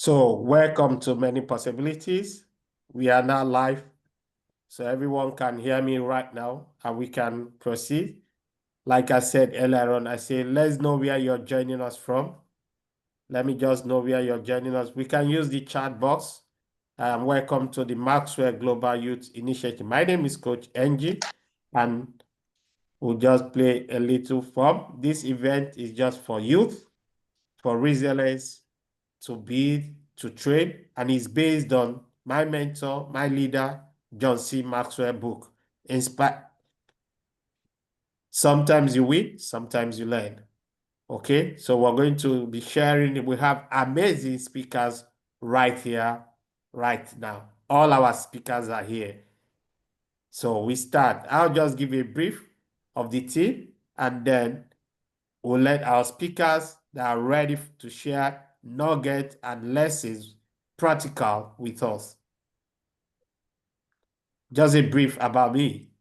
So, welcome to Many Possibilities. We are now live, so everyone can hear me right now and we can proceed. Like I said earlier on, I say, let's know where you're joining us from. Let me just know where you're joining us. We can use the chat box. Welcome to the Maxwell Global Youth Initiative. My name is Coach Angie, and we'll just play a little form. This event is just for youth, for resilience, to build, to train, and it's based on my mentor, my leader, John C. Maxwell book. Inspire. Sometimes you win, sometimes you learn. Okay, so we're going to be sharing. We have amazing speakers right here, right now. All our speakers are here. So we start. I'll just give a brief of the team, and then we'll let our speakers that are ready to share nuggets and lessons practical with us. Just a brief about me.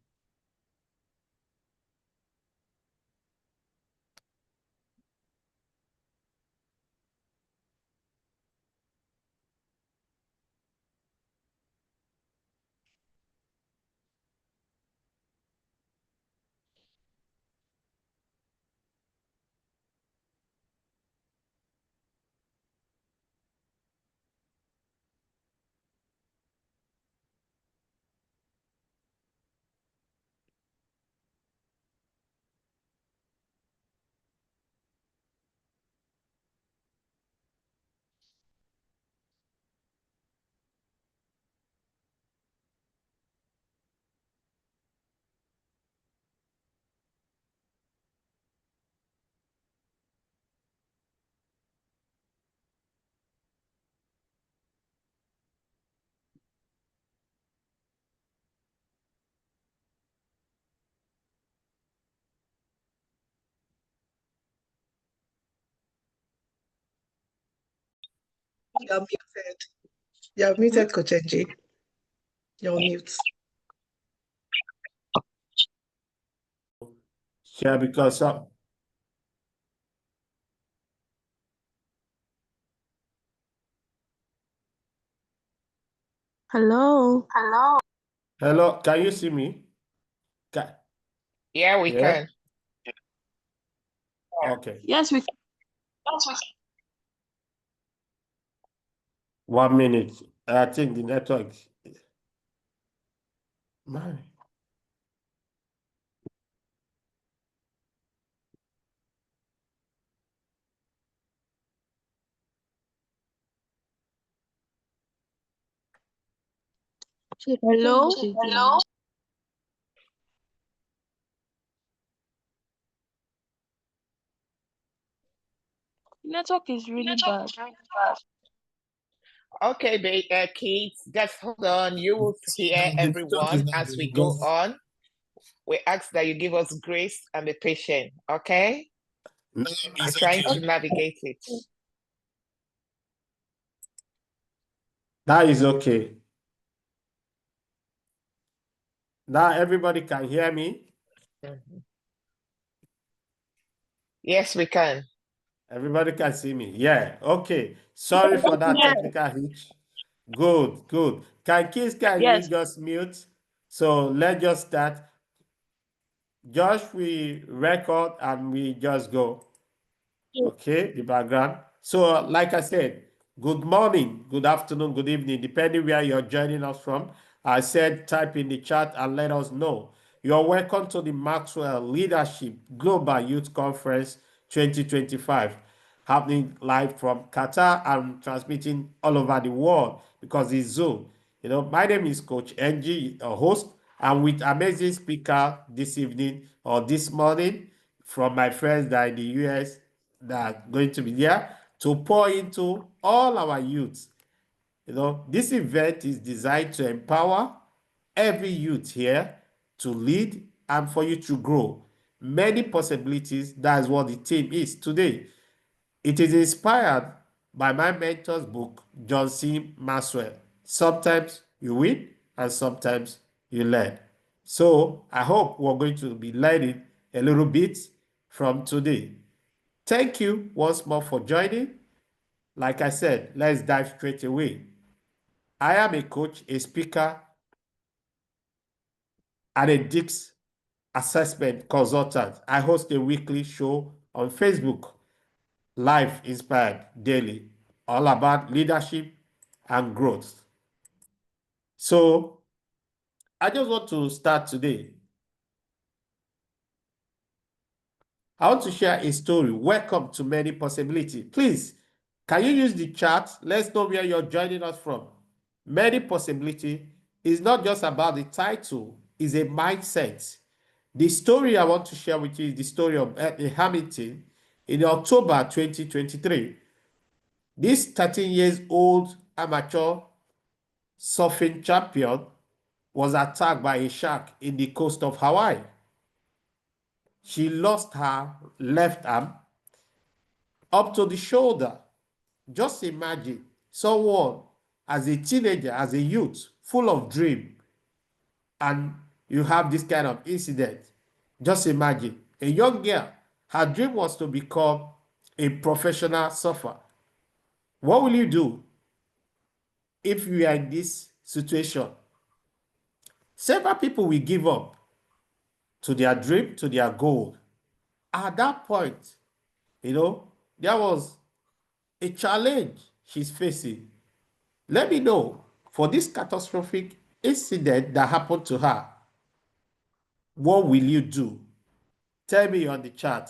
You're muted. You're muted, Coach Enji. You're mute. Share because Hello. hello, can you see me? Yeah, we can. Okay. Yes, we can. 1 minute. I think the network. Man. Hello. Network is really bad. Okay, kids, just hold on. You will hear everyone as we go on. We ask that you give us grace and be patient, okay? No, We're trying to navigate it. that is okay. Now everybody can hear me. Yes, we can. Everybody can see me. Yeah. Okay. Sorry for that technical hitch. Good. Can you Yes. just mute? So let's just start. Josh, we record and we just go. Okay, the background. So, like I said, good morning, good afternoon, good evening, depending where you're joining us from. I said type in the chat and let us know. You're welcome to the Maxwell Leadership Global Youth Conference 2025, happening live from Qatar and transmitting all over the world because it's Zoom. My name is Coach NG, a host, and with amazing speaker this evening or this morning from my friends that are in the US that are going to be there to pour into all our youths. This event is designed to empower every youth here to lead and for you to grow. Many possibilities, that's what the theme is today. It is inspired by my mentor's book, John C. Maxwell. Sometimes you win and sometimes you learn. So I hope we're going to be learning a little bit from today. Thank you once more for joining. like I said, let's dive straight away. I am a coach, a speaker, and a DICS assessment consultant. I host a weekly show on Facebook, Life Inspired Daily, all about leadership and growth. So I just want to start today. I want to share a story. Welcome to Many Possibilities. Please, can you use the chat? Let's know where you're joining us from. Many Possibilities is not just about the title, it's a mindset. The story I want to share with you is the story of Bethany Hamilton in October 2023. This 13 years old amateur surfing champion was attacked by a shark in the coast of Hawaii. She lost her left arm up to the shoulder. Just imagine someone as a teenager, as a youth, full of dream, and you have this kind of incident. Just imagine a young girl, her dream was to become a professional surfer. What will you do if you are in this situation? Several people will give up to their dream, to their goal. At that point, there was a challenge she's facing. Let me know, for this catastrophic incident that happened to her, what will you do? Tell me on the chat.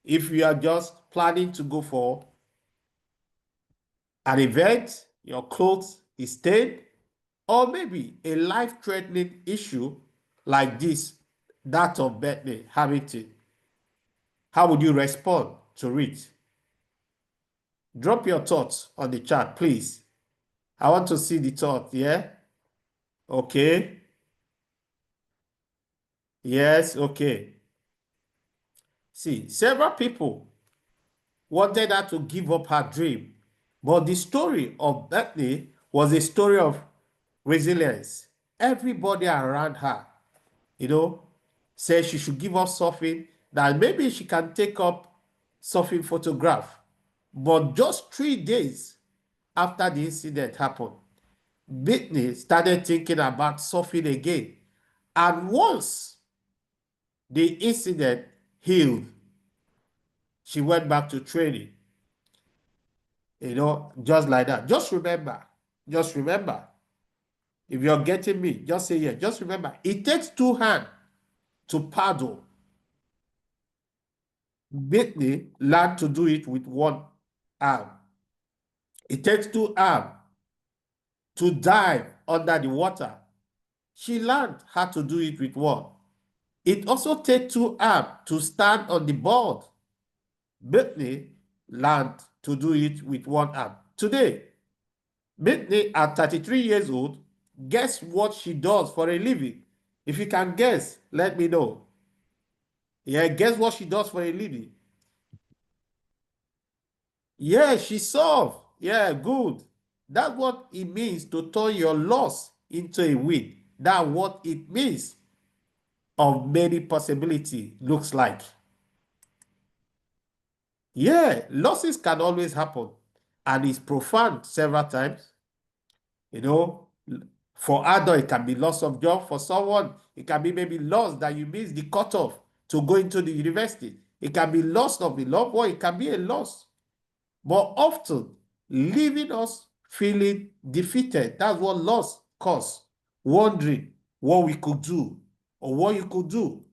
If you are just planning to go for an event, your clothes is stained, or maybe a life-threatening issue like this, that of Bethany Hamilton, how would you respond to it? Drop your thoughts on the chat, please. I want to see the thought, yeah? Okay. Yes, okay. See, several people wanted her to give up her dream, but the story of Bethany was a story of resilience. Everybody around her, said she should give up surfing, that maybe she can take up surfing photograph. But just 3 days after the incident happened, Bethany started thinking about surfing again. And once the incident healed, she went back to training. Just like that. Just remember, if you're getting me, just say yes. Just remember, it takes 2 hands to paddle. Bethany learned to do it with 1 arm. It takes 2 arms to dive under the water. She learned how to do it with 1. It also takes 2 arms to stand on the board. Bethany learned to do it with 1 arm. Today, Bethany, at 33 years old, guess what she does for a living? If you can guess, let me know. Yeah, guess what she does for a living? Yeah, she surfs. Yeah, good. That's what it means to turn your loss into a win. That's what it means of many possibility looks like. Yeah, losses can always happen, and it's profound several times. For adult, it can be loss of job. For someone, it can be maybe loss that you miss the cutoff to go into the university. It can be loss of the loved one. It can be a loss. But often, leaving us feeling defeated. That's what loss causes. Wondering what we could do or what you could do.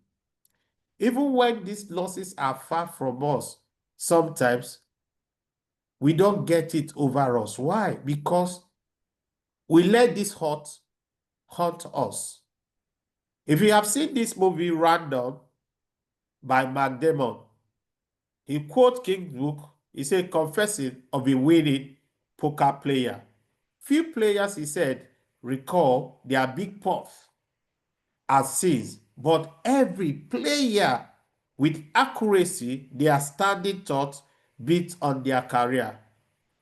Even when these losses are far from us, sometimes we don't get it over us. Why? Because we let this haunt us. If you have seen this movie Random by Matt Damon, he quotes King's book. He said, confessing of a winning poker player. Few players, he said, recall their big puff as sins, but every player with accuracy, their standing thoughts beat on their career.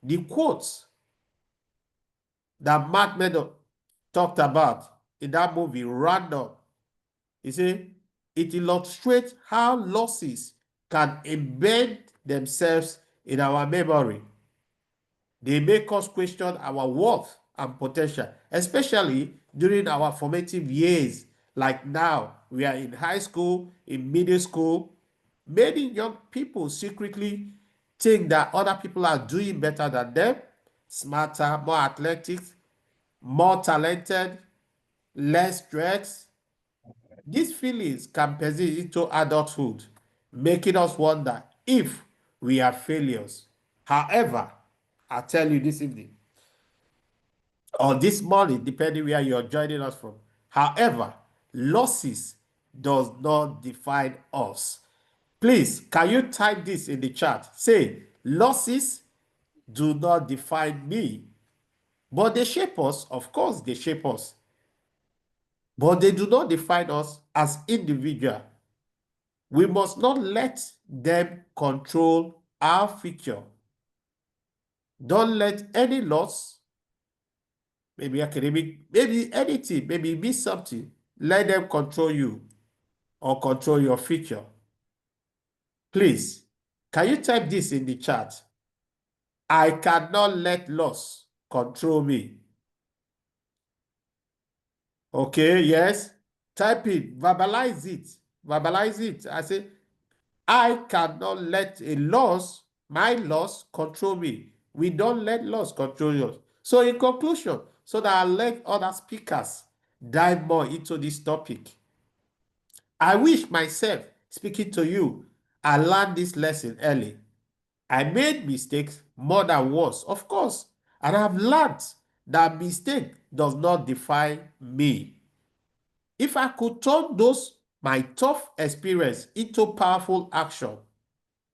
The quotes that Matt Damon talked about in that movie, Random, he said, it illustrates how losses can embed themselves in our memory. They make us question our worth and potential, especially during our formative years. Like now, we are in high school, in middle school. Many young people secretly think that other people are doing better than them, smarter, more athletic, more talented, less stressed. These feelings can persist into adulthood, making us wonder if we are failures. However, I tell you this evening or this morning, depending where you're joining us from. However, losses does not define us. Please, can you type this in the chat? Say, losses do not define me, but they shape us. Of course, they shape us, but they do not define us as individual. We must not let them control our future. Don't let any loss, maybe academic, maybe anything, maybe you miss something, let them control you or control your future. Please, can you type this in the chat? I cannot let loss control me. Okay, yes. Type it, verbalize it, verbalize it. I say, I cannot let my loss control me. We don't let loss control us. So in conclusion, so that I'll let other speakers dive more into this topic, I wish myself, speaking to you, I learned this lesson early. I made mistakes more than once, of course, and I've learned that mistake does not define me. If I could turn my tough experience into powerful action,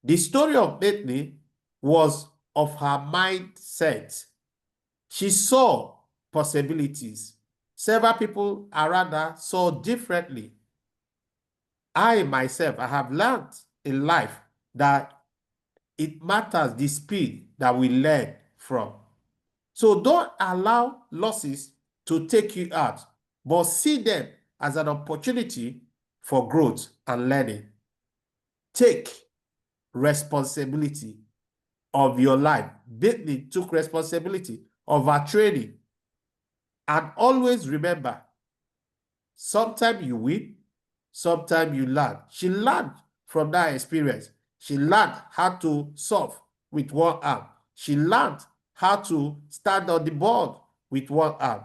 the story of Bethany was of her mindset. She saw possibilities. Several people around her saw differently. I myself, I have learned in life that it matters the speed that we learn from. So don't allow losses to take you out, but see them as an opportunity for growth and learning. Take responsibility of your life. Bethany took responsibility of her training. And always remember, sometimes you win, sometimes you learn. She learned from that experience. She learned how to solve with one arm. She learned how to stand on the board with one arm.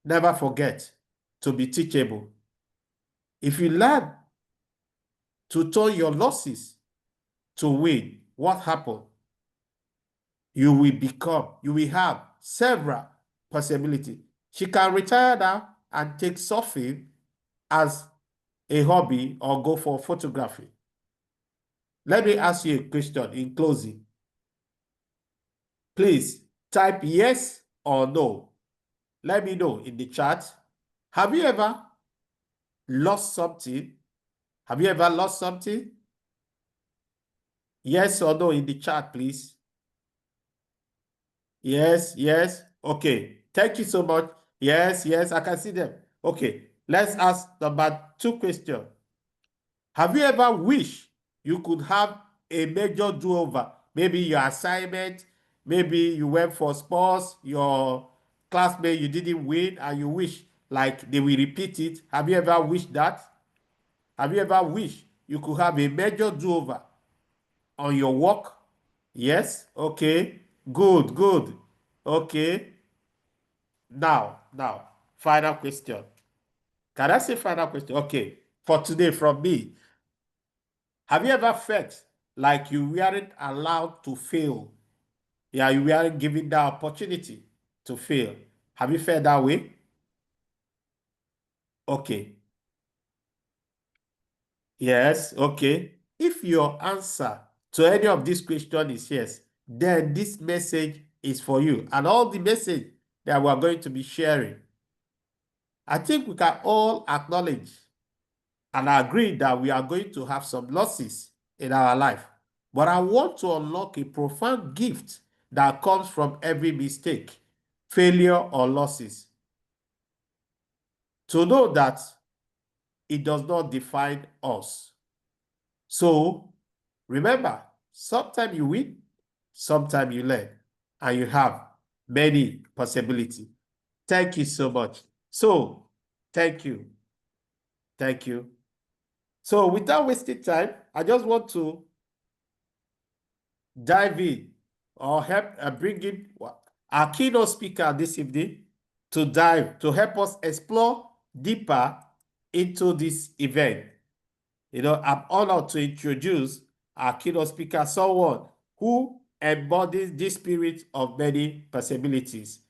Never forget to be teachable. If you learn to turn your losses to win, what happened? You will have several possibilities. She can retire now and take surfing as a hobby or go for photography. Let me ask you a question in closing. Please type yes or no. Let me know in the chat. Have you ever lost something? Have you ever lost something? Yes or no in the chat, please. Yes, yes. Okay. Thank you so much. Yes, yes, I can see them. Okay. Let's ask about 2 questions. Have you ever wished you could have a major do-over? Maybe your assignment, maybe you went for sports, your classmate, you didn't win, and you wish like they will repeat it. Have you ever wished that? Have you ever wished you could have a major do-over on your work? Yes? Okay. Good, good. Okay. Now, final question. Can I say final question? Okay. For today from me, have you ever felt like you weren't allowed to fail? Yeah, you weren't given the opportunity to fail. Have you felt that way? Okay. Yes, okay. If your answer to any of these questions is yes, then this message is for you. And all the message that we are going to be sharing, I think we can all acknowledge and agree that we are going to have some losses in our life. But I want to unlock a profound gift that comes from every mistake, failure, or losses. To know that it does not define us. So remember, sometimes you win, sometimes you learn. and you have many possibilities. Thank you so much. So, thank you. Thank you. So, without wasting time, I just want to dive in or help bring in our keynote speaker this evening to help us explore deeper into this event. I'm honored to introduce our keynote speaker, someone who embodies the spirit of many possibilities.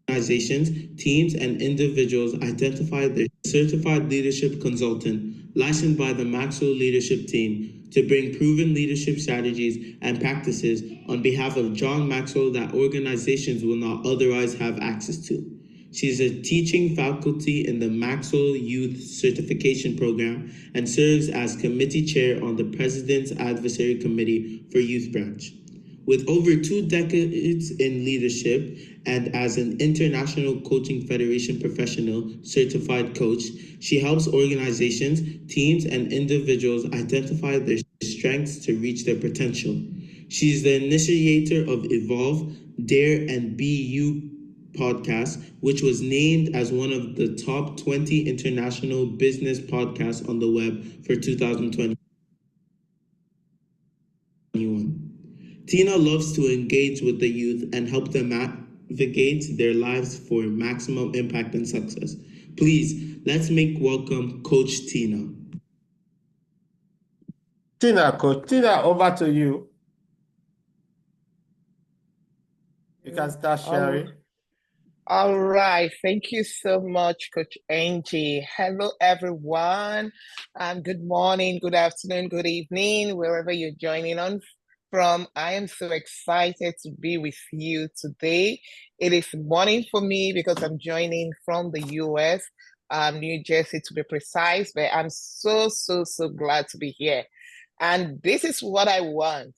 Organizations, teams, and individuals identify their certified leadership consultant, licensed by the Maxwell leadership team, to bring proven leadership strategies and practices on behalf of John Maxwell that organizations will not otherwise have access to. She is a teaching faculty in the Maxwell Youth Certification Program and serves as committee chair on the President's Advisory Committee for Youth Branch. With over 2 decades in leadership and as an International Coaching Federation professional certified coach, she helps organizations, teams, and individuals identify their strengths to reach their potential. She is the initiator of Evolve, Dare, and Be You podcast, which was named as one of the top 20 international business podcasts on the web for 2021. Tina loves to engage with the youth and help them navigate their lives for maximum impact and success. Please, let's make welcome Coach Tina. Coach Tina, over to you. You can start sharing. All right. Thank you so much, Coach Angie. Hello, everyone. Good morning, good afternoon, good evening, wherever you're joining on from. I am so excited to be with you today. It is morning for me because I'm joining from the US, New Jersey to be precise, but I'm so glad to be here. And this is what I want.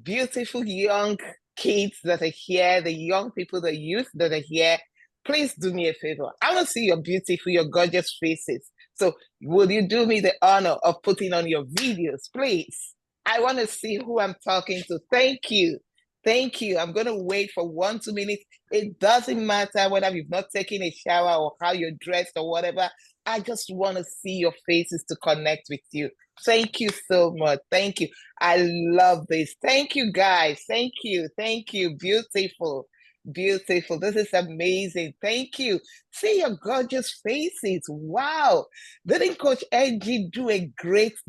Beautiful young kids that are here, the young people, the youth that are here, please do me a favor. I want to see your beautiful, your gorgeous faces. So will you do me the honor of putting on your videos, please? I want to see who I'm talking to. Thank you. Thank you. I'm going to wait for 1-2 minutes. It doesn't matter whether you've not taken a shower or how you're dressed or whatever. I just want to see your faces to connect with you. Thank you so much. Thank you. I love this. Thank you, guys. Thank you. Thank you. Beautiful. Beautiful. This is amazing. Thank you. See your gorgeous faces. Wow. Didn't Coach Angie do a great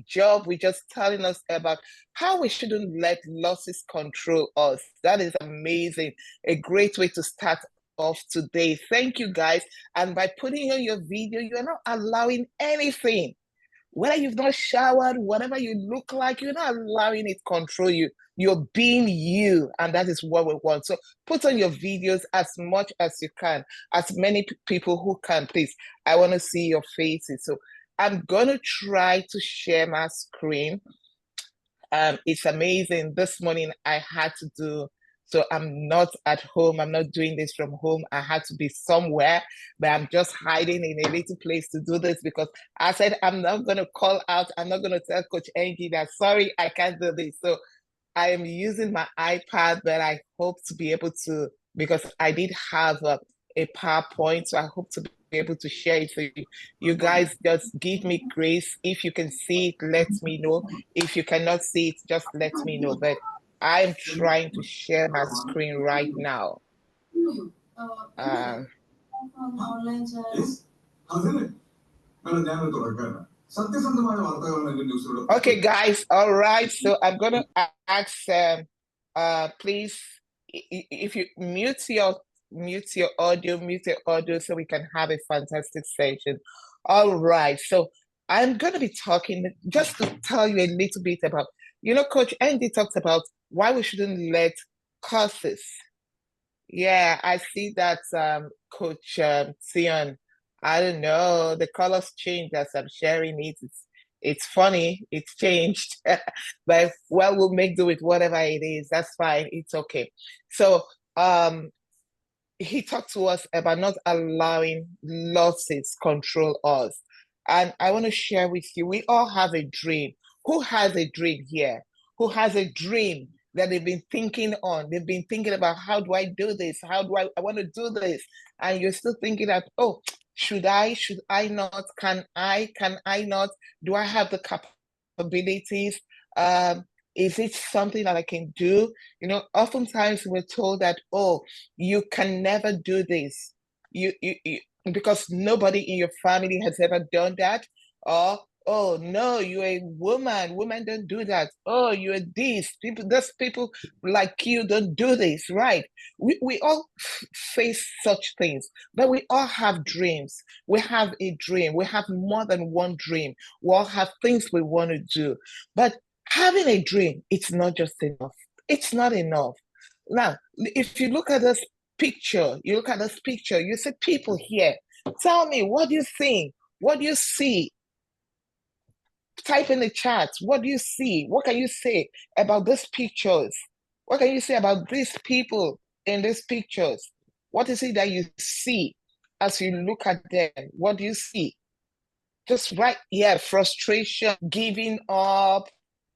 job with just telling us about how we shouldn't let losses control us? That is amazing. A great way to start off today. Thank you, guys. And by putting on your video, you're not allowing anything. Whether you've not showered, whatever you look like, you're not allowing it control you. You're being you, and that is what we want. So put on your videos as much as you can, as many people who can, please. I want to see your faces. So I'm going to try to share my screen. It's amazing. This morning I had to do, so I'm not at home. I'm not doing this from home. I had to be somewhere, but I'm just hiding in a little place to do this because I said, I'm not going to call out. I'm not going to tell Coach Angie that, sorry, I can't do this. So I am using my iPad, but I hope to be able to, because I did have a PowerPoint, so I hope to be able to share it. So you guys just give me grace. If you can see it, let me know. If you cannot see it, just let me know. But I'm trying to share my screen right now. Okay, guys. All right. So I'm gonna ask, please, if you mute your audio, so we can have a fantastic session. All right. So I'm gonna be talking just to tell you a little bit about, Coach Andy talks about why we shouldn't let causes. Yeah, I see that, Coach Sion. I don't know. The colors change as I'm sharing it. It's funny. It's changed, but well, we'll make do with whatever it is. That's fine. It's okay. So, he talked to us about not allowing losses control us, and I want to share with you. We all have a dream. Who has a dream here? Who has a dream that they've been thinking on? They've been thinking about, how do I do this? How do I want to do this? And you're still thinking that, oh, should I not? Can I not? Do I have the capabilities? Is it something that I can do? Oftentimes we're told that, oh, you can never do this. You because nobody in your family has ever done that. Or, oh no, you're a woman. Women don't do that. Oh, you're this. People like you don't do this, right? We all face such things, but we all have dreams. We have a dream. We have more than one dream. We all have things we want to do. But having a dream, it's not just enough. It's not enough. Now, if you look at this picture, you see people here. Tell me, what do you think? What do you see? Type in the chat. What do you see? What can you say about these pictures? What can you say about these people in these pictures? What is it that you see as you look at them? What do you see? Just right, yeah, frustration, giving up.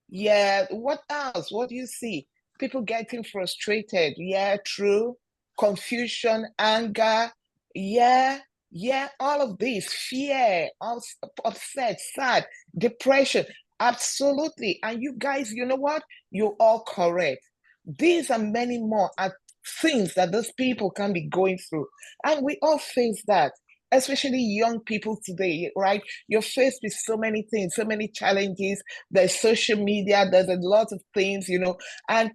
Yeah, what else? What do you see? People getting frustrated. Yeah, true. Confusion, anger. Yeah, all of this. Fear, upset, sad, depression. Absolutely. And you guys, you know what? You're all correct. These and many more are things that those people can be going through. And we all face that, especially young people today, right? You're faced with so many things, so many challenges. There's social media, there's a lot of things, and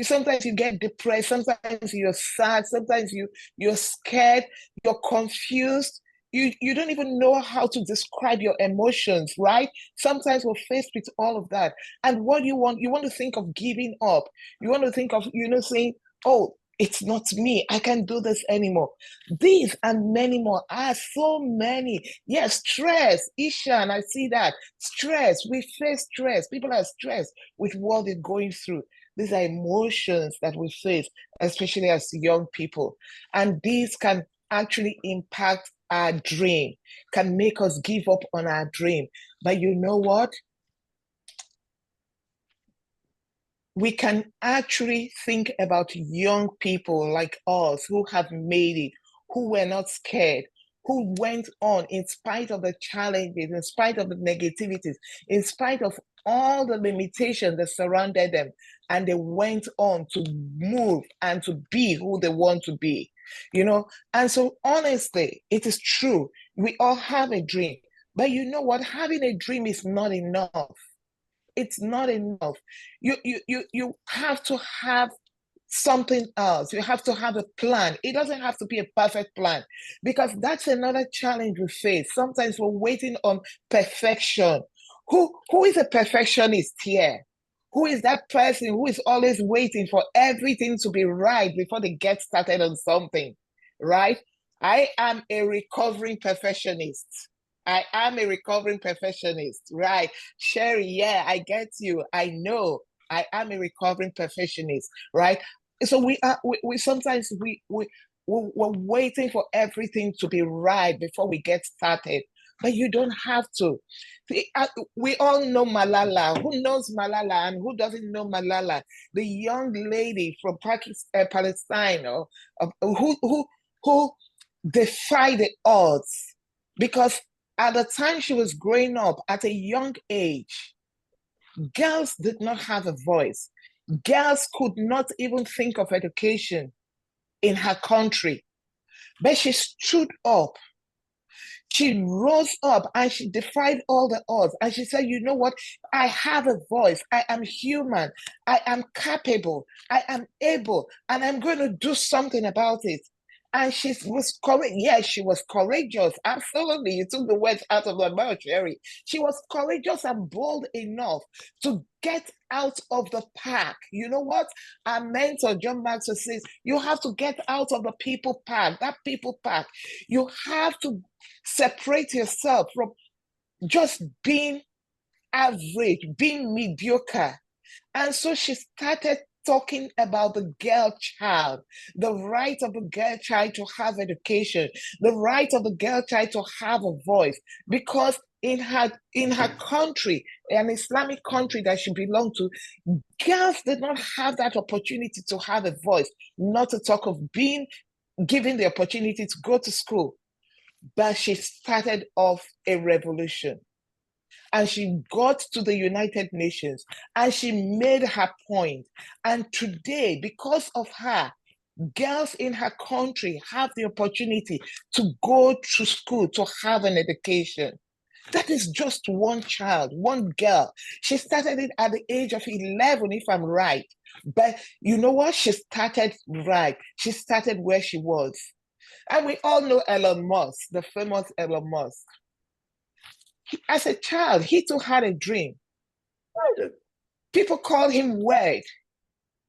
sometimes you get depressed, sometimes you're sad, sometimes you're scared, you're confused. You don't even know how to describe your emotions, right? Sometimes we're faced with all of that. And what you want to think of giving up. You want to think of, saying, oh, it's not me. I can't do this anymore. These and many more are so many. Yes, stress. Ishan, I see that. Stress. We face stress. People are stressed with what they're going through. These are emotions that we face, especially as young people. And these can actually impact our dream, can make us give up on our dream. But you know what? We can actually think about young people like us who have made it, who were not scared, who went on in spite of the challenges, in spite of the negativities, in spite of all the limitations that surrounded them, and they went on to move and to be who they want to be, And so honestly, it is true. We all have a dream, but you know what? Having a dream is not enough. It's not enough. You have to have something else. You have to have a plan. It doesn't have to be a perfect plan, because that's another challenge we face. Sometimes we're waiting on perfection. Who is a perfectionist here? Who is that person who is always waiting for everything to be right before they get started on something, right? I am a recovering perfectionist. I am a recovering perfectionist, right? Sherry, yeah, I get you. I know I am a recovering perfectionist, right? So we sometimes we're waiting for everything to be right before we get started, but you don't have to. We all know Malala. Who knows Malala and who doesn't know Malala? The young lady from Pakistan, Palestine, who defied the odds, because at the time she was growing up at a young age, girls did not have a voice. Girls could not even think of education in her country. But she stood up. She rose up and she defied all the odds. And she said, you know what? I have a voice. I am human. I am capable. I am able. And I'm going to do something about it. And she was courageous. Yes, she was courageous. Absolutely. You took the words out of my mouth, Sherry. She was courageous and bold enough to get out of the pack. You know what? Our mentor, John Maxwell, says, you have to get out of the people pack, that people pack. You have to separate yourself from just being average, being mediocre. And so she started talking about the girl child, the right of the girl child to have education, the right of the girl child to have a voice, because in her country, an Islamic country that she belonged to, girls did not have that opportunity to have a voice, not to talk of being given the opportunity to go to school. But she started off a revolution. And she got to the United Nations and she made her point. And today, because of her, girls in her country have the opportunity to go to school, to have an education. That is just one child, one girl. She started it at the age of 11, if I'm right. But you know what? She started right. She started where she was. And we all know Elon Musk, the famous Elon Musk. As a child, he too had a dream. People called him weird.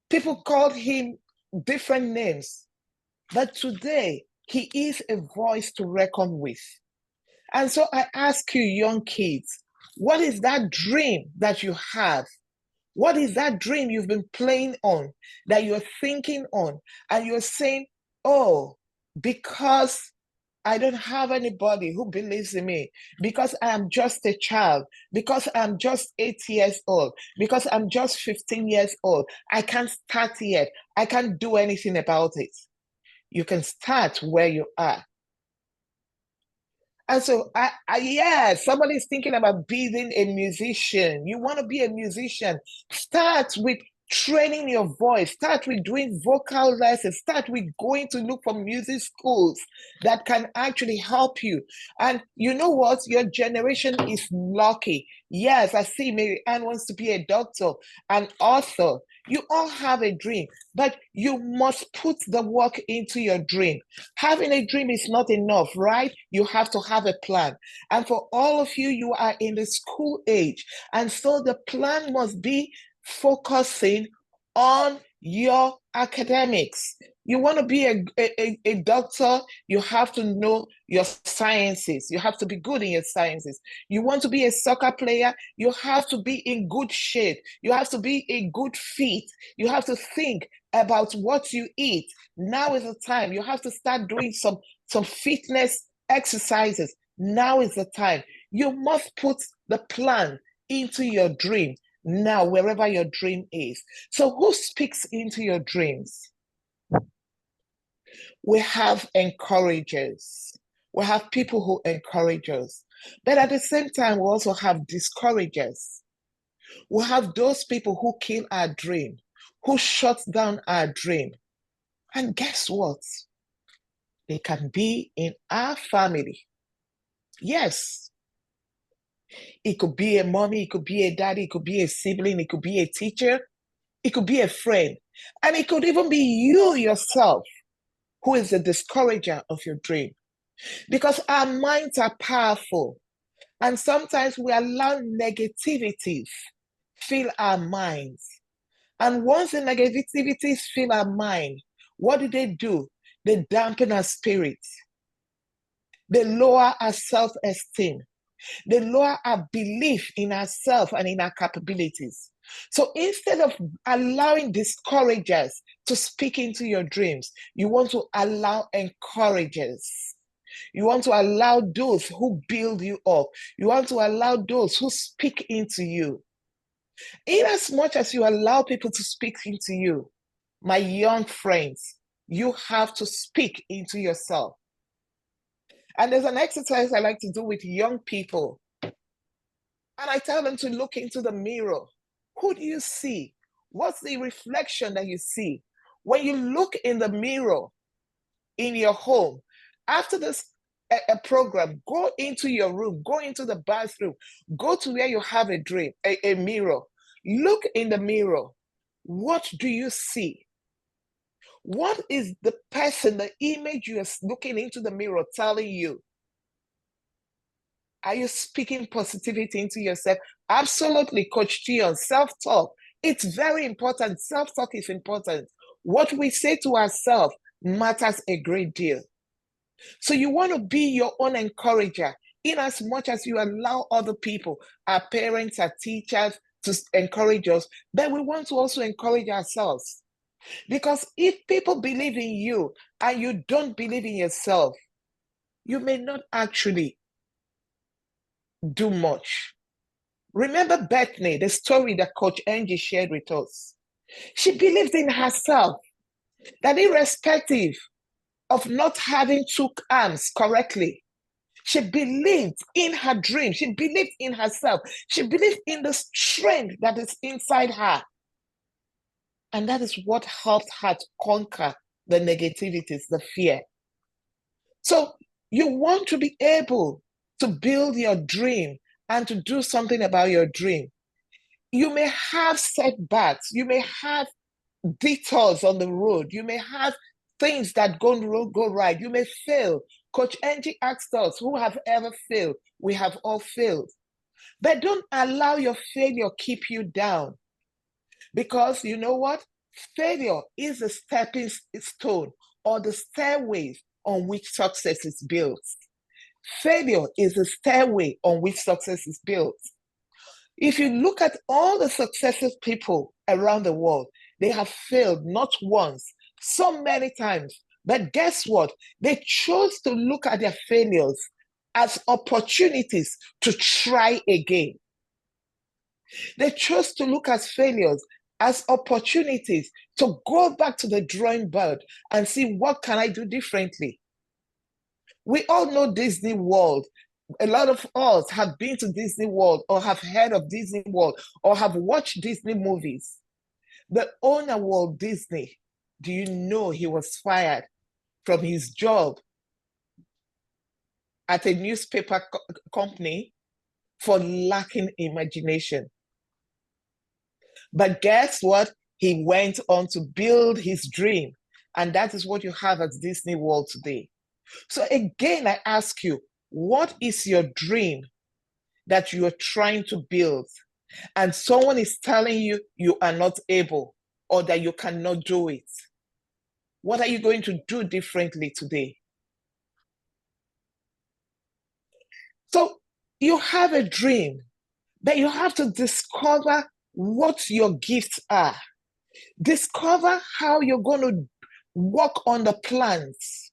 People called him different names. But today, he is a voice to reckon with. And so I ask you, young kids, what is that dream that you have? What is that dream you've been playing on, that you're thinking on, and you're saying, oh, because I don't have anybody who believes in me, because I am just a child, because I'm just 8 years old, because I'm just 15 years old, I can't start yet. I can't do anything about it. You can start where you are. And so, yeah, somebody's thinking about being a musician. You want to be a musician, start with training your voice, start with doing vocal lessons, start with going to look for music schools that can actually help you. And you know what? Your generation is lucky. Yes, I see Mary Ann wants to be a doctor, an author. You all have a dream, but you must put the work into your dream. Having a dream is not enough, right? You have to have a plan. And for all of you, you are in the school age. And so the plan must be focusing on your academics. You want to be a doctor, you have to know your sciences. You have to be good in your sciences. You want to be a soccer player, you have to be in good shape. You have to be in good fit. You have to think about what you eat. Now is the time. You have to start doing some fitness exercises. Now is the time. You must put the plan into your dream now, wherever your dream is. So who speaks into your dreams? We have encouragers. We have people who encourage us. But at the same time, we also have discouragers. We have those people who kill our dream, who shut down our dream. And guess what? They can be in our family. Yes. It could be a mommy, it could be a daddy, it could be a sibling, it could be a teacher, it could be a friend. And it could even be you yourself who is the discourager of your dream. Because our minds are powerful. And sometimes we allow negativities fill our minds. And once the negativities fill our mind, what do? They dampen our spirits. They lower our self-esteem. They lower our belief in ourselves and in our capabilities. So instead of allowing discouragers to speak into your dreams, you want to allow encouragers. You want to allow those who build you up. You want to allow those who speak into you. In as much as you allow people to speak into you, my young friends, you have to speak into yourself. And there's an exercise I like to do with young people. And I tell them to look into the mirror. Who do you see? What's the reflection that you see? When you look in the mirror in your home, after this a program, go into your room, go into the bathroom, go to where you have a dream, a mirror. Look in the mirror. What do you see? What is the person, the image you are looking into the mirror telling you? Are you speaking positivity into yourself? Absolutely, Coach Tion, self-talk. It's very important. Self-talk is important. What we say to ourselves matters a great deal. So you want to be your own encourager in as much as you allow other people, our parents, our teachers, to encourage us, but we want to also encourage ourselves. Because if people believe in you and you don't believe in yourself, you may not actually do much. Remember Bethany, the story that Coach Angie shared with us. She believed in herself, that irrespective of not having two arms correctly, she believed in her dream. She believed in herself. She believed in the strength that is inside her. And that is what helped her to conquer the negativities, the fear. So you want to be able to build your dream and to do something about your dream. You may have setbacks. You may have detours on the road. You may have things that go right. You may fail. Coach Angie asked us, who have ever failed? We have all failed. But don't allow your failure keep you down. Because you know what? Failure is a stepping stone or the stairways on which success is built. Failure is a stairway on which success is built. If you look at all the successful people around the world, they have failed not once, so many times. But guess what? They chose to look at their failures as opportunities to try again. They chose to look at failures as opportunities to go back to the drawing board and see what can I do differently. We all know Disney World. A lot of us have been to Disney World or have heard of Disney World or have watched Disney movies. The owner, Walt Disney, do you know he was fired from his job at a newspaper company for lacking imagination? But guess what? He went on to build his dream. And that is what you have at Disney World today. So again, I ask you, what is your dream that you are trying to build? And someone is telling you you are not able or that you cannot do it. What are you going to do differently today? So you have a dream, but you have to discover what your gifts are. Discover how you're going to work on the plans.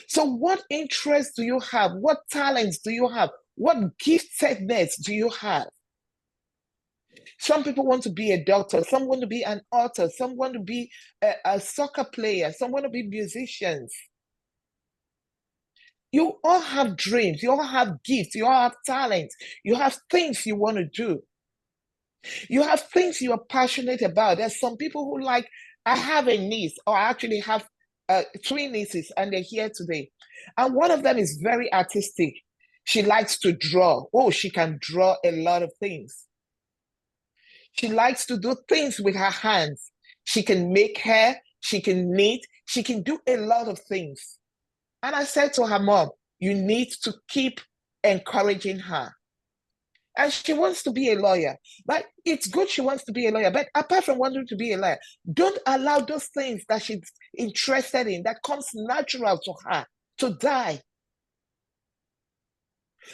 So what interests do you have? What talents do you have? What giftedness do you have? Some people want to be a doctor. Some want to be an author. Some want to be a soccer player. Some want to be musicians. You all have dreams. You all have gifts. You all have talents. You have things you want to do. You have things you are passionate about. There's some people who like, I have a niece, or I actually have 3 nieces, and they're here today. And one of them is very artistic. She likes to draw. Oh, she can draw a lot of things. She likes to do things with her hands. She can make hair, she can knit, she can do a lot of things. And I said to her mom, you need to keep encouraging her. And she wants to be a lawyer. But it's good she wants to be a lawyer. But apart from wanting to be a lawyer, don't allow those things that she's interested in, that comes natural to her, to die.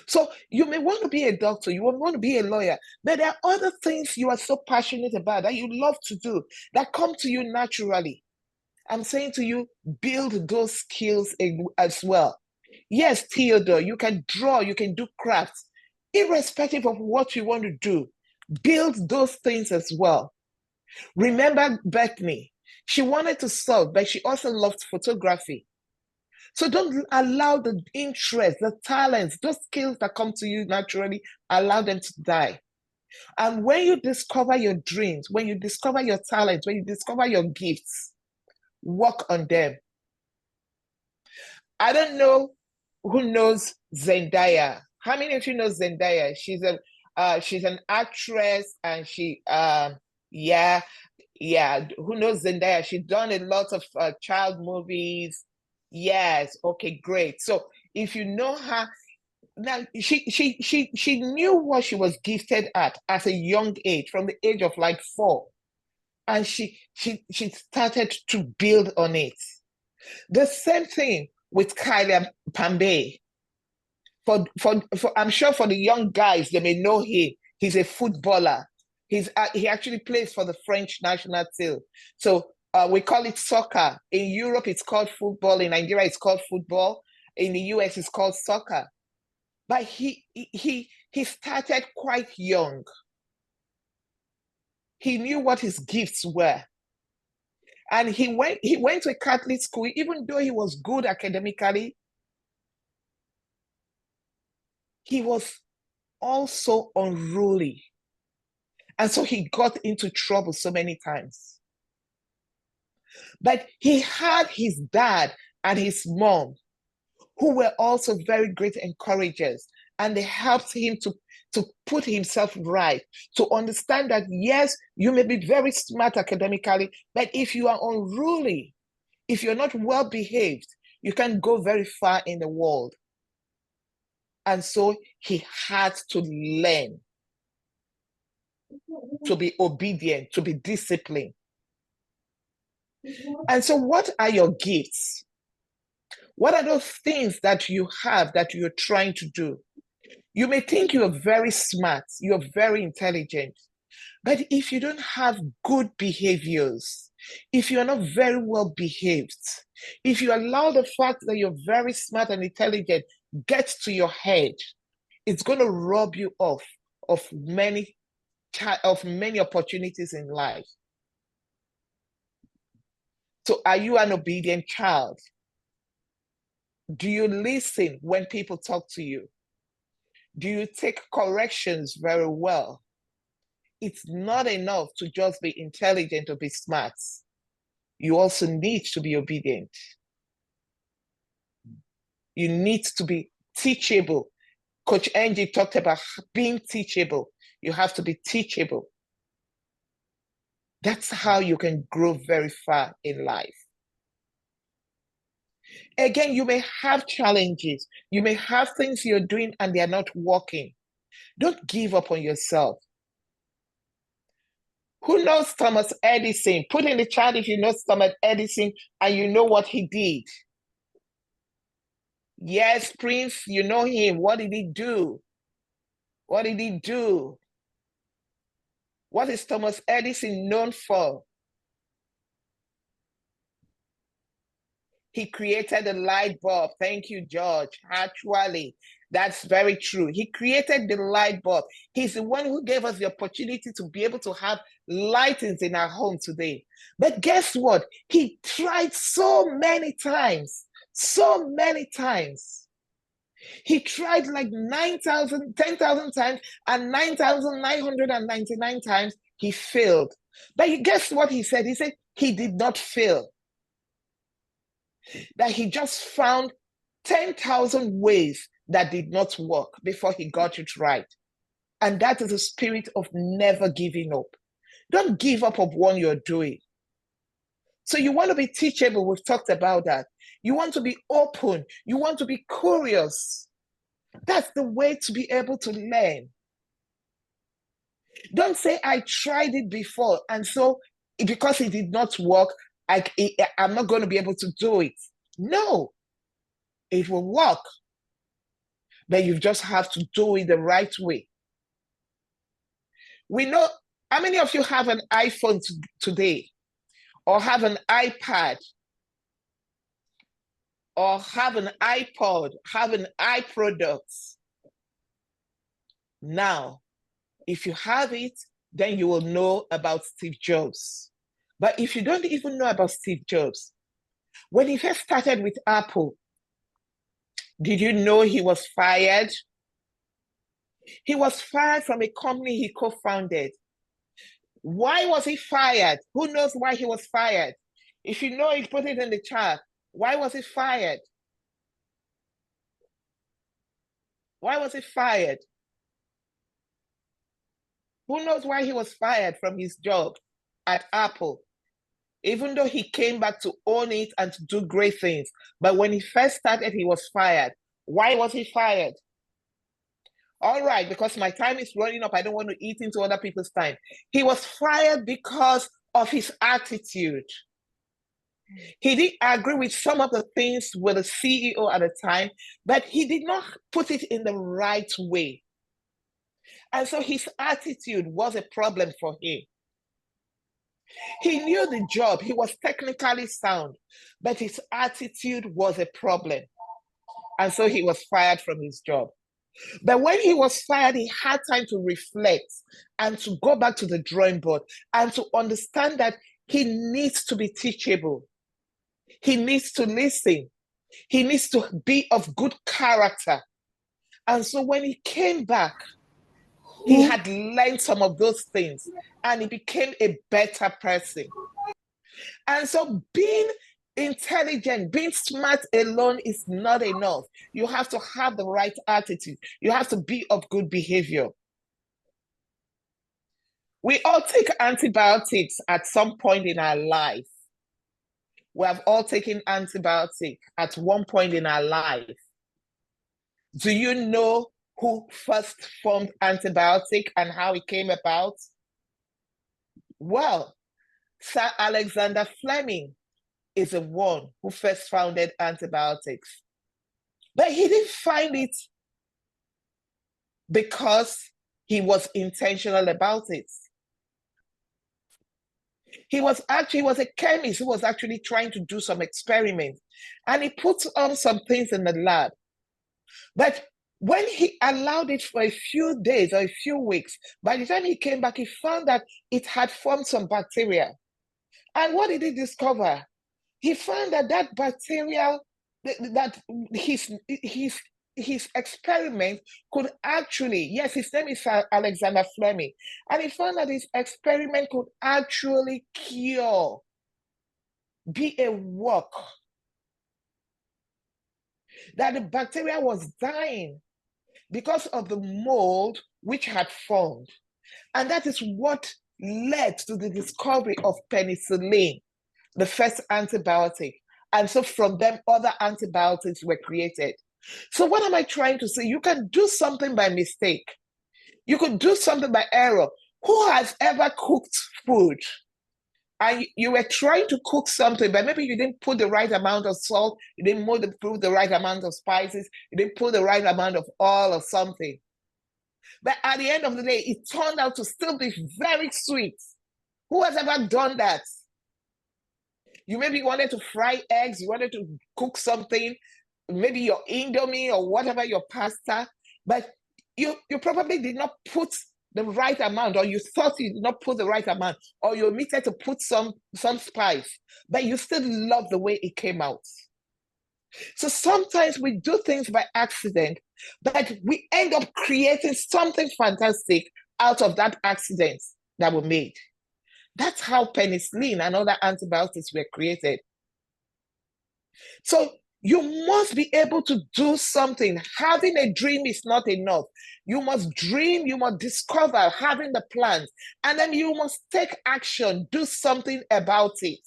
So you may want to be a doctor, you may want to be a lawyer, but there are other things you are so passionate about that you love to do that come to you naturally. I'm saying to you, build those skills as well. Yes, Theodore, you can draw, you can do crafts. Irrespective of what you want to do, build those things as well. Remember Bethany, she wanted to sew, but she also loved photography. So don't allow the interest, the talents, those skills that come to you naturally, allow them to die. And when you discover your dreams, when you discover your talents, when you discover your gifts, work on them. I don't know who knows Zendaya? How many of you know Zendaya? She's an actress, and yeah, who knows Zendaya? She's done a lot of child movies. Yes, okay, great. So if you know her, now she knew what she was gifted at as a young age, from the age of like 4, and she started to build on it. The same thing with Kylian Pambe. For I'm sure for the young guys, they may know him. He's a footballer. He actually plays for the French national team. So we call it soccer. In Europe, it's called football. In Nigeria, it's called football. In the US, it's called soccer. But he started quite young. He knew what his gifts were. And he went to a Catholic school, even though he was good academically. He was also unruly. And so he got into trouble so many times. But he had his dad and his mom, who were also very great encouragers. And they helped him to put himself right, to understand that, yes, you may be very smart academically, but if you are unruly, if you're not well behaved, you can go very far in the world. And so he had to learn to be obedient, to be disciplined. And so what are your gifts? What are those things that you have that you're trying to do? You may think you're very smart, you're very intelligent, but if you don't have good behaviors, if you're not very well behaved, if you allow the fact that you're very smart and intelligent get to your head, it's going to rob you off of many opportunities in life. So are you an obedient child? Do you listen when people talk to you? Do you take corrections very well? It's not enough to just be intelligent or be smart. You also need to be obedient. You need to be teachable. Coach Angie talked about being teachable. You have to be teachable. That's how you can grow very far in life. Again, you may have challenges. You may have things you're doing and they're not working. Don't give up on yourself. Who knows Thomas Edison? Put in the chat if you know Thomas Edison and you know what he did. Yes, Prince, you know him. What did he do? What did he do? What is Thomas Edison known for? He created the light bulb. Thank you, George. Actually, that's very true. He created the light bulb. He's the one who gave us the opportunity to be able to have lightings in our home today. But guess what? He tried so many times. He tried like 10,000 times, and 9,999 times he failed. But guess what he said? He said he did not fail. That he just found 10,000 ways that did not work before he got it right. And that is the spirit of never giving up. Don't give up of what you're doing. So you want to be teachable. We've talked about that. You want to be open. You want to be curious. That's the way to be able to learn. Don't say, I tried it before, and so because it did not work, I'm not going to be able to do it. No, it will work. But you just have to do it the right way. We know, how many of you have an iPhone today? Or have an iPad? Or have an iPod? Have an iProduct? Now, if you have it, then you will know about Steve Jobs. But if you don't even know about Steve Jobs, when he first started with Apple, did you know he was fired? He was fired from a company he co-founded. Why was he fired? Who knows why he was fired? If you know it, put it in the chat. Why was he fired? Why was he fired? Who knows why he was fired from his job at Apple? Even though he came back to own it and to do great things. But when he first started, he was fired. Why was he fired? All right, because my time is running up. I don't want to eat into other people's time. He was fired because of his attitude. He did agree with some of the things with the CEO at the time, but he did not put it in the right way. And so his attitude was a problem for him. He knew the job, he was technically sound, but his attitude was a problem. And so he was fired from his job. But when he was fired, he had time to reflect and to go back to the drawing board and to understand that he needs to be teachable. He needs to listen. He needs to be of good character. And so when he came back, he had learned some of those things and he became a better person. And so being intelligent, being smart alone is not enough. You have to have the right attitude. You have to be of good behavior. We all take antibiotics at some point in our life. We have all taken antibiotics at one point in our life. Do you know who first formed antibiotic and how it came about? Well, Sir Alexander Fleming is the one who first founded antibiotics. But he didn't find it because he was intentional about it. He was a chemist who was actually trying to do some experiments, and he put on some things in the lab. But when he allowed it for a few days or a few weeks, by the time he came back, he found that it had formed some bacteria. And what did he discover? He found that that bacteria, that his experiment could actually, yes, his name is Alexander Fleming, and he found that his experiment could actually cure, be a work, that the bacteria was dying because of the mold which had formed. And that is what led to the discovery of penicillin, the first antibiotic. And so from them, other antibiotics were created. So what am I trying to say? You can do something by mistake. You could do something by error. Who has ever cooked food and you were trying to cook something, but maybe you didn't put the right amount of salt, you didn't put the right amount of spices, you didn't put the right amount of oil or something. But at the end of the day, it turned out to still be very sweet. Who has ever done that? You maybe wanted to fry eggs, you wanted to cook something, maybe your Indomie or whatever, your pasta, but you probably did not put the right amount, or you thought you did not put the right amount, or you omitted to put some spice, but you still love the way it came out. So sometimes we do things by accident, but we end up creating something fantastic out of that accident that we made. That's how penicillin and other antibiotics were created. So you must be able to do something. Having a dream is not enough. You must dream, you must discover having the plans, and then you must take action, do something about it.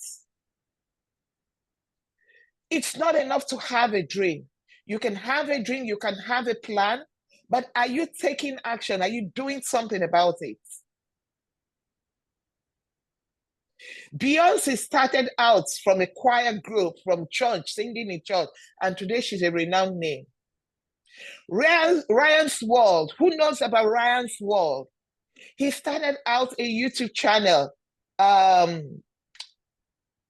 It's not enough to have a dream. You can have a dream, you can have a plan, but are you taking action? Are you doing something about it? Beyonce started out from a choir group, from church, singing in church, and today she's a renowned name. Ryan's World, who knows about Ryan's World? He started out a YouTube channel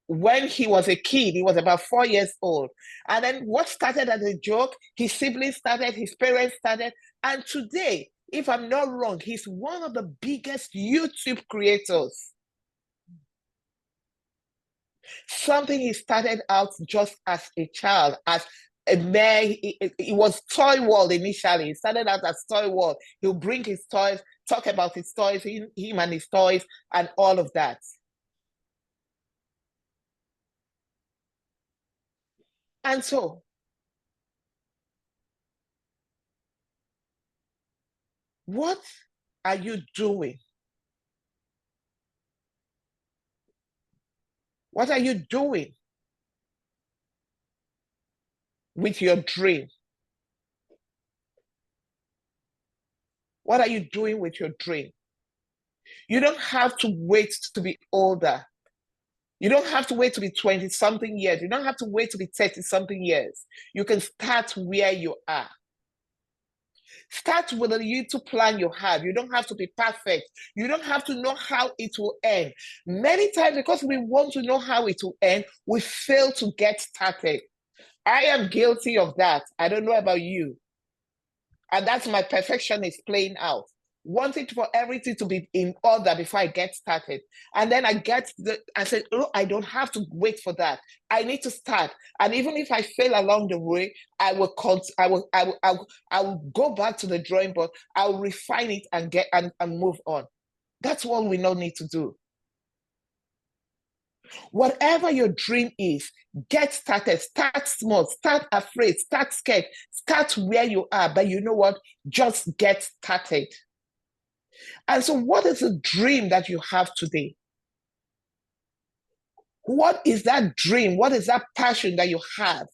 when he was a kid. He was about 4 years old. And then what started as a joke, his siblings started, his parents started, and today, if I'm not wrong, he's one of the biggest YouTube creators. Something he started out just as a child, as a man. It was toy world initially. He started out as toy world. He'll bring his toys, talk about his toys, him and his toys, and all of that. And so What are you doing? What are you doing with your dream? What are you doing with your dream? You don't have to wait to be older. You don't have to wait to be 20 something years. You don't have to wait to be 30 something years. You can start where you are. Start with a little plan you have. You don't have to be perfect. You don't have to know how it will end. Many times, because we want to know how it will end, we fail to get started. I am guilty of that. I don't know about you. And that's my perfectionist playing out. Wanting for everything to be in order before I get started. And then I said, oh, I don't have to wait for that. I need to start. And even if I fail along the way, I will go back to the drawing board. I'll refine it and move on. That's what we now need to do. Whatever your dream is, get started. Start small, start afraid, start scared, start where you are. But you know what? Just get started. And so, what is the dream that you have today? What is that dream? What is that passion that you have?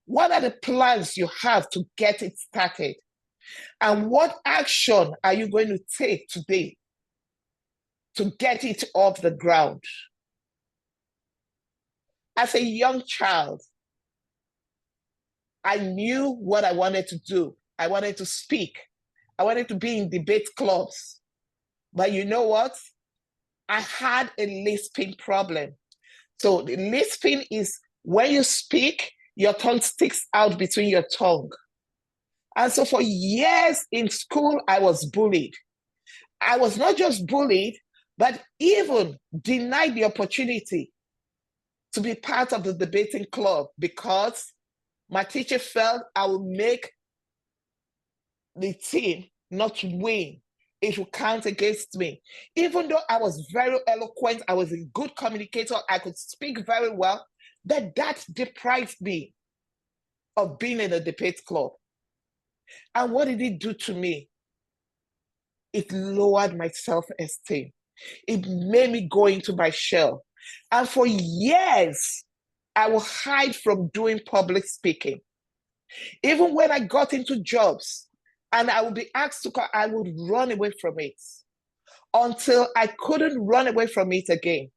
What are the plans you have to get it started? And what action are you going to take today to get it off the ground? As a young child, I knew what I wanted to do. I wanted to speak. I wanted to be in debate clubs. But you know what? I had a lisping problem. So the lisping is when you speak, your tongue sticks out between your tongue. And so for years in school, I was bullied. I was not just bullied, but even denied the opportunity to be part of the debating club because my teacher felt I would make the team not win. It will count against me. Even though I was very eloquent, I was a good communicator, I could speak very well, that deprived me of being in a debate club. And what did it do to me? It lowered my self-esteem. It made me go into my shell. And for years, I will hide from doing public speaking. Even when I got into jobs and I would be asked to call, I would run away from it until I couldn't run away from it again.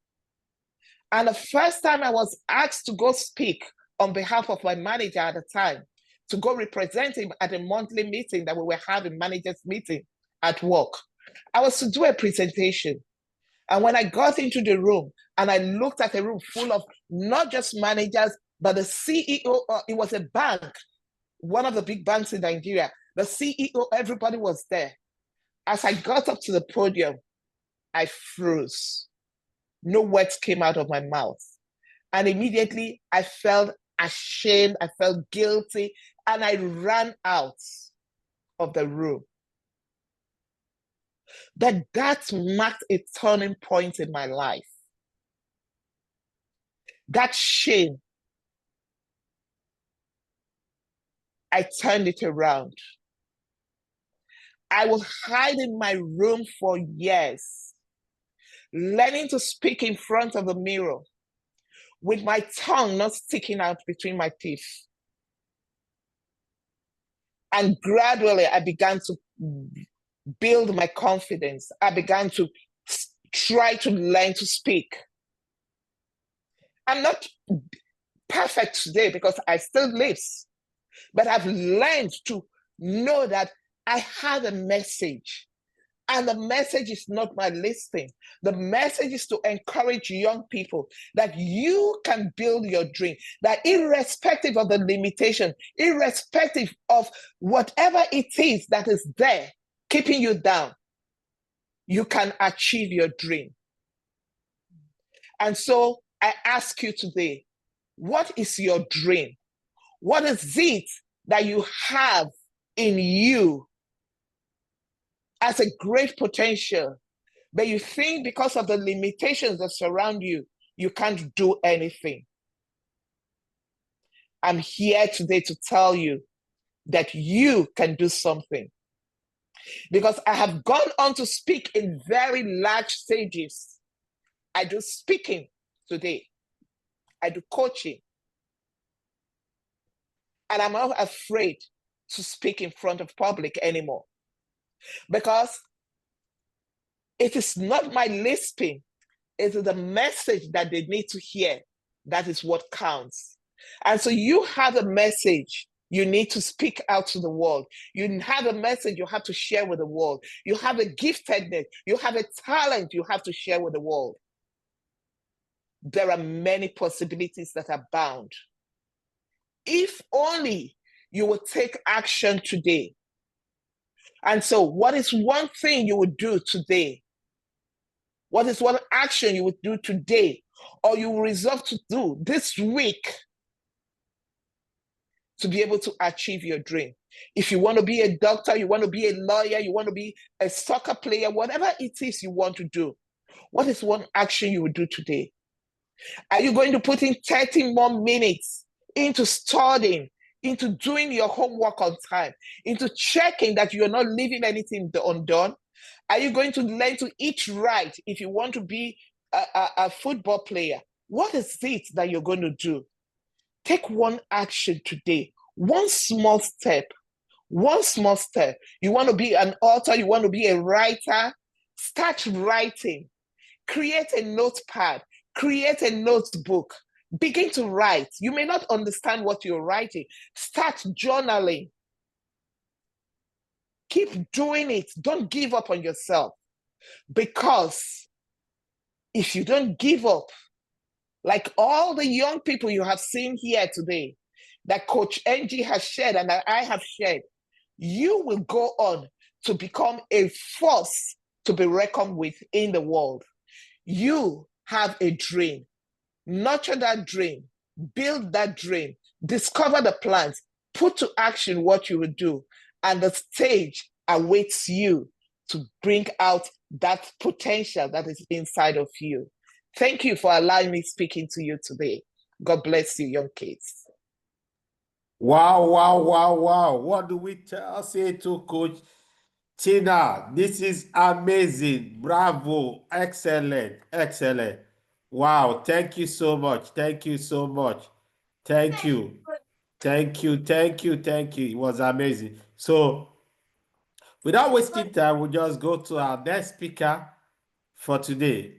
And the first time I was asked to go speak on behalf of my manager at the time, to go represent him at a monthly meeting that we were having, managers meeting at work, I was to do a presentation. And when I got into the room and I looked at a room full of not just managers, but the CEO, it was a bank, one of the big banks in Nigeria, the CEO, everybody was there. As I got up to the podium, I froze. No words came out of my mouth. And immediately I felt ashamed, I felt guilty, and I ran out of the room. But that marked a turning point in my life. That shame, I turned it around. I would hide in my room for years, learning to speak in front of the mirror with my tongue not sticking out between my teeth. And gradually, I began to build my confidence. I began to try to learn to speak. I'm not perfect today because I still live, but I've learned to know that I have a message. And the message is not my listening. The message is to encourage young people that you can build your dream, that irrespective of the limitation, irrespective of whatever it is that is there keeping you down, you can achieve your dream. And so I ask you today, what is your dream? What is it that you have in you as a great potential, but you think because of the limitations that surround you, you can't do anything? I'm here today to tell you that you can do something. because I have gone on to speak in very large stages. I do speaking today. I do coaching. And I'm not afraid to speak in front of public anymore, because it is not my lisping, it is the message that they need to hear. That is what counts. And so you have a message you need to speak out to the world. You have a message you have to share with the world. You have a giftedness, you have a talent you have to share with the world. There are many possibilities that are bound. If only you would take action today. And so, what is one thing you would do today? What is one action you would do today, or you will resolve to do this week to be able to achieve your dream? If you want to be a doctor, you want to be a lawyer, you want to be a soccer player, whatever it is you want to do, what is one action you would do today? Are you going to put in 30 more minutes into studying, into doing your homework on time, into checking that you're not leaving anything undone? Are you going to learn to eat right if you want to be a football player? What is it that you're going to do? Take one action today, one small step, one small step. You want to be an author, you want to be a writer, start writing. Create a notepad, create a notebook, begin to write. You may not understand what you're writing. Start journaling. Keep doing it. Don't give up on yourself. Because if you don't give up, like all the young people you have seen here today, that Coach Angie has shared and that I have shared, you will go on to become a force to be reckoned with in the world. You have a dream. Nurture that dream. Build that dream. Discover the plans. Put to action what you will do. And the stage awaits you to bring out that potential that is inside of you. Thank you for allowing me speaking to you today. God bless you, young kids. Wow, wow, wow, wow. What do we say to Coach Tina? This is amazing. Bravo. Excellent. Excellent. Wow. Thank you so much. Thank you so much. Thank you. Thank you. Thank you. Thank you. It was amazing. So, without wasting time, we'll just go to our next speaker for today.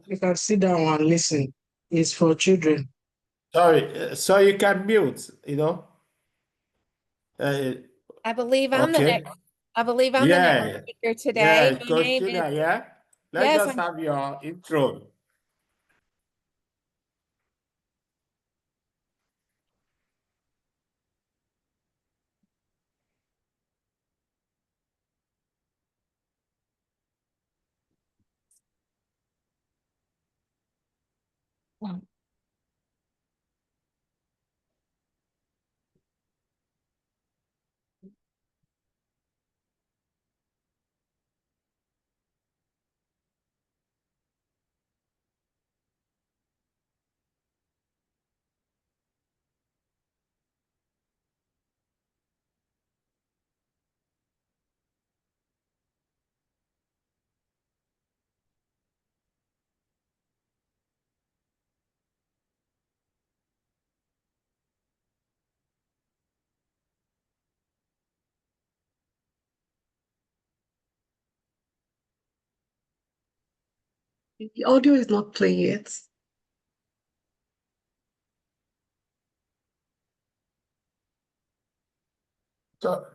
You can sit down and listen. It's for children. Sorry. So you can mute, you know. I believe I'm the Okay. next. I believe I'm the Yeah. next speaker today. Yeah, My Coach name Tina, is yeah? Let's Yes, just have your intro. The audio is not playing yet. So,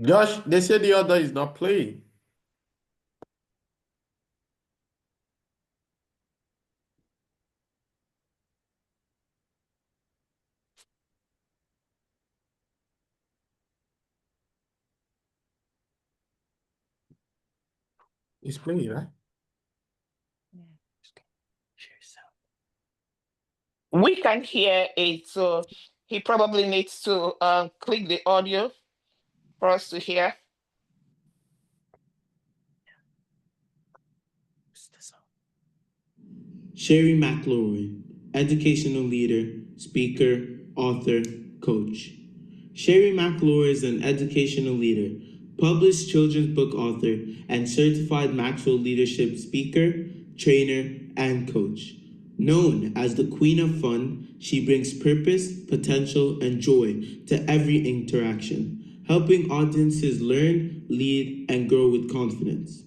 Josh, they say the other is not playing. It's playing, right? We can hear it, so he probably needs to click the audio for us to hear. Sherry McElroy, educational leader, speaker, author, coach. Sherry McLaurin is an educational leader, published children's book author, and certified Maxwell leadership speaker, trainer, and coach. Known as the Queen of Fun, she brings purpose, potential, and joy to every interaction, helping audiences learn, lead, and grow with confidence.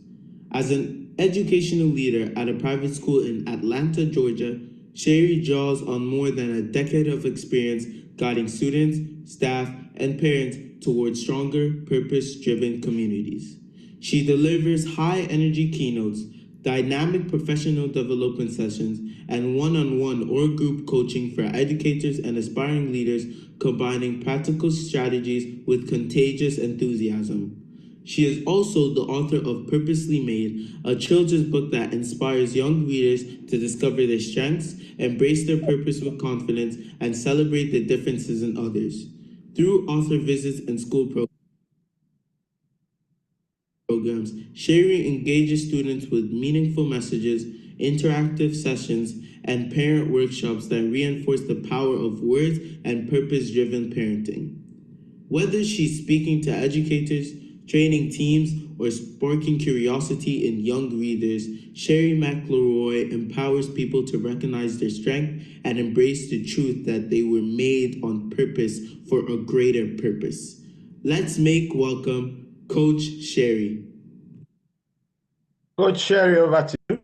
As an educational leader at a private school in Atlanta, Georgia, Sherry draws on more than a decade of experience guiding students, staff, and parents towards stronger, purpose-driven communities. She delivers high-energy keynotes, dynamic professional development sessions, and one-on-one or group coaching for educators and aspiring leaders, combining practical strategies with contagious enthusiasm. She is also the author of Purposely Made, a children's book that inspires young readers to discover their strengths, embrace their purpose with confidence, and celebrate the differences in others. Through author visits and school programs, Sherry engages students with meaningful messages, interactive sessions, and parent workshops that reinforce the power of words and purpose-driven parenting. Whether she's speaking to educators, training teams, or sparking curiosity in young readers, Sherry McLaurin empowers people to recognize their strength and embrace the truth that they were made on purpose for a greater purpose. Let's make welcome Coach Sherry. Coach Sherry, over to you.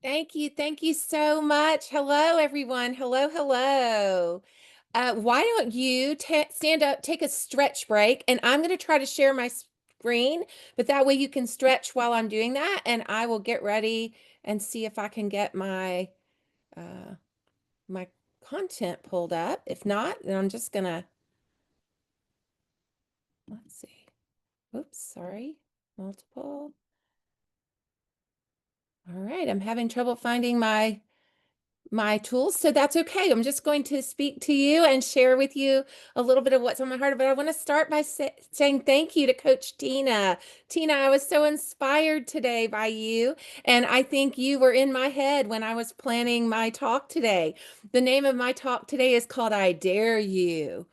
Thank you. Thank you so much. Hello, everyone. Hello, hello. Why don't you stand up, take a stretch break, and I'm going to try to share my screen, but that way you can stretch while I'm doing that, and I will get ready and see if I can get my my content pulled up. If not, then I'm just going to, let's see. Oops, sorry. Multiple. All right, I'm having trouble finding my tools, so that's okay. I'm just going to speak to you and share with you a little bit of what's on my heart. But I want to start by saying thank you to Coach Tina. Tina, I was so inspired today by you, and I think you were in my head when I was planning my talk today. The name of my talk today is called I Dare You.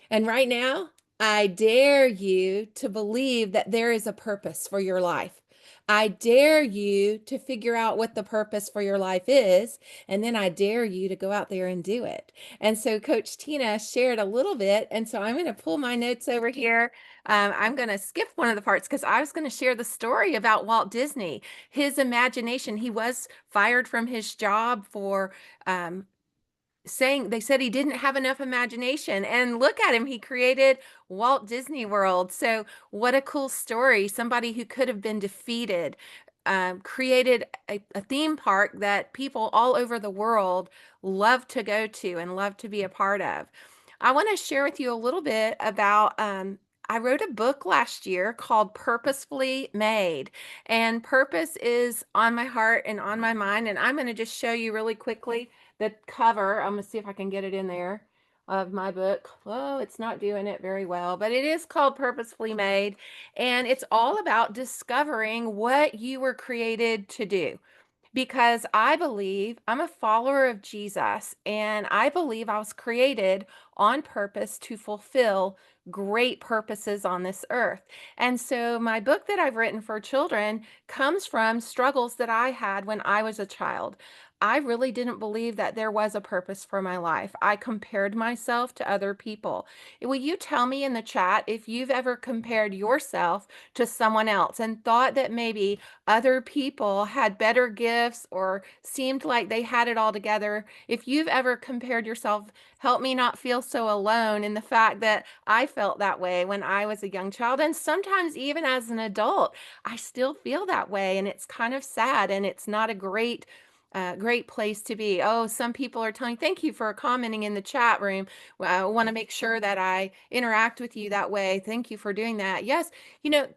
And right now, I dare you to believe that there is a purpose for your life. I dare you to figure out what the purpose for your life is, and then I dare you to go out there and do it. And so Coach Tina shared a little bit, and so I'm going to pull my notes over here. I'm going to skip one of the parts because I was going to share the story about Walt Disney. His imagination, he was fired from his job for they said he didn't have enough imagination, and look at him, he created Walt Disney World. So what a cool story. Somebody who could have been defeated created a theme park that people all over the world love to go to and love to be a part of. I want to share with you a little bit about I wrote a book last year called Purposefully Made, and purpose is on my heart and on my mind, and I'm going to just show you really quickly the cover. I'm gonna see if I can get it in there of my book. Oh, it's not doing it very well, but it is called Purposefully Made, and it's all about discovering what you were created to do. Because I believe I'm a follower of Jesus, and I believe I was created on purpose to fulfill great purposes on this earth. And so my book that I've written for children comes from struggles that I had when I was a child. I really didn't believe that there was a purpose for my life. I compared myself to other people. Will you tell me in the chat if you've ever compared yourself to someone else and thought that maybe other people had better gifts or seemed like they had it all together? If you've ever compared yourself, help me not feel so alone in the fact that I felt that way when I was a young child. And sometimes even as an adult, I still feel that way. And it's kind of sad, and it's not a great place to be. Oh, some people are telling, thank you for commenting in the chat room. I want to make sure that I interact with you that way. Thank you for doing that. Yes,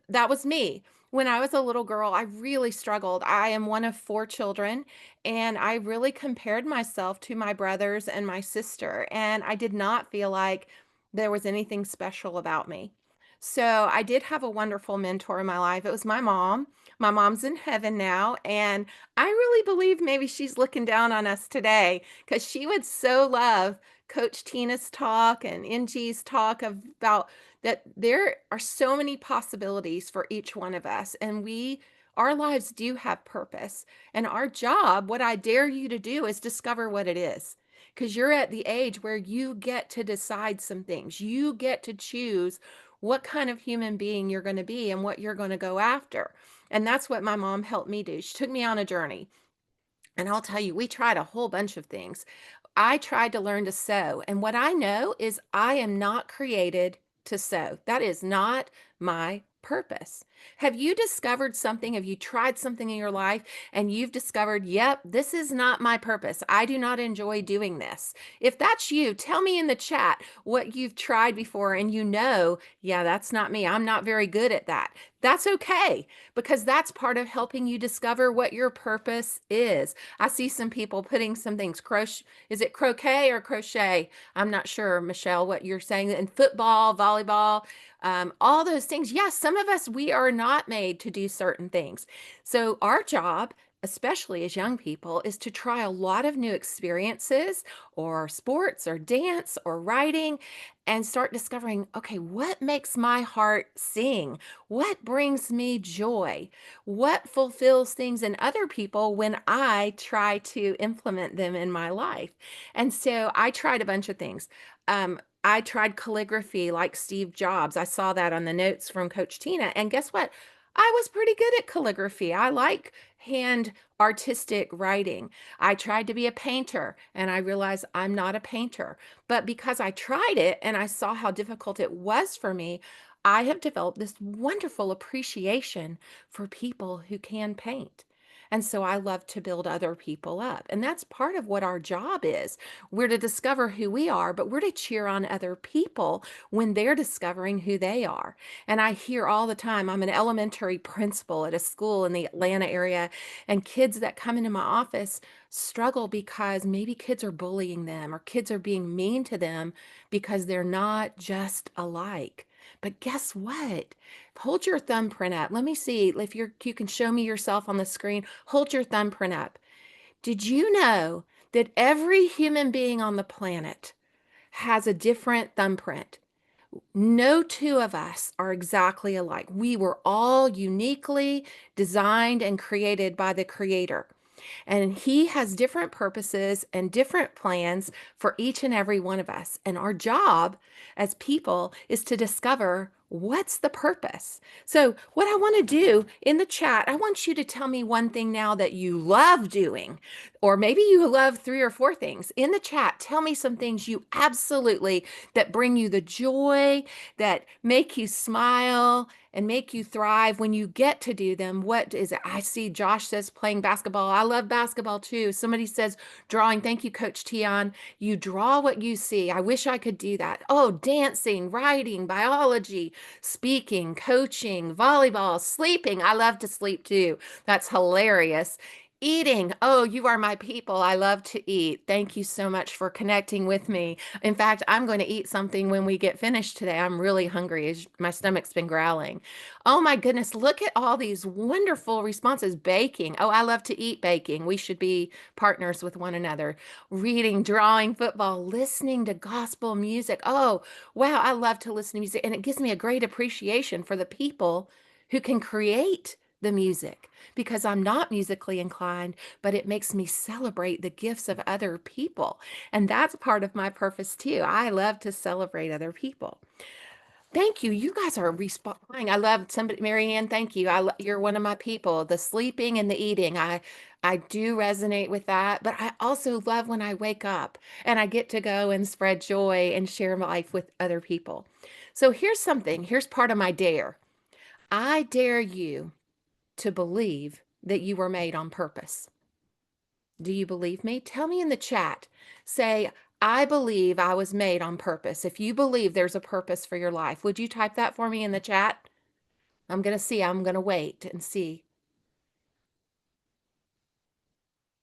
that was me. When I was a little girl, I really struggled. I am one of 4 children, and I really compared myself to my brothers and my sister, and I did not feel like there was anything special about me. So I did have a wonderful mentor in my life. It was my mom. My mom's in heaven now, and I really believe maybe she's looking down on us today because she would so love Coach Tina's talk and NG's talk about that there are so many possibilities for each one of us, and our lives do have purpose. And our job, what I dare you to do, is discover what it is. Because you're at the age where you get to decide some things. You get to choose what kind of human being you're going to be and what you're going to go after. And that's what my mom helped me do. She took me on a journey. And I'll tell you, we tried a whole bunch of things. I tried to learn to sew. And what I know is I am not created to sew. That is not my purpose. Have you discovered something? Have you tried something in your life and you've discovered, yep, this is not my purpose. I do not enjoy doing this. If that's you, tell me in the chat what you've tried before and yeah, that's not me. I'm not very good at that. That's okay, because that's part of helping you discover what your purpose is. I see some people putting some things, is it croquet or crochet? I'm not sure, Michelle, what you're saying. And football, volleyball, all those things. Yes, some of us, we are not made to do certain things. So our job, especially as young people, is to try a lot of new experiences or sports or dance or writing and start discovering, okay, what makes my heart sing? What brings me joy? What fulfills things in other people when I try to implement them in my life? And so I tried a bunch of things. I tried calligraphy like Steve Jobs. I saw that on the notes from Coach Tina. And guess what? I was pretty good at calligraphy. I like hand artistic writing. I tried to be a painter and I realized I'm not a painter. But because I tried it and I saw how difficult it was for me, I have developed this wonderful appreciation for people who can paint. And so I love to build other people up. And that's part of what our job is. We're to discover who we are, but we're to cheer on other people when they're discovering who they are. And I hear all the time, I'm an elementary principal at a school in the Atlanta area, and kids that come into my office struggle because maybe kids are bullying them or kids are being mean to them because they're not just alike. But guess what? Hold your thumbprint up. Let me see if you can show me yourself on the screen. Hold your thumbprint up. Did you know that every human being on the planet has a different thumbprint? No two of us are exactly alike. We were all uniquely designed and created by the Creator. And He has different purposes and different plans for each and every one of us. And our job as people is to discover what's the purpose. So, what I want to do in the chat, I want you to tell me one thing now that you love doing, or maybe you love 3 or 4 things. In the chat, tell me some things you absolutely that bring you the joy, that make you smile and make you thrive when you get to do them. What is it? I see Josh says playing basketball. I love basketball too. Somebody says drawing. Thank you, Coach Tian. You draw what you see. I wish I could do that. Oh, dancing, writing, biology, speaking, coaching, volleyball, sleeping. I love to sleep too. That's hilarious. Eating. Oh, you are my people. I love to eat. Thank you so much for connecting with me. In fact, I'm going to eat something when we get finished today. I'm really hungry. My stomach's been growling. Oh my goodness. Look at all these wonderful responses. Baking. Oh, I love to eat baking. We should be partners with one another. Reading, drawing, football, listening to gospel music. Oh, wow. I love to listen to music. And it gives me a great appreciation for the people who can create the music, because I'm not musically inclined, but it makes me celebrate the gifts of other people. And that's part of my purpose too. I love to celebrate other people. Thank you. You guys are responding. I love somebody, Marianne, thank you. You're one of my people. The sleeping and the eating. I do resonate with that, but I also love when I wake up and I get to go and spread joy and share my life with other people. So here's something. Here's part of my dare. I dare you to believe that you were made on purpose. Do you believe me? Tell me in the chat. Say, I believe I was made on purpose. If you believe there's a purpose for your life, would you type that for me in the chat? I'm going to see. I'm going to wait and see.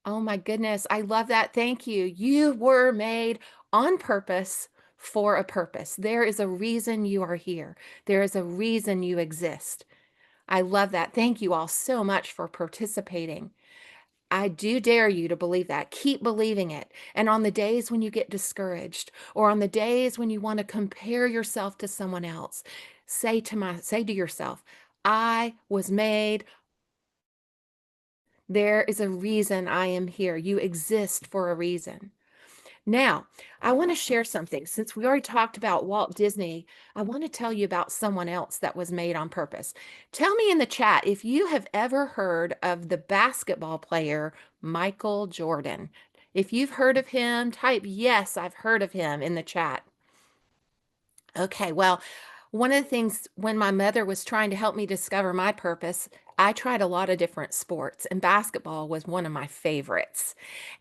Oh my goodness. I love that. Thank you. You were made on purpose for a purpose. There is a reason you are here. There is a reason you exist. I love that. Thank you all so much for participating. I do dare you to believe that. Keep believing it. And on the days when you get discouraged, or on the days when you want to compare yourself to someone else, say to yourself, I was made. There is a reason I am here. You exist for a reason. Now, I want to share something. Since we already talked about Walt Disney, I want to tell you about someone else that was made on purpose. Tell me in the chat if you have ever heard of the basketball player Michael Jordan. If you've heard of him, type yes, I've heard of him in the chat. Okay, well, one of the things when my mother was trying to help me discover my purpose, I tried a lot of different sports, and basketball was one of my favorites.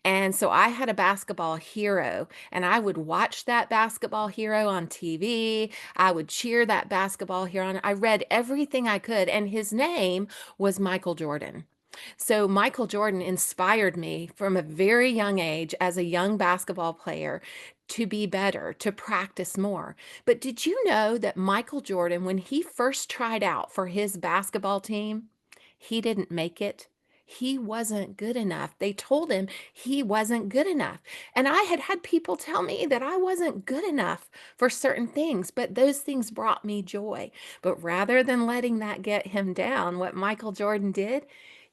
And so I had a basketball hero, and I would watch that basketball hero on TV. I would cheer that basketball hero on. I read everything I could, and his name was Michael Jordan. So Michael Jordan inspired me from a very young age as a young basketball player to be better, to practice more. But did you know that Michael Jordan, when he first tried out for his basketball team, he didn't make it? He wasn't good enough. They told him he wasn't good enough. And I had had people tell me that I wasn't good enough for certain things, but those things brought me joy. But rather than letting that get him down, what Michael Jordan did,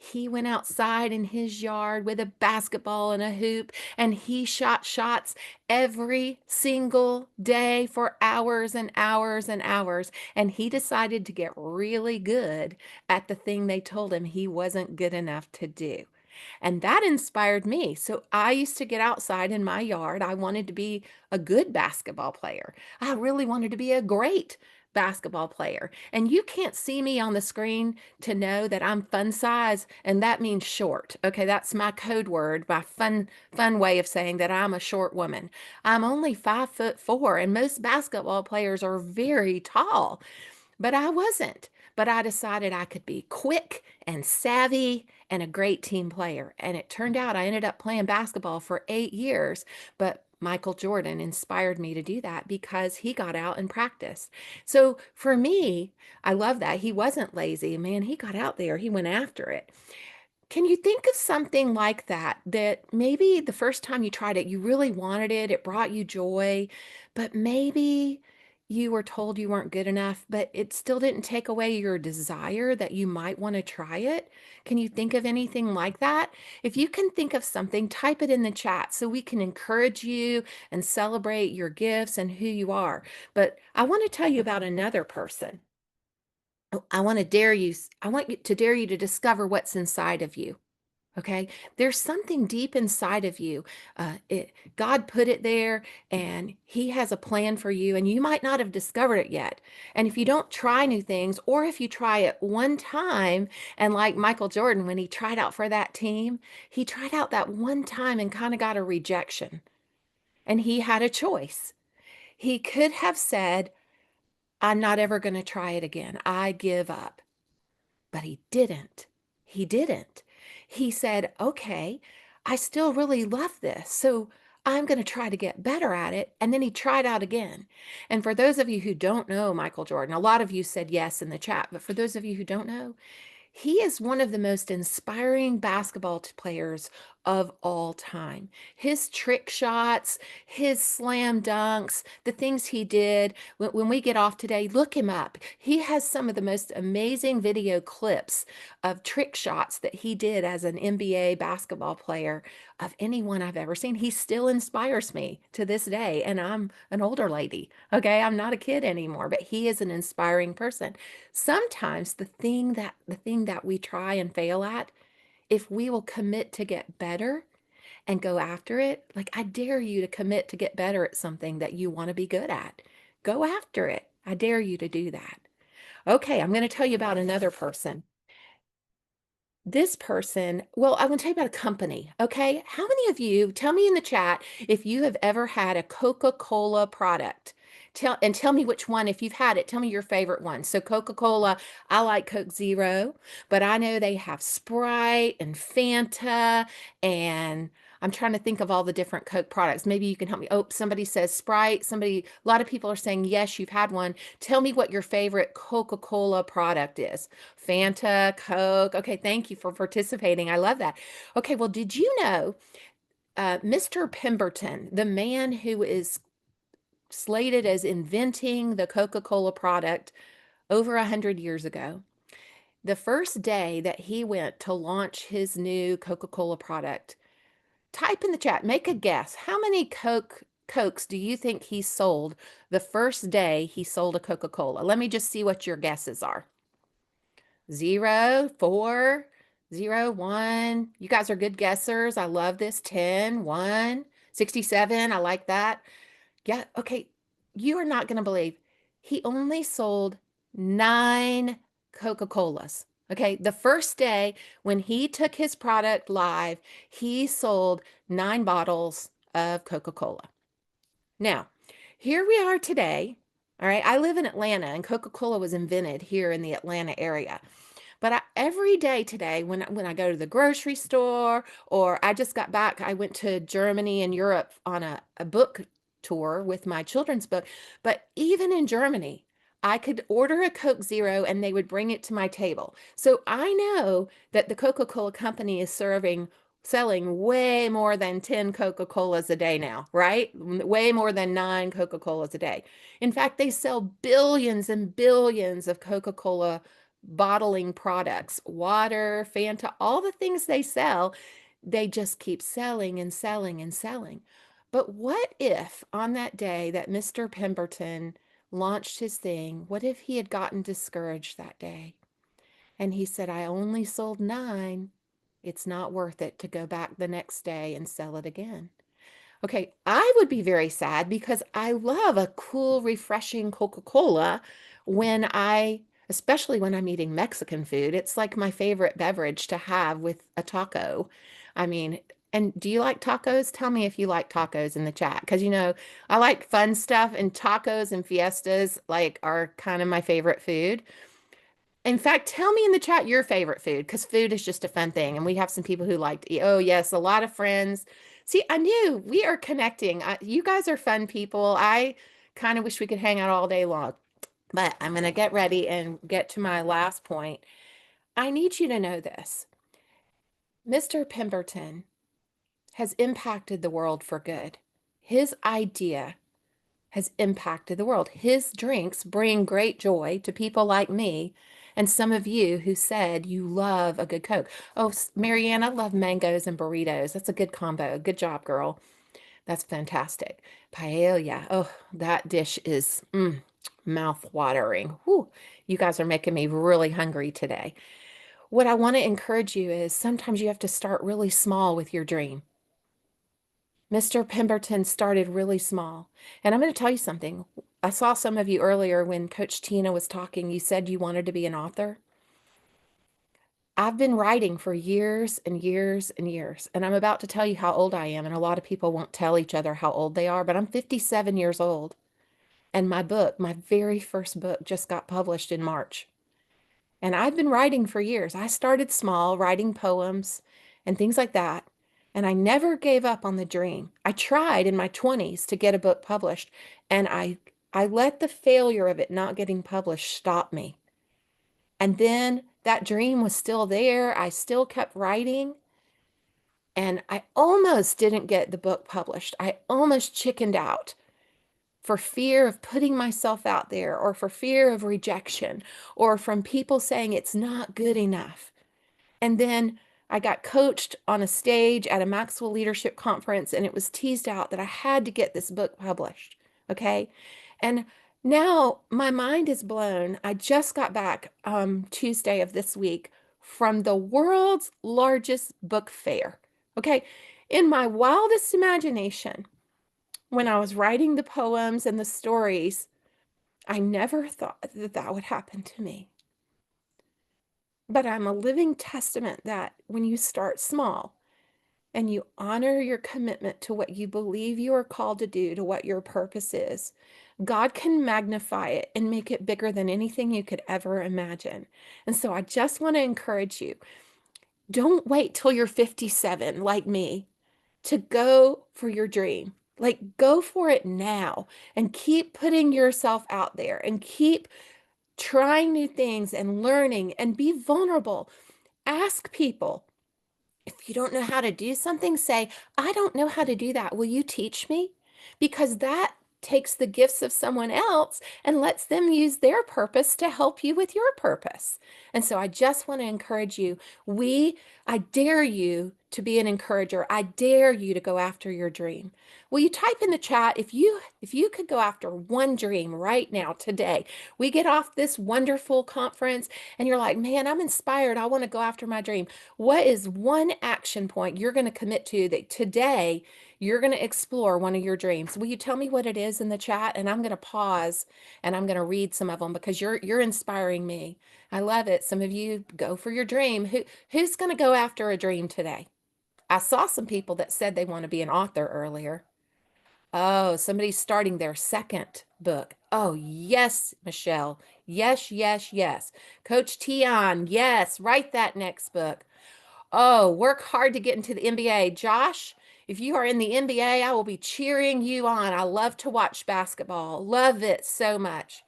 he went outside in his yard with a basketball and a hoop, and he shot shots every single day for hours and hours and hours. And he decided to get really good at the thing they told him he wasn't good enough to do. And that inspired me. So I used to get outside in my yard. I wanted to be a good basketball player. I really wanted to be a great basketball player. And you can't see me on the screen to know that I'm fun size, and that means short. Okay, that's my code word, my fun way of saying that I'm a short woman. I'm only 5'4", and most basketball players are very tall. But I wasn't. But I decided I could be quick and savvy and a great team player. And it turned out I ended up playing basketball for 8 years. But Michael Jordan inspired me to do that because he got out and practiced. So for me, I love that. He wasn't lazy. Man, he got out there, he went after it. Can you think of something like that, that maybe the first time you tried it, you really wanted it, it brought you joy, but maybe you were told you weren't good enough, but it still didn't take away your desire that you might want to try it? Can you think of anything like that? If you can think of something, type it in the chat so we can encourage you and celebrate your gifts and who you are. But I want to tell you about another person. I want to dare you to discover what's inside of you. Okay, there's something deep inside of you. God put it there, and He has a plan for you, and you might not have discovered it yet. And if you don't try new things, or if you try it one time, and like Michael Jordan, when he tried out for that team, he tried out that one time and kind of got a rejection, and he had a choice. He could have said, I'm not ever going to try it again. I give up. But he didn't. He didn't. He said, okay, I still really love this. So I'm going to try to get better at it. And then he tried out again. And for those of you who don't know Michael Jordan, a lot of you said yes in the chat, but for those of you who don't know, he is one of the most inspiring basketball players of all time. His trick shots, his slam dunks, the things he did. When we get off today, look him up. He has some of the most amazing video clips of trick shots that he did as an NBA basketball player of anyone I've ever seen. He still inspires me to this day, and I'm an older lady. Okay, I'm not a kid anymore, but he is an inspiring person. Sometimes the thing that we try and fail at, if we will commit to get better and go after it, like I dare you to commit to get better at something that you want to be good at. Go after it. I dare you to do that. Okay, I'm going to tell you about another person. This person, well, I'm going to tell you about a company, okay? How many of you, tell me in the chat if you have ever had a Coca-Cola product. Tell me which one, if you've had it, tell me your favorite one. So Coca-Cola, I like Coke Zero, but I know they have Sprite and Fanta and I'm trying to think of all the different Coke products. Maybe you can help me. Oh, somebody says Sprite. A lot of people are saying, yes, you've had one. Tell me what your favorite Coca-Cola product is. Fanta, Coke. Okay, thank you for participating. I love that. Okay, well, did you know Mr. Pemberton, the man who is slated as inventing the Coca-Cola product over 100 years ago, the first day that he went to launch his new Coca-Cola product, type in the chat, make a guess. How many Cokes do you think he sold the first day he sold a Coca-Cola? Let me just see what your guesses are. 0, 4, 0, 1. You guys are good guessers. I love this. 10, 1, 67. I like that. Yeah, okay. You are not going to believe he only sold 9 Coca-Colas. Okay, the first day when he took his product live, he sold 9 bottles of Coca-Cola. Now, here we are today. All right, I live in Atlanta and Coca-Cola was invented here in the Atlanta area. But every day today, when I go to the grocery store, or I just got back, I went to Germany and Europe on a book tour with my children's book. But even in Germany, I could order a Coke Zero and they would bring it to my table. So I know that the Coca-Cola company is selling way more than 10 Coca-Colas a day now, right? Way more than 9 Coca-Colas a day. In fact, they sell billions and billions of Coca-Cola bottling products, water, Fanta, all the things they sell, they just keep selling and selling and selling. But what if on that day that Mr. Pemberton launched his thing, what if he had gotten discouraged that day? And he said, I only sold 9. It's not worth it to go back the next day and sell it again. Okay, I would be very sad because I love a cool, refreshing Coca-Cola especially when I'm eating Mexican food. It's like my favorite beverage to have with a taco. I mean, and do you like tacos? Tell me if you like tacos in the chat. Because, I like fun stuff, and tacos and fiestas are kind of my favorite food. In fact, tell me in the chat your favorite food, because food is just a fun thing. And we have some people who like to eat. Oh, yes, a lot of friends. See, I knew we are connecting. You guys are fun people. I kind of wish we could hang out all day long. But I'm going to get ready and get to my last point. I need you to know this. Mr. Pemberton has impacted the world for good. His idea has impacted the world. His drinks bring great joy to people like me and some of you who said you love a good Coke. Oh, Marianne, I love mangoes and burritos. That's a good combo. Good job, girl. That's fantastic. Paella. Oh, that dish is mouth-watering. Whew. You guys are making me really hungry today. What I want to encourage you is sometimes you have to start really small with your dream. Mr. Pemberton started really small. And I'm going to tell you something. I saw some of you earlier when Coach Tina was talking. You said you wanted to be an author. I've been writing for years and years and years. And I'm about to tell you how old I am. And a lot of people won't tell each other how old they are. But I'm 57 years old. And my very first book, just got published in March. And I've been writing for years. I started small, writing poems and things like that. And I never gave up on the dream. I tried in my 20s to get a book published, and I let the failure of it not getting published stop me. And then that dream was still there. I still kept writing, and I almost didn't get the book published. I almost chickened out for fear of putting myself out there, or for fear of rejection, or from people saying it's not good enough. And then I got coached on a stage at a Maxwell leadership conference, and it was teased out that I had to get this book published. Okay. And now my mind is blown. I just got back Tuesday of this week from the world's largest book fair. Okay. In my wildest imagination, when I was writing the poems and the stories, I never thought that that would happen to me. But I'm a living testament that when you start small and you honor your commitment to what you believe you are called to do, to what your purpose is, God can magnify it and make it bigger than anything you could ever imagine. And so I just want to encourage you, don't wait till you're 57 like me to go for your dream. Like, go for it now and keep putting yourself out there and keep trying new things and learning and be vulnerable. Ask people. If you don't know how to do something, say, I don't know how to do that. Will you teach me? Because that takes the gifts of someone else and lets them use their purpose to help you with your purpose. And so I just want to encourage you. I dare you to be an encourager. I dare you to go after your dream. Will you type in the chat if you could go after one dream right now today? We get off this wonderful conference and you're like, man, I'm inspired. I want to go after my dream. What is one action point you're going to commit to that today you're going to explore one of your dreams? Will you tell me what it is in the chat? And I'm going to pause and I'm going to read some of them because you're inspiring me. I love it. Some of you go for your dream. Who's going to go after a dream today? I saw some people that said they want to be an author earlier. Oh, somebody's starting their second book. Oh, yes, Michelle. Yes, yes, yes. Coach Tion, yes, write that next book. Oh, work hard to get into the NBA. Josh, if you are in the NBA, I will be cheering you on. I love to watch basketball. Love it so much.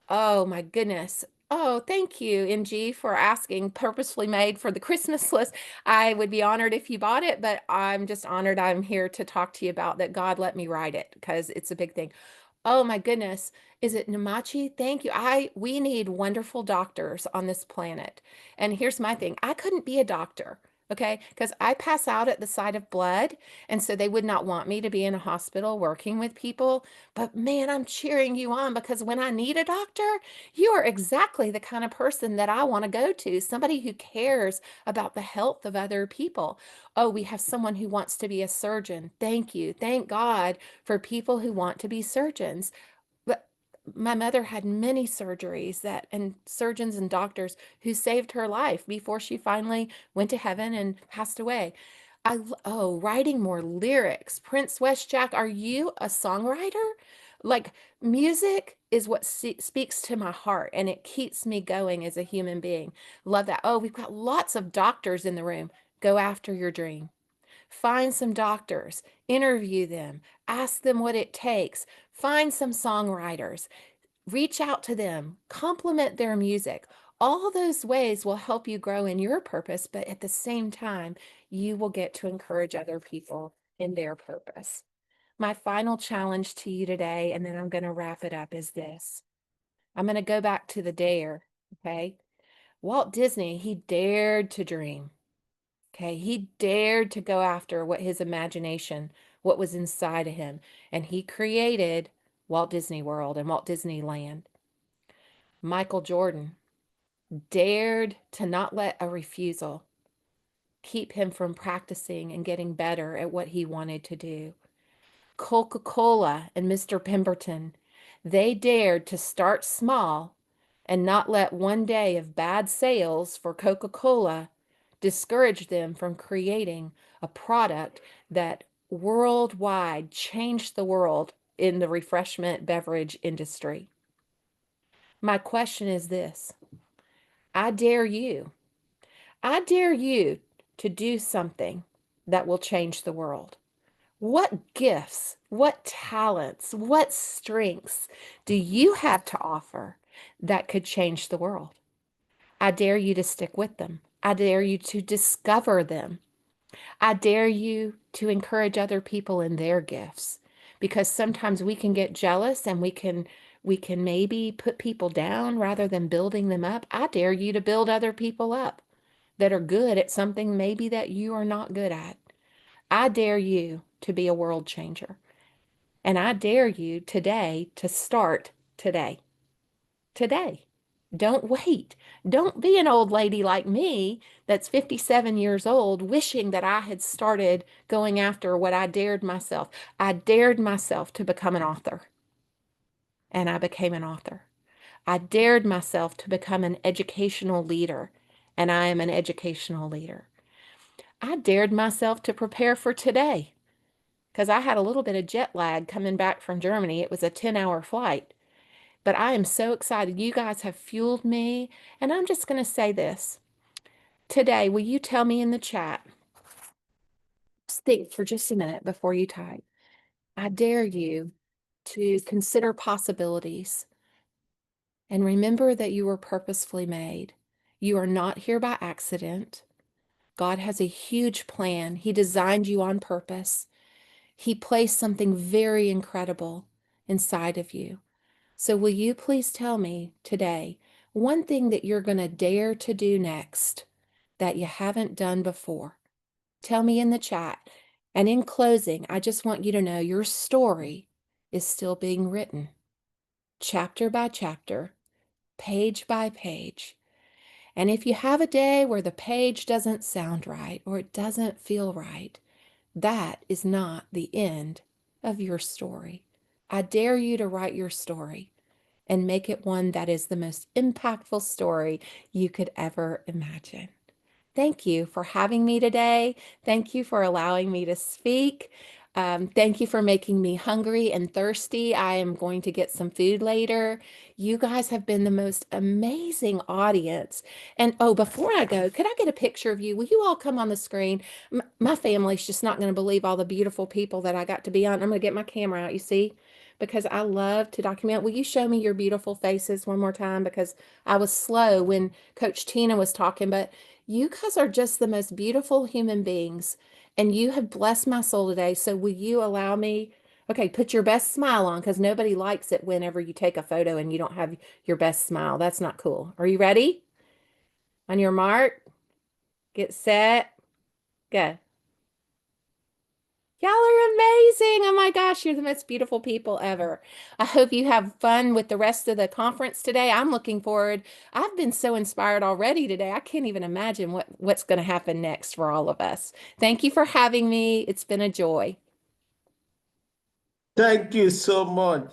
Oh my goodness. Oh, thank you, MG, for asking. Purposefully made for the Christmas list. I would be honored if you bought it, but I'm just honored I'm here to talk to you about that. God let me write it because it's a big thing. Oh my goodness. Is it Namachi? Thank you. We need wonderful doctors on this planet. And here's my thing. I couldn't be a doctor, okay? Because I pass out at the sight of blood. And so they would not want me to be in a hospital working with people. But man, I'm cheering you on because when I need a doctor, you are exactly the kind of person that I want to go to. Somebody who cares about the health of other people. Oh, we have someone who wants to be a surgeon. Thank you. Thank God for people who want to be surgeons. But my mother had many surgeries and surgeons and doctors who saved her life before she finally went to heaven and passed away. Writing more lyrics. Prince Westjack, are you a songwriter? Like, music is what speaks to my heart and it keeps me going as a human being. Love that. Oh, we've got lots of doctors in the room. Go after your dream. Find some doctors, interview them, ask them what it takes, find some songwriters, reach out to them, compliment their music. All those ways will help you grow in your purpose, but at the same time, you will get to encourage other people in their purpose. My final challenge to you today, and then I'm going to wrap it up, is this. I'm going to go back to the dare, okay? Walt Disney, he dared to dream. Okay, he dared to go after what his imagination, what was inside of him, and he created Walt Disney World and Walt Disneyland. Michael Jordan dared to not let a refusal keep him from practicing and getting better at what he wanted to do. Coca-Cola and Mr. Pemberton, they dared to start small and not let one day of bad sales for Coca-Cola discourage them from creating a product that worldwide changed the world in the refreshment beverage industry. My question is this. I dare you to do something that will change the world. What gifts, what talents, what strengths do you have to offer that could change the world? I dare you to stick with them. I dare you to discover them. I dare you to encourage other people in their gifts, because sometimes we can get jealous and we can maybe put people down rather than building them up. I dare you to build other people up that are good at something maybe that you are not good at. I dare you to be a world changer. And I dare you today to start today. Today. Don't wait. Don't be an old lady like me that's 57 years old wishing that I had started going after what I dared myself. I dared myself to become an author. And I became an author. I dared myself to become an educational leader. And I am an educational leader. I dared myself to prepare for today because I had a little bit of jet lag coming back from Germany. It was a 10-hour flight. But I am so excited. You guys have fueled me. And I'm just going to say this. Today, will you tell me in the chat, Just think for just a minute before you type. I dare you to consider possibilities and remember that you were purposefully made. You are not here by accident. God has a huge plan. He designed you on purpose. He placed something very incredible inside of you. So will you please tell me today one thing that you're going to dare to do next that you haven't done before? Tell me in the chat. And in closing, I just want you to know your story is still being written, chapter by chapter, page by page. And if you have a day where the page doesn't sound right or it doesn't feel right, that is not the end of your story. I dare you to write your story and make it one that is the most impactful story you could ever imagine. Thank you for having me today. Thank you for allowing me to speak. Thank you for making me hungry and thirsty. I am going to get some food later. You guys have been the most amazing audience. And oh, before I go, could I get a picture of you? Will you all come on the screen? My family's just not going to believe all the beautiful people that I got to be on. I'm going to get my camera out, you see, because I love to document. Will you show me your beautiful faces one more time? Because I was slow when Coach Tina was talking, but you guys are just the most beautiful human beings, and you have blessed my soul today. So will you allow me? Okay, put your best smile on, because nobody likes it whenever you take a photo and you don't have your best smile. That's not cool. Are you ready? On your mark, get set, go. Y'all are amazing. Oh my gosh, you're the most beautiful people ever. I hope you have fun with the rest of the conference today. I'm looking forward. I've been so inspired already today. I can't even imagine what's going to happen next for all of us. Thank you for having me. It's been a joy. Thank you so much,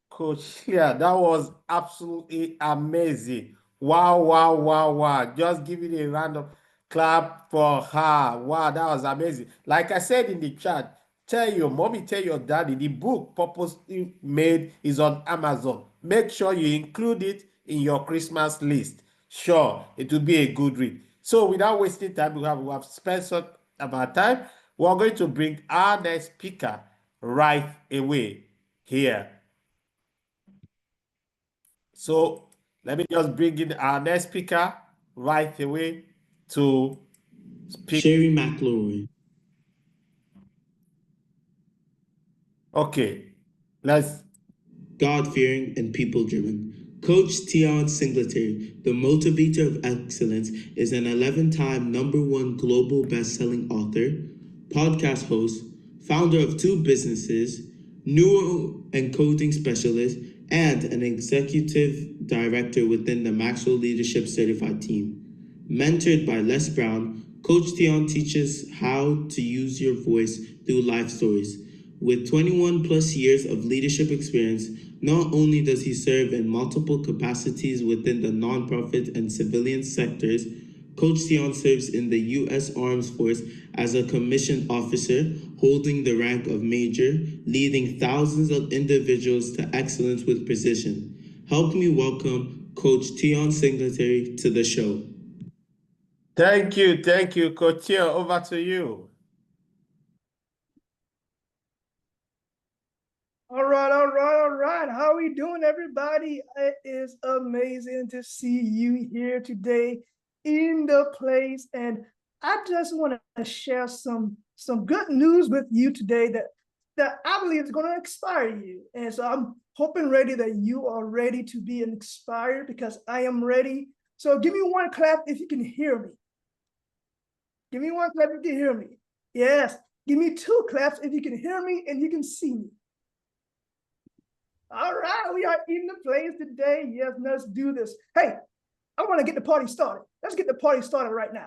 Coach. Yeah, that was absolutely amazing. Wow, wow, wow, wow. Just give it a round of clap for her. Wow, that was amazing. Like I said in the chat, tell your mommy, tell your daddy, the book Purposely Made is on Amazon. Make sure you include it in your Christmas list. Sure, it will be a good read. So without wasting time, we have spent some of our time. We're going to bring our next speaker right away here. So let me just bring in our next speaker right away to speak. Sherry McLaurin. Okay, let's. God-fearing and people-driven. Coach Tion Singletary, the motivator of excellence, is an 11-time #1 global best-selling author, podcast host, founder of 2 businesses, neuroencoding specialist, and an executive director within the Maxwell Leadership Certified Team. Mentored by Les Brown, Coach Tion teaches how to use your voice through life stories. With 21 plus years of leadership experience, not only does he serve in multiple capacities within the nonprofit and civilian sectors, Coach Tion serves in the U.S. Armed Force as a commissioned officer, holding the rank of major, leading thousands of individuals to excellence with precision. Help me welcome Coach Tion Singletary to the show. Thank you, Coach Tion. Over to you. All right. How are we doing, everybody? It is amazing to see you here today in the place. And I just want to share some good news with you today that I believe is going to inspire you. And so I'm hoping ready that you are ready to be inspired, because I am ready. So give me one clap if you can hear me. Give me one clap if you can hear me. Yes. Give me 2 claps if you can hear me and you can see me. All right, we are in the place today. Yes, let's do this. Hey, I want to get the party started. Let's get the party started right now.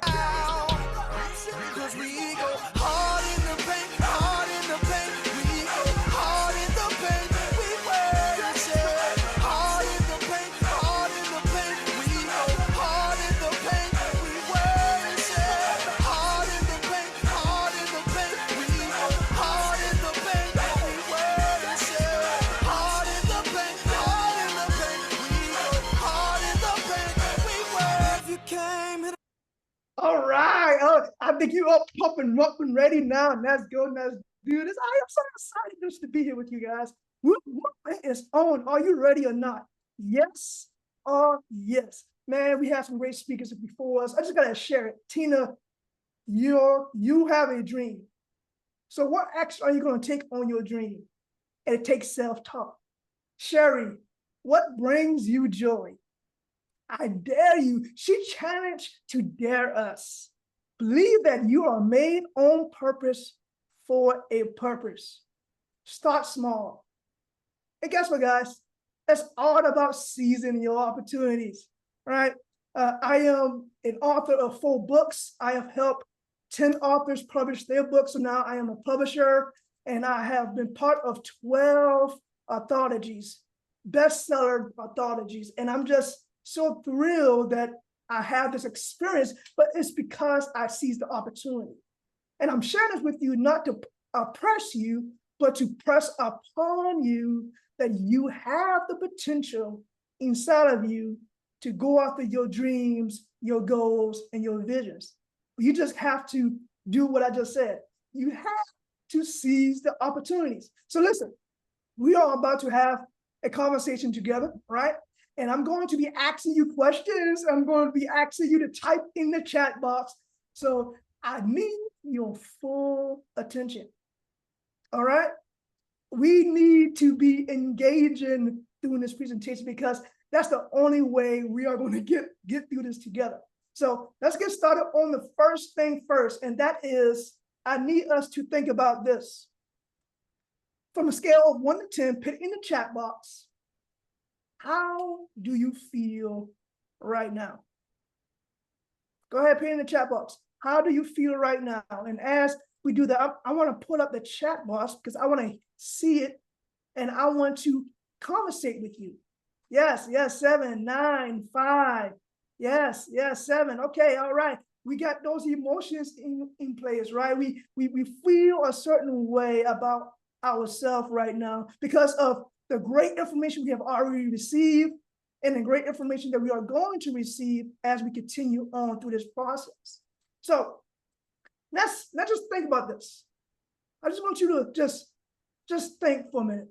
All right. Oh, I think you up, up and ready now. And that's good. Let's do this. I am so excited just to be here with you guys. Whoop, whoop, it is on. Are you ready or not? Yes or yes. Man, we have some great speakers before us. I just gotta share it. Tina, you have a dream. So what action are you going to take on your dream? And it takes self-talk. Sherry, what brings you joy? I dare you. She challenged to dare us. Believe that you are made on purpose for a purpose. Start small. And guess what, guys? It's all about seizing your opportunities, right? I am an author of 4 books. I have helped 10 authors publish their books. So now I am a publisher, and I have been part of 12 anthologies, bestseller anthologies. And I'm just so thrilled that I have this experience, but it's because I seized the opportunity. And I'm sharing this with you not to oppress you, but to press upon you that you have the potential inside of you to go after your dreams, your goals, and your visions. You just have to do what I just said. You have to seize the opportunities. So listen, we are about to have a conversation together, right? And I'm going to be asking you questions. I'm going to be asking you to type in the chat box. So I need your full attention. All right? We need to be engaging through this presentation because that's the only way we are going to get through this together. So let's get started on the first thing first, and that is I need us to think about this. From a scale of 1 to 10, put in the chat box, how do you feel right now? Go ahead, put in the chat box. How do you feel right now? And as we do that, I want to pull up the chat box because I want to see it and I want to conversate with you. Yes, 7, 9, 5. Yes, 7. Okay, all right. We got those emotions in place, right? We feel a certain way about ourselves right now because of the great information we have already received and the great information that we are going to receive as we continue on through this process. So let's just think about this. I just want you to just think for a minute.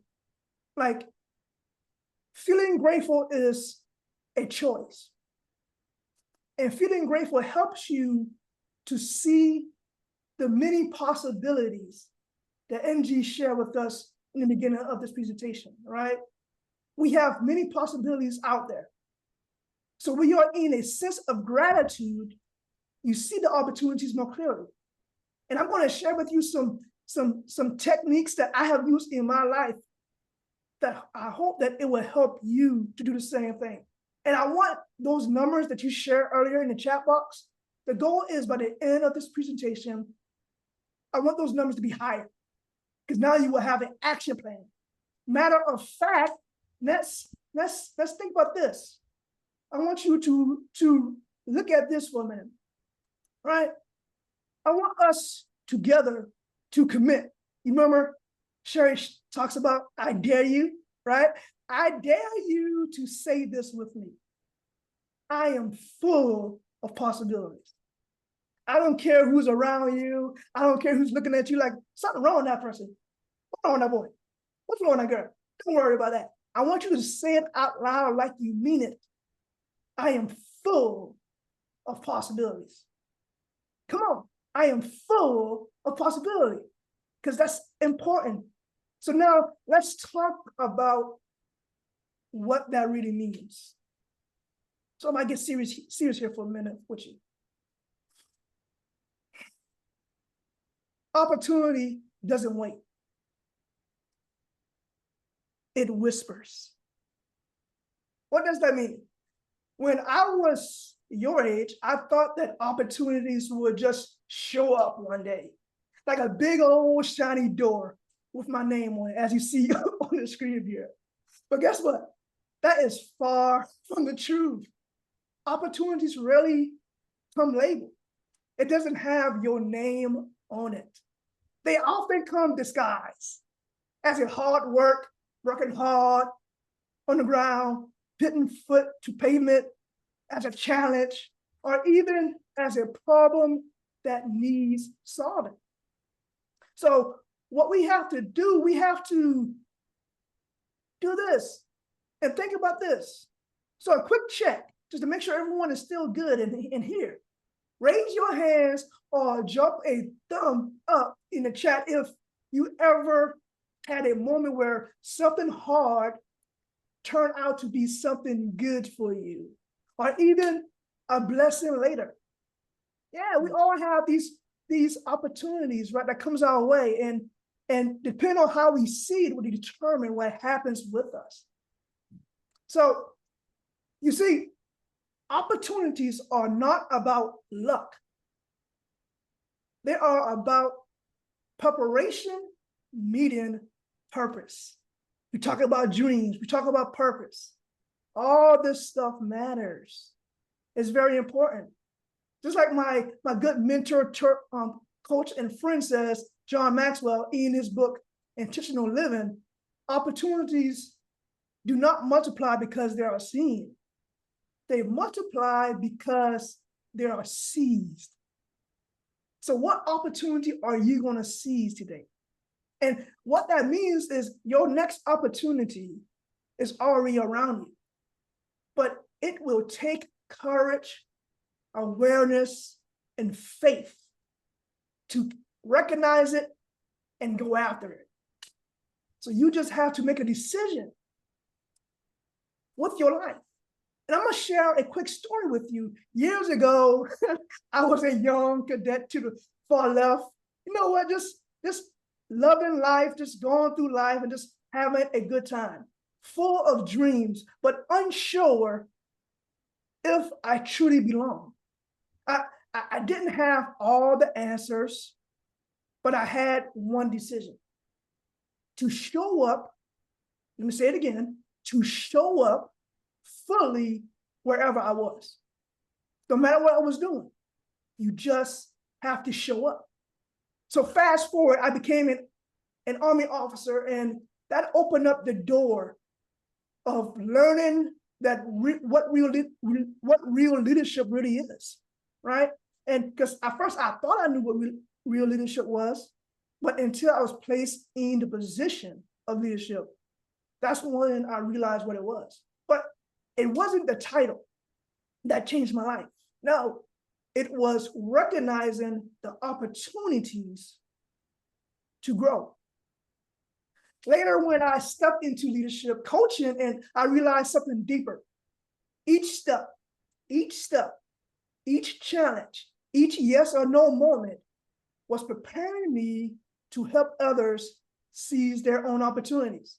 Like, feeling grateful is a choice. And feeling grateful helps you to see the many possibilities that NG shared with us in the beginning of this presentation, right? We have many possibilities out there. So when you're in a sense of gratitude, you see the opportunities more clearly. And I'm going to share with you some techniques that I have used in my life that I hope that it will help you to do the same thing. And I want those numbers that you shared earlier in the chat box. The goal is by the end of this presentation, I want those numbers to be higher because now you will have an action plan. Matter of fact, let's think about this. I want you to look at this for a minute, right? I want us together to commit. You remember Sherry talks about, I dare you, right? I dare you to say this with me. I am full of possibilities. I don't care who's around you. I don't care who's looking at you like something wrong with that person. What's wrong with that boy? What's wrong with that girl? Don't worry about that. I want you to say it out loud like you mean it. I am full of possibilities. Come on. I am full of possibility because that's important. So now let's talk about what that really means. So I might get serious here for a minute with you. Opportunity doesn't wait. It whispers. What does that mean? When I was your age, I thought that opportunities would just show up one day, like a big old shiny door with my name on it, as you see on the screen here. But guess what? That is far from the truth. Opportunities rarely come labeled. It doesn't have your name on it. They often come disguised as a hard work, working hard on the ground, putting foot to pavement, as a challenge, or even as a problem that needs solving. So what we have to do, we have to do this and think about this. So a quick check, just to make sure everyone is still good in here. Raise your hands or drop a thumb up in the chat if you ever had a moment where something hard turned out to be something good for you, or even a blessing later. Yeah, we all have these opportunities, right, that comes our way, and depending on how we see it will determine what happens with us. So you see, opportunities are not about luck. They are about preparation meeting purpose. We talk about dreams, we talk about purpose. All this stuff matters. It's very important. Just like my good mentor, coach, and friend says, John Maxwell, in his book, Intentional Living, opportunities do not multiply because they are seen. They multiply because they are seized. So what opportunity are you going to seize today? And what that means is your next opportunity is already around you. But it will take courage, awareness, and faith to recognize it and go after it. So you just have to make a decision with your life. And I'm going to share a quick story with you. Years ago, I was a young cadet to the far left. You know what? Just loving life, just going through life and just having a good time. Full of dreams, but unsure if I truly belong. I didn't have all the answers, but I had one decision: to show up, let me say it again, to show up fully wherever I was. No matter what I was doing, you just have to show up. So fast forward, I became an Army officer, and that opened up the door of learning that what real leadership really is, right? And because at first I thought I knew what real leadership was, but until I was placed in the position of leadership, that's when I realized what it was. But it wasn't the title that changed my life. No, it was recognizing the opportunities to grow. Later, when I stepped into leadership coaching, and I realized something deeper. Each step, each challenge, each yes or no moment was preparing me to help others seize their own opportunities.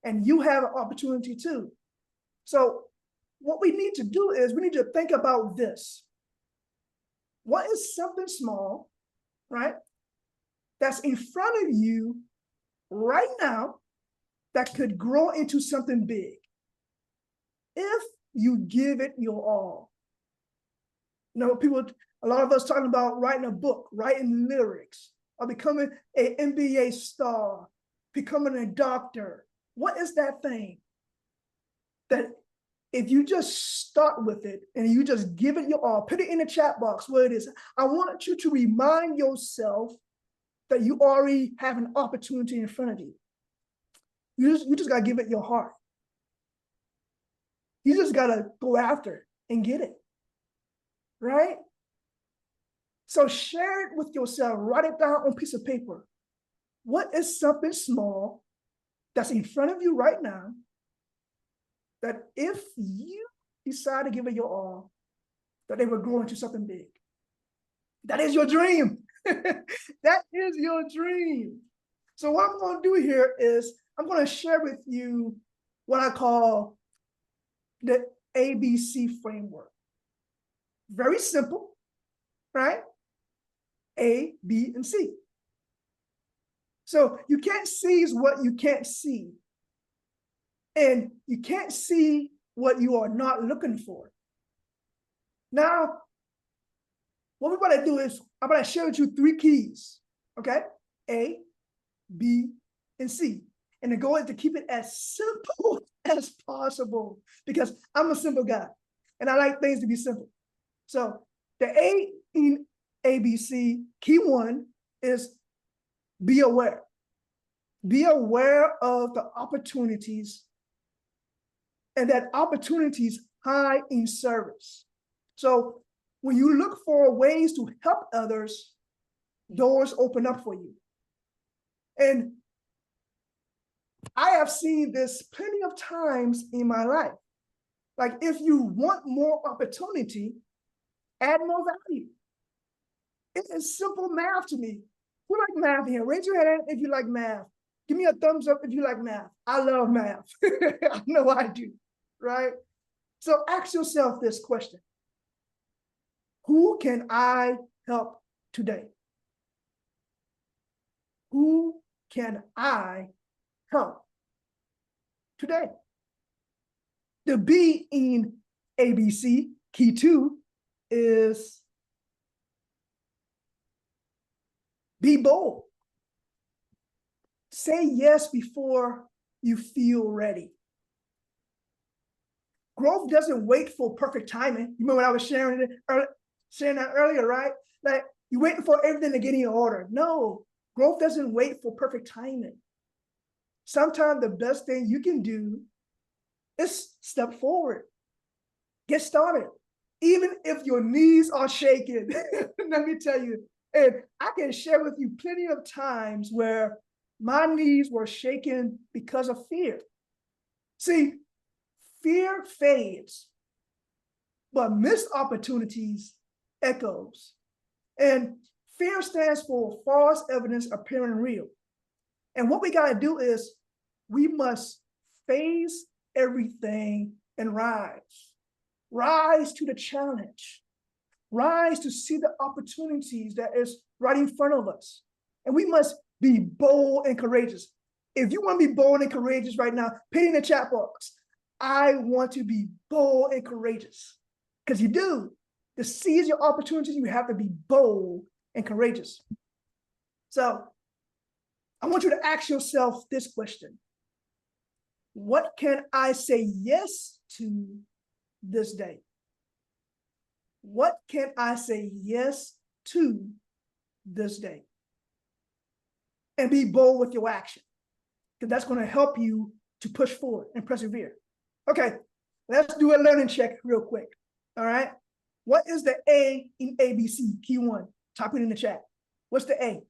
And you have an opportunity too. So what we need to do is we need to think about this. What is something small, right, that's in front of you right now that could grow into something big if you give it your all? You know, a lot of us talking about writing a book, writing lyrics, or becoming an NBA star, becoming a doctor. What is that thing that if you just start with it and you just give it your all, put it in the chat box where it is. I want you to remind yourself that you already have an opportunity in front of you. You just got to give it your heart. You just got to go after it and get it, right? So share it with yourself. Write it down on a piece of paper. What is something small that's in front of you right now that if you decide to give it your all, that it will grow into something big? That is your dream. That is your dream. So what I'm going to do here is I'm going to share with you what I call the ABC framework. Very simple, right? A, B, and C. So you can't seize what you can't see. And you can't see what you are not looking for. Now, what we're going to do is I'm going to share with you 3 keys, okay? A, B, and C. And the goal is to keep it as simple as possible because I'm a simple guy and I like things to be simple. So the A in ABC, key one, is be aware. Be aware of the opportunities, and that opportunities high in service. So when you look for ways to help others, doors open up for you. And I have seen this plenty of times in my life. Like, if you want more opportunity, add more value. It is simple math to me. Who like math here? Raise your hand if you like math. Give me a thumbs up if you like math. I love math. I know I do, right? So ask yourself this question. Who can I help today? Who can I help today? The B in ABC, key two, is be bold. Say yes before you feel ready. Growth doesn't wait for perfect timing. You remember when I was sharing that earlier, right? Like, you're waiting for everything to get in order. No, growth doesn't wait for perfect timing. Sometimes the best thing you can do is step forward. Get started. Even if your knees are shaking, let me tell you, and I can share with you plenty of times where my knees were shaken because of fear. See, fear fades, but missed opportunities echoes. And fear stands for false evidence appearing real. And what we got to do is we must face everything and rise. Rise to the challenge. Rise to see the opportunities that is right in front of us. And we must be bold and courageous. If you want to be bold and courageous right now, put in the chat box. I want to be bold and courageous. Because you do. To seize your opportunities, you have to be bold and courageous. So I want you to ask yourself this question. What can I say yes to this day? What can I say yes to this day? And be bold with your action, because that's going to help you to push forward and persevere. Okay, let's do a learning check real quick. All right. What is the A in ABC? Key one. Type it in the chat. What's the A?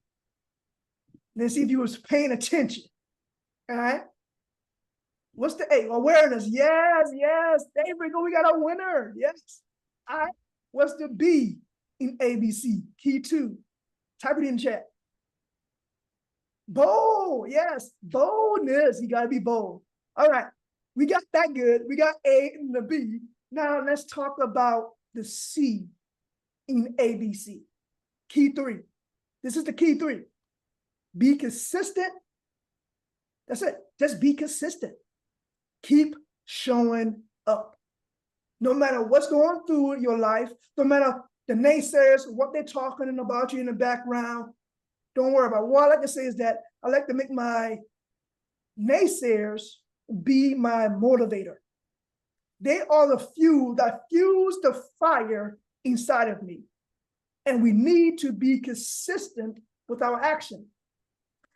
Let's see if you was paying attention. All right. What's the A? Awareness. Yes, yes. There we go. We got a winner. Yes. All right. What's the B in ABC? Key two. Type it in the chat. Bold. Yes. Boldness. You got to be bold. All right. We got that good. We got A and the B. Now let's talk about the C in ABC. Key three. This is the key three. Be consistent. That's it. Just be consistent. Keep showing up. No matter what's going through your life, no matter the naysayers, what they're talking about you in the background, don't worry about it. What I like to say is that I like to make my naysayers be my motivator. They are the fuel that fuels the fire inside of me. And we need to be consistent with our action.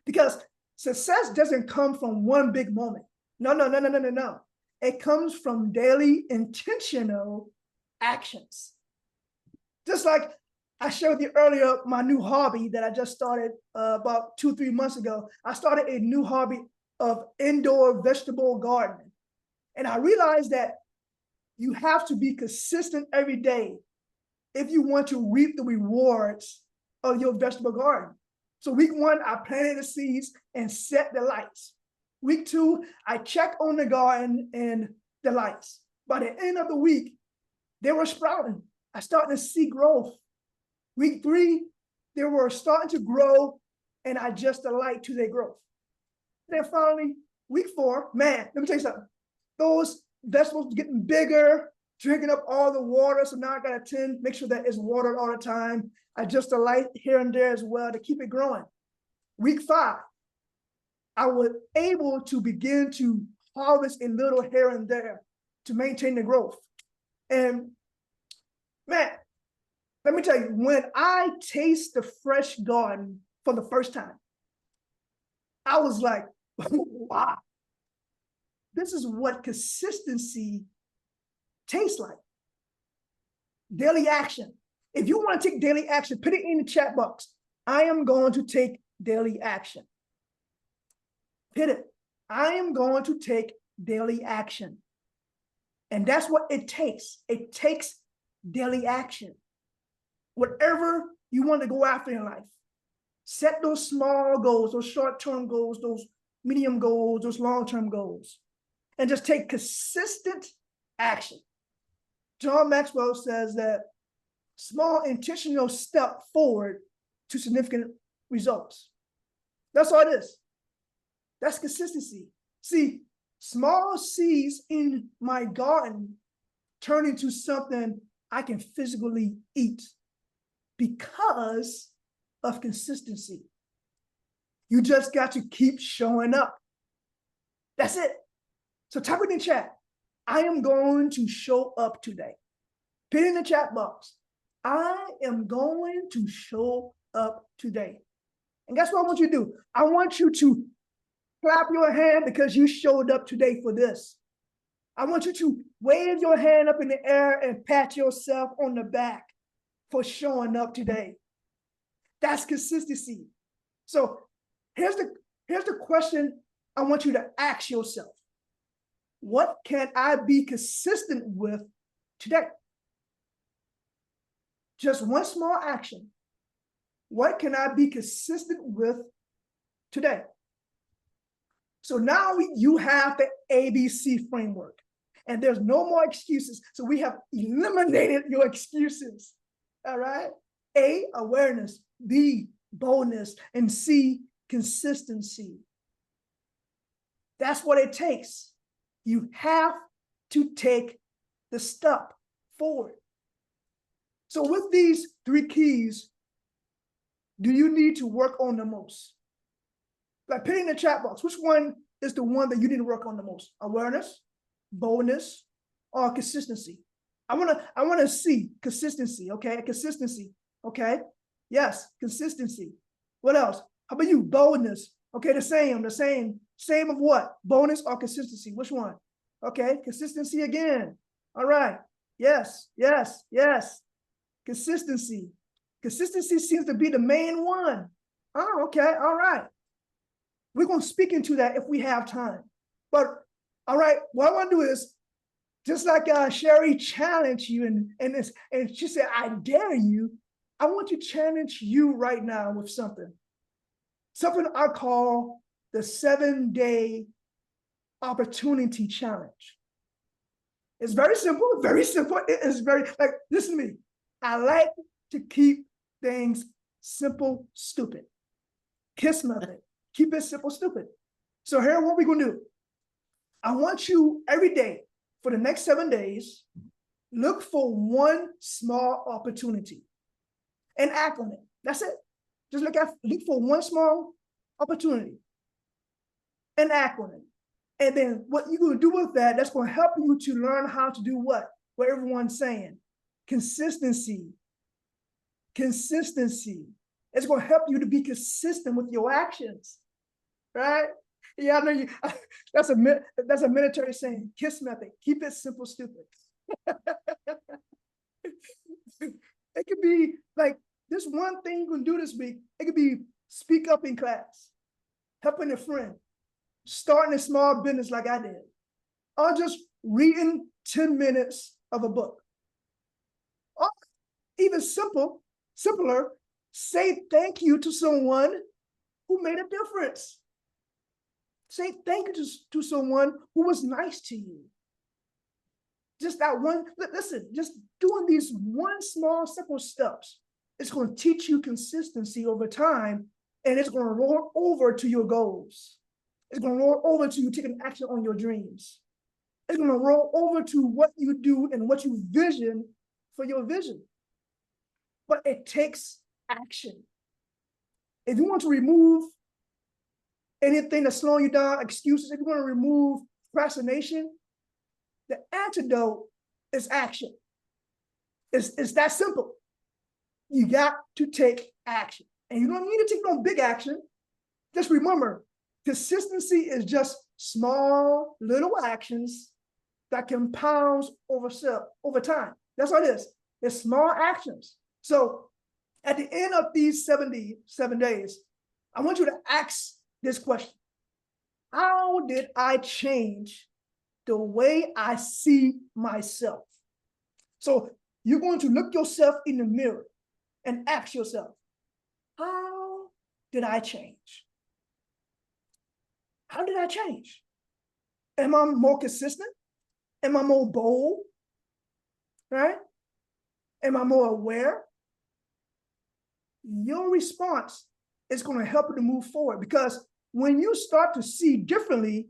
Because success doesn't come from one big moment. No. It comes from daily intentional actions. Just like I shared with you earlier, my new hobby that I just started about 2-3 months ago. I started a new hobby of indoor vegetable gardening. And I realized that you have to be consistent every day if you want to reap the rewards of your vegetable garden. So week one, I planted the seeds and set the lights. Week two, I checked on the garden and the lights. By the end of the week, they were sprouting. I started to see growth. Week three, they were starting to grow, and I adjust the light to their growth. Then finally, week four, man, let me tell you something. Those vegetables were getting bigger, drinking up all the water. So now I got to tend, make sure that it's watered all the time. I adjust the light here and there as well to keep it growing. Week five, I was able to begin to harvest a little here and there to maintain the growth. And man, Let me tell you, when I taste the fresh garden for the first time, I was like, wow, this is what consistency tastes like. Daily action. If you want to take daily action, put it in the chat box. I am going to take daily action. Hit it. I am going to take daily action. And that's what it takes. It takes daily action. Whatever you want to go after in life, set those small goals, those short-term goals, those medium goals, those long-term goals, and just take consistent action. John Maxwell says that small intentional step forward to significant results. That's all it is. That's consistency. See, small seeds in my garden turn into something I can physically eat because of consistency. You just got to keep showing up. That's it. So type it in the chat. I am going to show up today. Put it in the chat box. I am going to show up today. And guess what I want you to do? I want you to clap your hand because you showed up today for this. I want you to wave your hand up in the air and pat yourself on the back for showing up today. That's consistency. So here's the question I want you to ask yourself. What can I be consistent with today? Just one small action. What can I be consistent with today? So now you have the ABC framework, and there's no more excuses. So we have eliminated your excuses. All right? A, awareness. B, boldness. And C, consistency. That's what it takes. You have to take the step forward. So with these 3 keys, do you need to work on the most? Like, put it in the chat box. Which one is the one that you need to work on the most? Awareness, boldness, or consistency? I wanna see consistency, okay? Consistency, okay? Yes, consistency. What else? How about you? Boldness. Okay, the same of what? Boldness or consistency? Which one? Okay, consistency again. All right. Yes, yes, yes. Consistency. Consistency seems to be the main one. Oh, okay, all right. We're going to speak into that if we have time. But, all right, what I want to do is, just like Sherry challenged you, and she said, I dare you, I want to challenge you right now with something. Something I call the 7-day opportunity challenge. It's very simple, very simple. It is very, like, listen to me. I like to keep things simple, stupid. KISS method. Keep it simple, stupid. So here's what we're going to do. I want you every day for the next 7 days, look for one small opportunity and act on it. That's it. Just look for one small opportunity and act on it. And then what you're going to do with that, that's going to help you to learn how to do what everyone's saying. Consistency. Consistency. It's going to help you to be consistent with your actions, right? Yeah, I know you. That's a military saying. KISS method. Keep it simple, stupid. It could be like this one thing you can do this week. It could be speak up in class, helping a friend, starting a small business like I did, or just reading 10 minutes of a book. Or even simpler, say thank you to someone who made a difference. Say thank you to someone who was nice to you. Just that one, listen, just doing these one small, simple steps, it's going to teach you consistency over time, and it's going to roll over to your goals. It's going to roll over to you taking action on your dreams. It's going to roll over to what you do and what you vision for your vision. But it takes action. If you want to remove anything that's slowing you down, excuses, if you want to remove procrastination, the antidote is action. It's that simple. you got to take action. And you don't need to take no big action. Just remember, consistency is just small little actions that compounds over time. That's what it is. It's small actions. So at the end of these 77 days, I want you to ask this question. How did I change the way I see myself? So you're going to look yourself in the mirror and ask yourself, how did I change? How did I change? Am I more consistent? Am I more bold? Right? Am I more aware? Your response is going to help you to move forward, because when you start to see differently,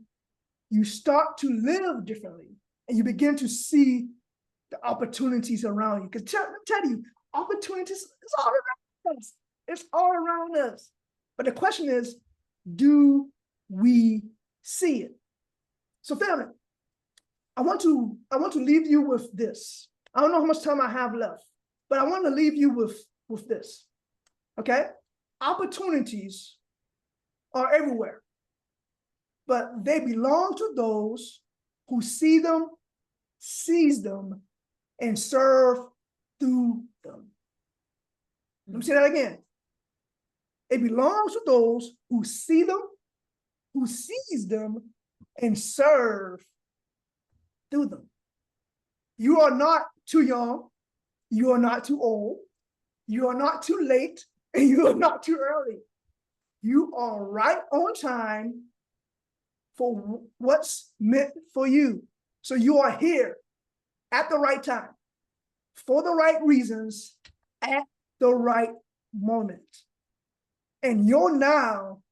you start to live differently, and you begin to see the opportunities around you. Because let me tell you, opportunities is all around us. It's all around us. But the question is, do we see it? So family, I want to leave you with this. I don't know how much time I have left, but I want to leave you with this. Okay? Opportunities are everywhere, but they belong to those who see them, seize them, and serve through them. Let me say that again. It belongs to those who see them, who seize them, and serve through them. You are not too young, you are not too old, you are not too late, and you are not too early. You are right on time for what's meant for you. So you are here at the right time, for the right reasons, at the right moment. And your now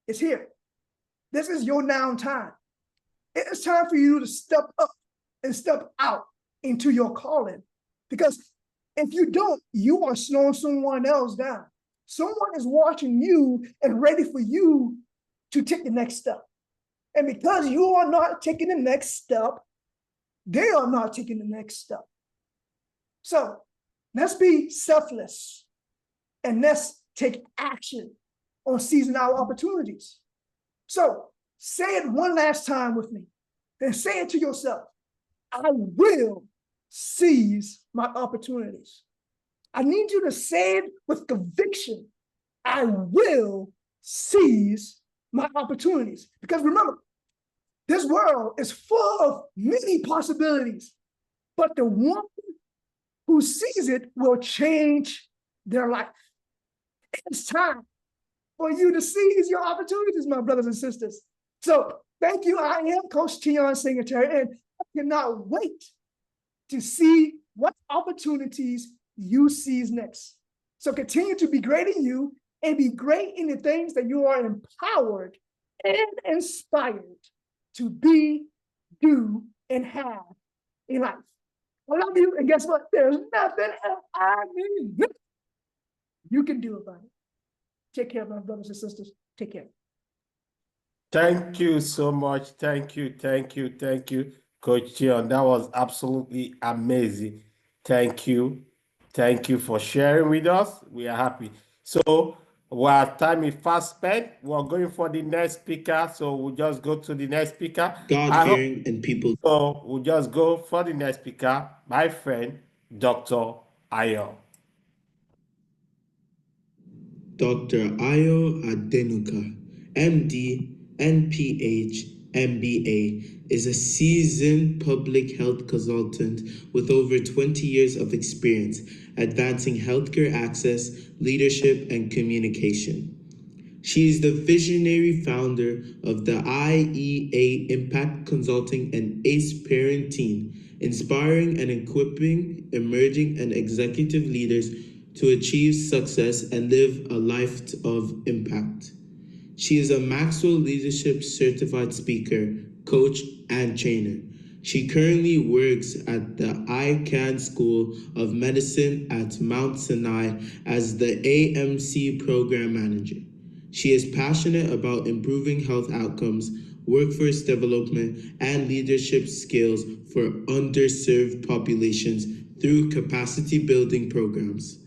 is here. This is your now time. It is time for you to step up and step out into your calling. Because if you don't, you are slowing someone else down. Someone is watching you and ready for you to take the next step. And because you are not taking the next step, they are not taking the next step. So let's be selfless and let's take action on seizing our opportunities. So say it one last time with me and say it to yourself. I will seize my opportunities. I need you to say it with conviction. I will seize my opportunities. Because remember, this world is full of many possibilities, but the one who sees it will change their life. It's time for you to seize your opportunities, my brothers and sisters. So thank you. I am Coach Tion Singletary, and I cannot wait to see what opportunities you seize next. So continue to be great in you and be great in the things that you are empowered and inspired to be, do, and have in life. I love you, and guess what? There's nothing else I need. You can do about it. Take care, my brothers and sisters. Take care. Thank you so much. Thank you, Coach Tion. That was absolutely amazing. Thank you. Thank you for sharing with us. We are happy. So while time is fast spent, we're going for the next speaker. So we'll just go to the next speaker. God-fearing and people. So we'll just go for the next speaker, my friend, Dr. Ayo. Dr. Ayo Adenuka, MD, NPH, MBA, is a seasoned public health consultant with over 20 years of experience advancing healthcare access, leadership, and communication. She is the visionary founder of the IEA Impact Consulting and ACE Parent Team, inspiring and equipping emerging and executive leaders to achieve success and live a life of impact. She is a Maxwell Leadership Certified Speaker, Coach, and Trainer. She currently works at the ICANN School of Medicine at Mount Sinai as the AMC Program Manager. She is passionate about improving health outcomes, workforce development, and leadership skills for underserved populations through capacity building programs.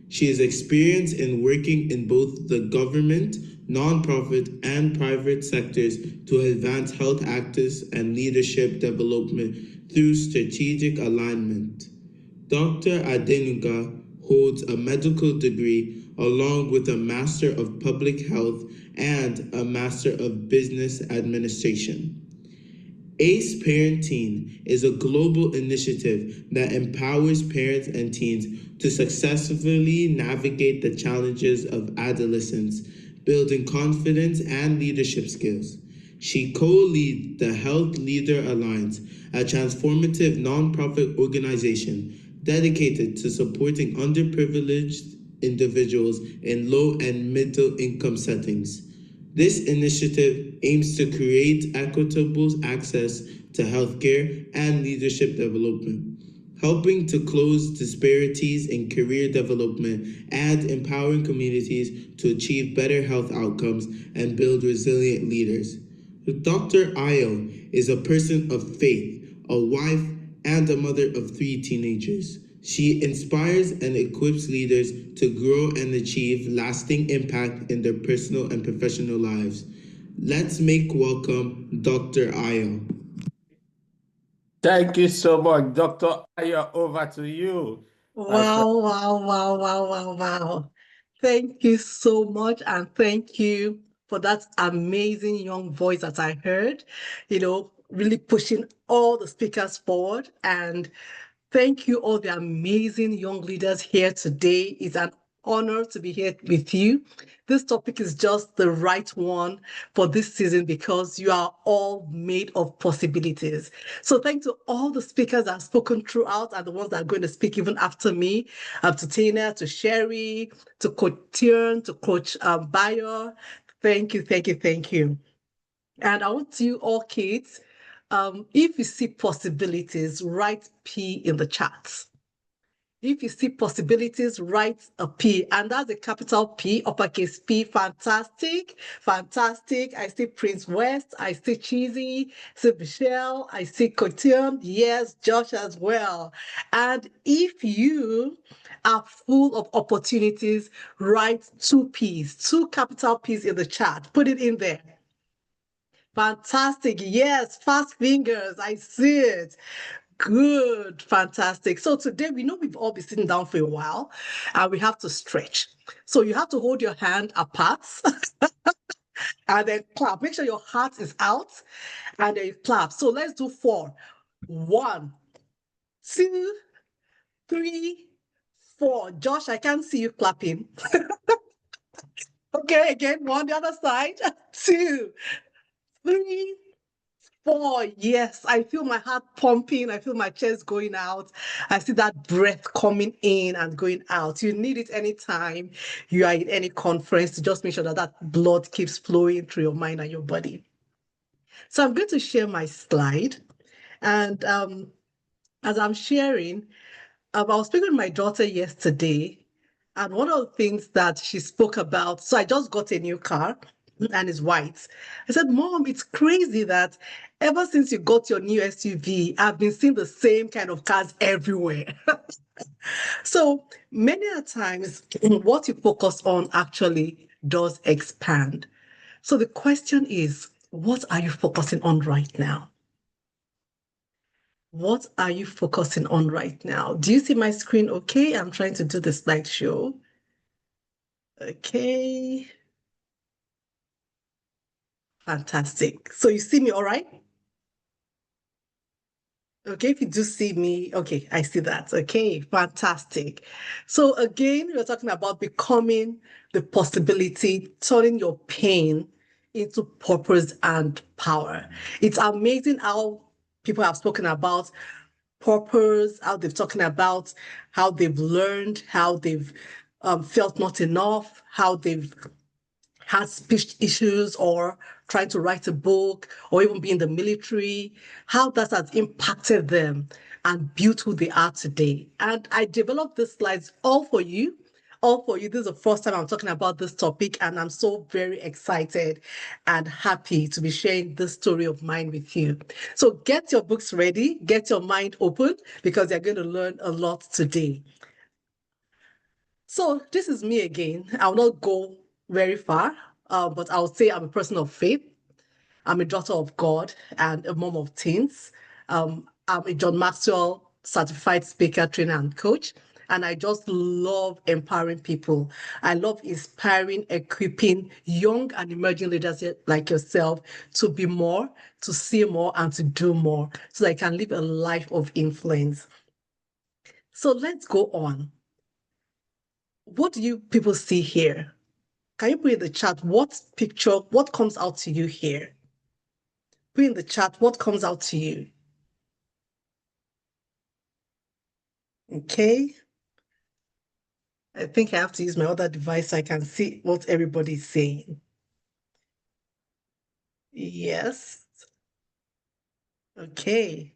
She is experienced in working in both the government, nonprofit, and private sectors to advance health access and leadership development through strategic alignment. Dr. Adenuga holds a medical degree along with a Master of Public Health and a Master of Business Administration. ACE Parenting is a global initiative that empowers parents and teens to successfully navigate the challenges of adolescence, building confidence and leadership skills. She co-leads the Health Leader Alliance, a transformative nonprofit organization dedicated to supporting underprivileged individuals in low and middle income settings. This initiative aims to create equitable access to healthcare and leadership development, helping to close disparities in career development and empowering communities to achieve better health outcomes and build resilient leaders. Dr. Ayo is a person of faith, a wife, and a mother of 3 teenagers. She inspires and equips leaders to grow and achieve lasting impact in their personal and professional lives. Let's make welcome Dr. Ayo. Thank you so much, Dr. Ayo. Over to you. Wow, wow, wow, wow, wow, wow. Thank you so much. And thank you for that amazing young voice that I heard, really pushing all the speakers forward. And thank you, all the amazing young leaders here today. It's an honor to be here with you. This topic is just the right one for this season because you are all made of possibilities. So thanks to all the speakers that have spoken throughout and the ones that are going to speak even after me, to Tina, to Sherry, to Coach Tiern, to Coach Bayo. Thank you, thank you, thank you. And I want you all kids, if you see possibilities, write P in the chat. If you see possibilities, write a P, and that's a capital P, uppercase P. Fantastic, fantastic. I see Prince West, I see Cheesy, I see Michelle, I see Cotion, yes, Josh as well. And if you are full of opportunities, write 2 P's, 2 capital P's in the chat. Put it in there. Fantastic. Yes, fast fingers. I see it. Good. Fantastic. So today we know we've all been sitting down for a while and we have to stretch. So you have to hold your hand apart and then clap. Make sure your heart is out and then you clap. So let's do 4. 1, 2, 3, 4. Josh, I can't see you clapping. Okay, again, 1 the other side. 2, 3, 4. Yes, I feel my heart pumping. I feel my chest going out. I see that breath coming in and going out. You need it anytime you are in any conference to just make sure that that blood keeps flowing through your mind and your body. So I'm going to share my slide. And as I'm sharing, I was speaking with my daughter yesterday. And one of the things that she spoke about, so I just got a new car and it's white. I said, Mom, it's crazy that ever since you got your new SUV, I've been seeing the same kind of cars everywhere. So many a times, what you focus on actually does expand. So the question is, what are you focusing on right now? What are you focusing on right now? Do you see my screen okay? I'm trying to do the slideshow. Okay. Fantastic. So you see me all right? Okay, if you do see me, okay, I see that. Okay, fantastic. So again, we're talking about becoming the possibility, turning your pain into purpose and power. It's amazing how people have spoken about purpose, how they've talking about how they've learned, how they've felt not enough, how they've had speech issues or trying to write a book or even be in the military, how that has impacted them and built who they are today. And I developed these slides all for you all for you. This is the first time I'm talking about this topic, and I'm so very excited and happy to be sharing this story of mine with you. So get your books ready, get your mind open, because you're going to learn a lot today. So this is me again. I'll not go very far, but I'll say I'm a person of faith. I'm a daughter of God and a mom of teens. I'm a John Maxwell certified speaker, trainer, and coach. And I just love empowering people. I love inspiring, equipping young and emerging leaders like yourself to be more, to see more, and to do more so they can live a life of influence. So let's go on. What do you people see here? Can you put in the chat what picture, what comes out to you here? Put in the chat what comes out to you. Okay. I think I have to use my other device so I can see what everybody's saying. Yes. Okay.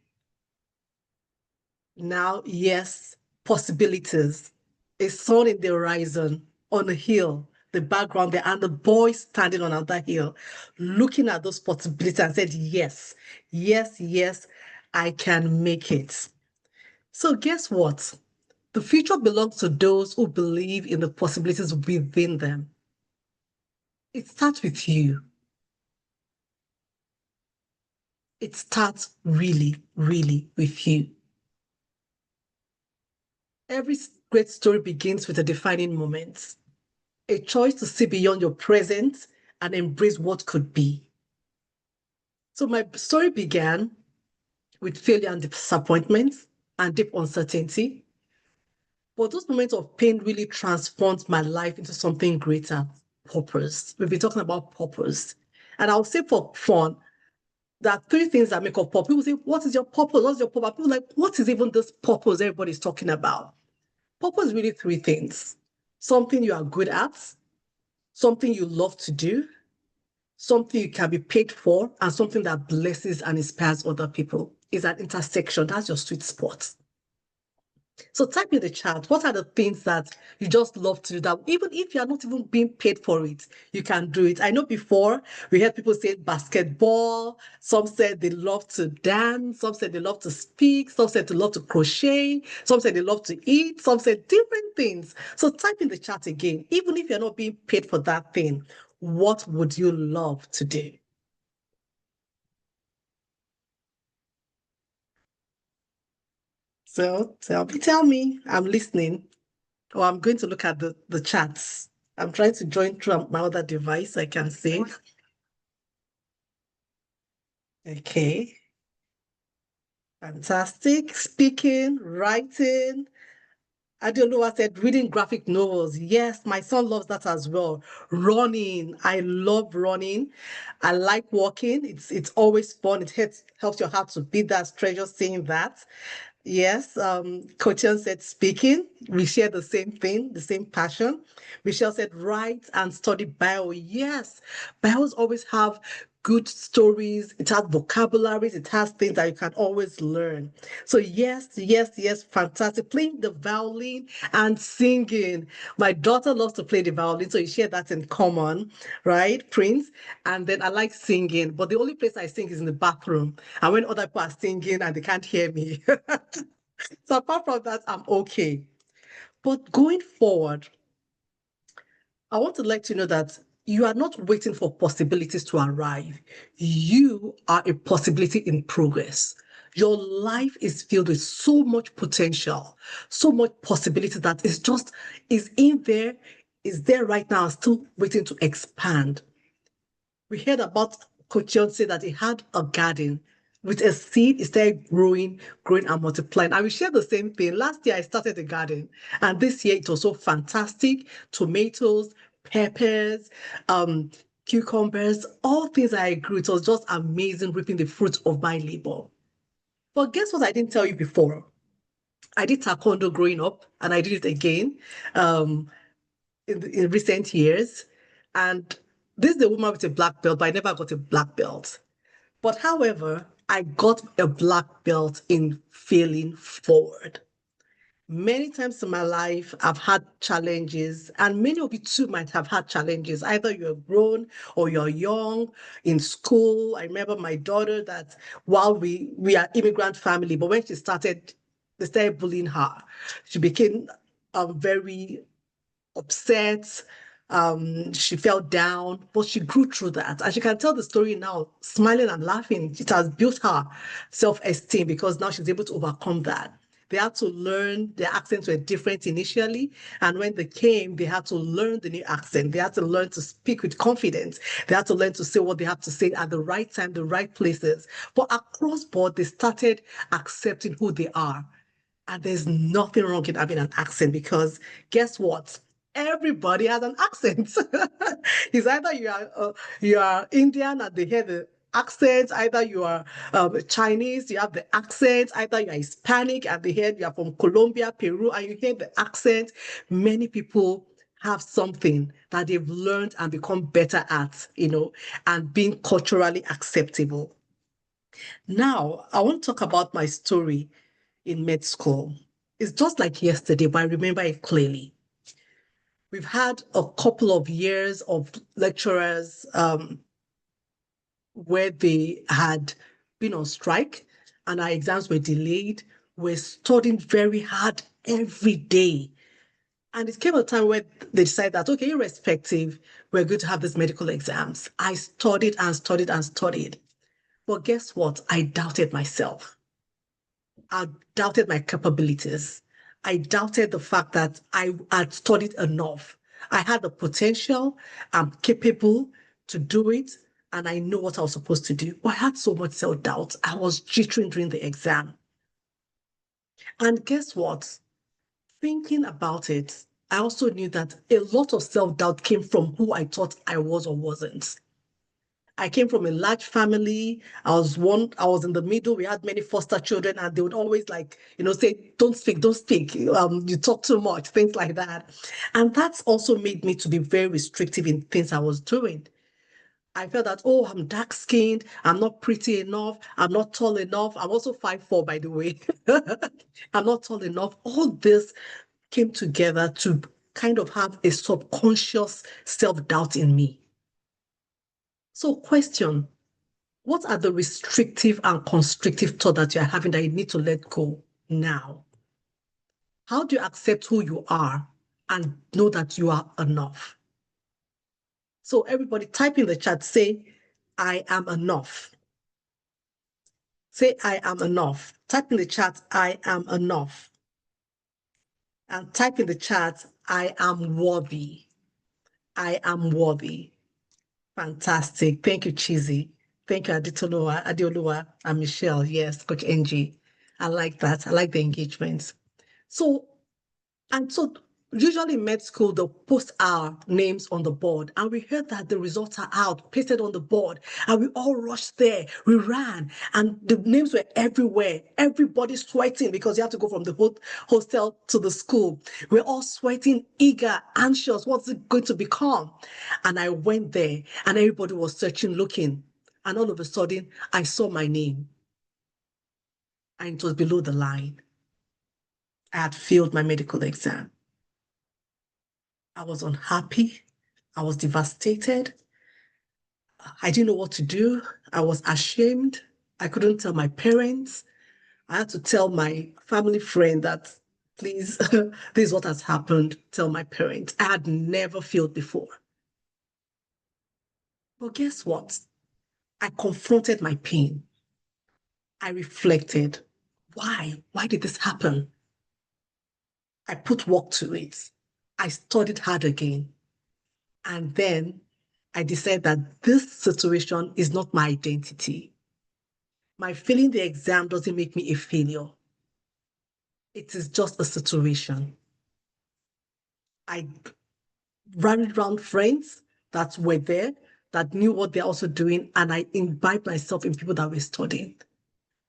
Now, yes, possibilities. A sun in the horizon, on a hill, the background there, and the boy standing on another hill, looking at those possibilities and said, yes, yes, yes, I can make it. So guess what? The future belongs to those who believe in the possibilities within them. It starts with you. It starts really, really with you. Every great story begins with a defining moment, a choice to see beyond your present and embrace what could be. So my story began with failure and disappointment and deep uncertainty. But those moments of pain really transformed my life into something greater, purpose. We've been talking about purpose. And I'll say for fun, there are three things that make up purpose. People say, what is your purpose? What's your purpose? People are like, what is even this purpose everybody's talking about? Purpose is really three things. Something you are good at, something you love to do, something you can be paid for, and something that blesses and inspires other people. Is an intersection. That's your sweet spot. So type in the chat, what are the things that you just love to do that even if you're not even being paid for it, you can do it? I know before we heard people say basketball, some said they love to dance, some said they love to speak, some said they love to crochet, some said they love to eat, some said different things. So type in the chat again, even if you're not being paid for that thing, what would you love to do? So tell me, I'm listening. Or I'm going to look at the chats. I'm trying to join through my other device. I can see. Okay. Fantastic. Speaking, writing. Adeoluwa said reading graphic novels. Yes, my son loves that as well. Running. I love running. I like walking. It's always fun. It helps your heart to beat. That treasure seeing that. Yes, Kotian said speaking. We share the same thing, the same passion. Michelle said write and study bio. Yes, bios always have good stories. It has vocabularies. It has things that you can always learn. So yes, yes, yes, fantastic. Playing the violin and singing. My daughter loves to play the violin, so you share that in common, right, Prince? And then I like singing, but the only place I sing is in the bathroom. And when other people are singing and they can't hear me. So apart from that, I'm okay. But going forward, I want to let you know that you are not waiting for possibilities to arrive. You are a possibility in progress. Your life is filled with so much potential, so much possibility that is in there, is there right now, still waiting to expand. We heard about Coach John say that he had a garden with a seed, it started growing and multiplying. And we share the same thing. Last year, I started a garden, and this year it was so fantastic. Tomatoes, peppers, cucumbers, all things I grew. It was just amazing reaping the fruit of my labor. But guess what I didn't tell you before? I did taekwondo growing up, and I did it again in recent years. And this is a woman with a black belt, but I never got a black belt. But however, I got a black belt in failing forward. Many times in my life, I've had challenges, and many of you too might have had challenges. Either you're grown or you're young in school. I remember my daughter that while we are immigrant family, but when she started, they started bullying her. She became very upset. She fell down, but she grew through that. And she can tell the story now, smiling and laughing. It has built her self-esteem because now she's able to overcome that. They had to learn, their accents were different initially. And when they came, they had to learn the new accent. They had to learn to speak with confidence. They had to learn to say what they have to say at the right time, the right places. But across board, they started accepting who they are. And there's nothing wrong in having an accent because guess what? Everybody has an accent. It's either you are Indian and they hear the accent, either you are Chinese, you have the accent, either you are Hispanic and they hear you are from Colombia, Peru, and you hear the accent. Many people have something that they've learned and become better at, and being culturally acceptable. Now, I want to talk about my story in med school. It's just like yesterday, but I remember it clearly. We've had a couple of years of lecturers where they had been on strike and our exams were delayed. We're studying very hard every day. And it came a time where they decided that, okay, irrespective, we're going to have these medical exams. I studied and studied and studied. But guess what? I doubted myself. I doubted my capabilities. I doubted the fact that I had studied enough. I had the potential, I'm capable to do it, and I know what I was supposed to do. But I had so much self-doubt. I was jittering during the exam. And guess what? Thinking about it, I also knew that a lot of self-doubt came from who I thought I was or wasn't. I came from a large family. I was in the middle. We had many foster children, and they would always say, don't speak, don't speak. You talk too much, things like that. And that's also made me to be very restrictive in things I was doing. I felt that, oh, I'm dark skinned, I'm not pretty enough, I'm not tall enough. I'm also 5'4", by the way. I'm not tall enough. All this came together to kind of have a subconscious self-doubt in me. So question, what are the restrictive and constrictive thoughts that you're having that you need to let go now? How do you accept who you are and know that you are enough? So everybody type in the chat, say, I am enough. Say, I am enough. Type in the chat, I am enough. And type in the chat, I am worthy. I am worthy. Fantastic. Thank you, Chizzy. Thank you, Adeoluwa, and Michelle. Yes, Coach Angie. I like that. I like the engagements. So usually in med school, they'll post our names on the board. And we heard that the results are out, pasted on the board. And we all rushed there. We ran. And the names were everywhere. Everybody sweating because you have to go from the hostel to the school. We're all sweating, eager, anxious. What's it going to become? And I went there and everybody was searching, looking. And all of a sudden, I saw my name. And it was below the line. I had failed my medical exam. I was unhappy. I was devastated. I didn't know what to do. I was ashamed. I couldn't tell my parents. I had to tell my family friend that, please, this is what has happened. Tell my parents. I had never failed before. But guess what? I confronted my pain. I reflected. Why? Why did this happen? I put work to it. I studied hard again. And then I decided that this situation is not my identity. My failing the exam doesn't make me a failure. It is just a situation. I rallied around friends that were there, that knew what they're also doing, and I imbibed myself in people that were studying.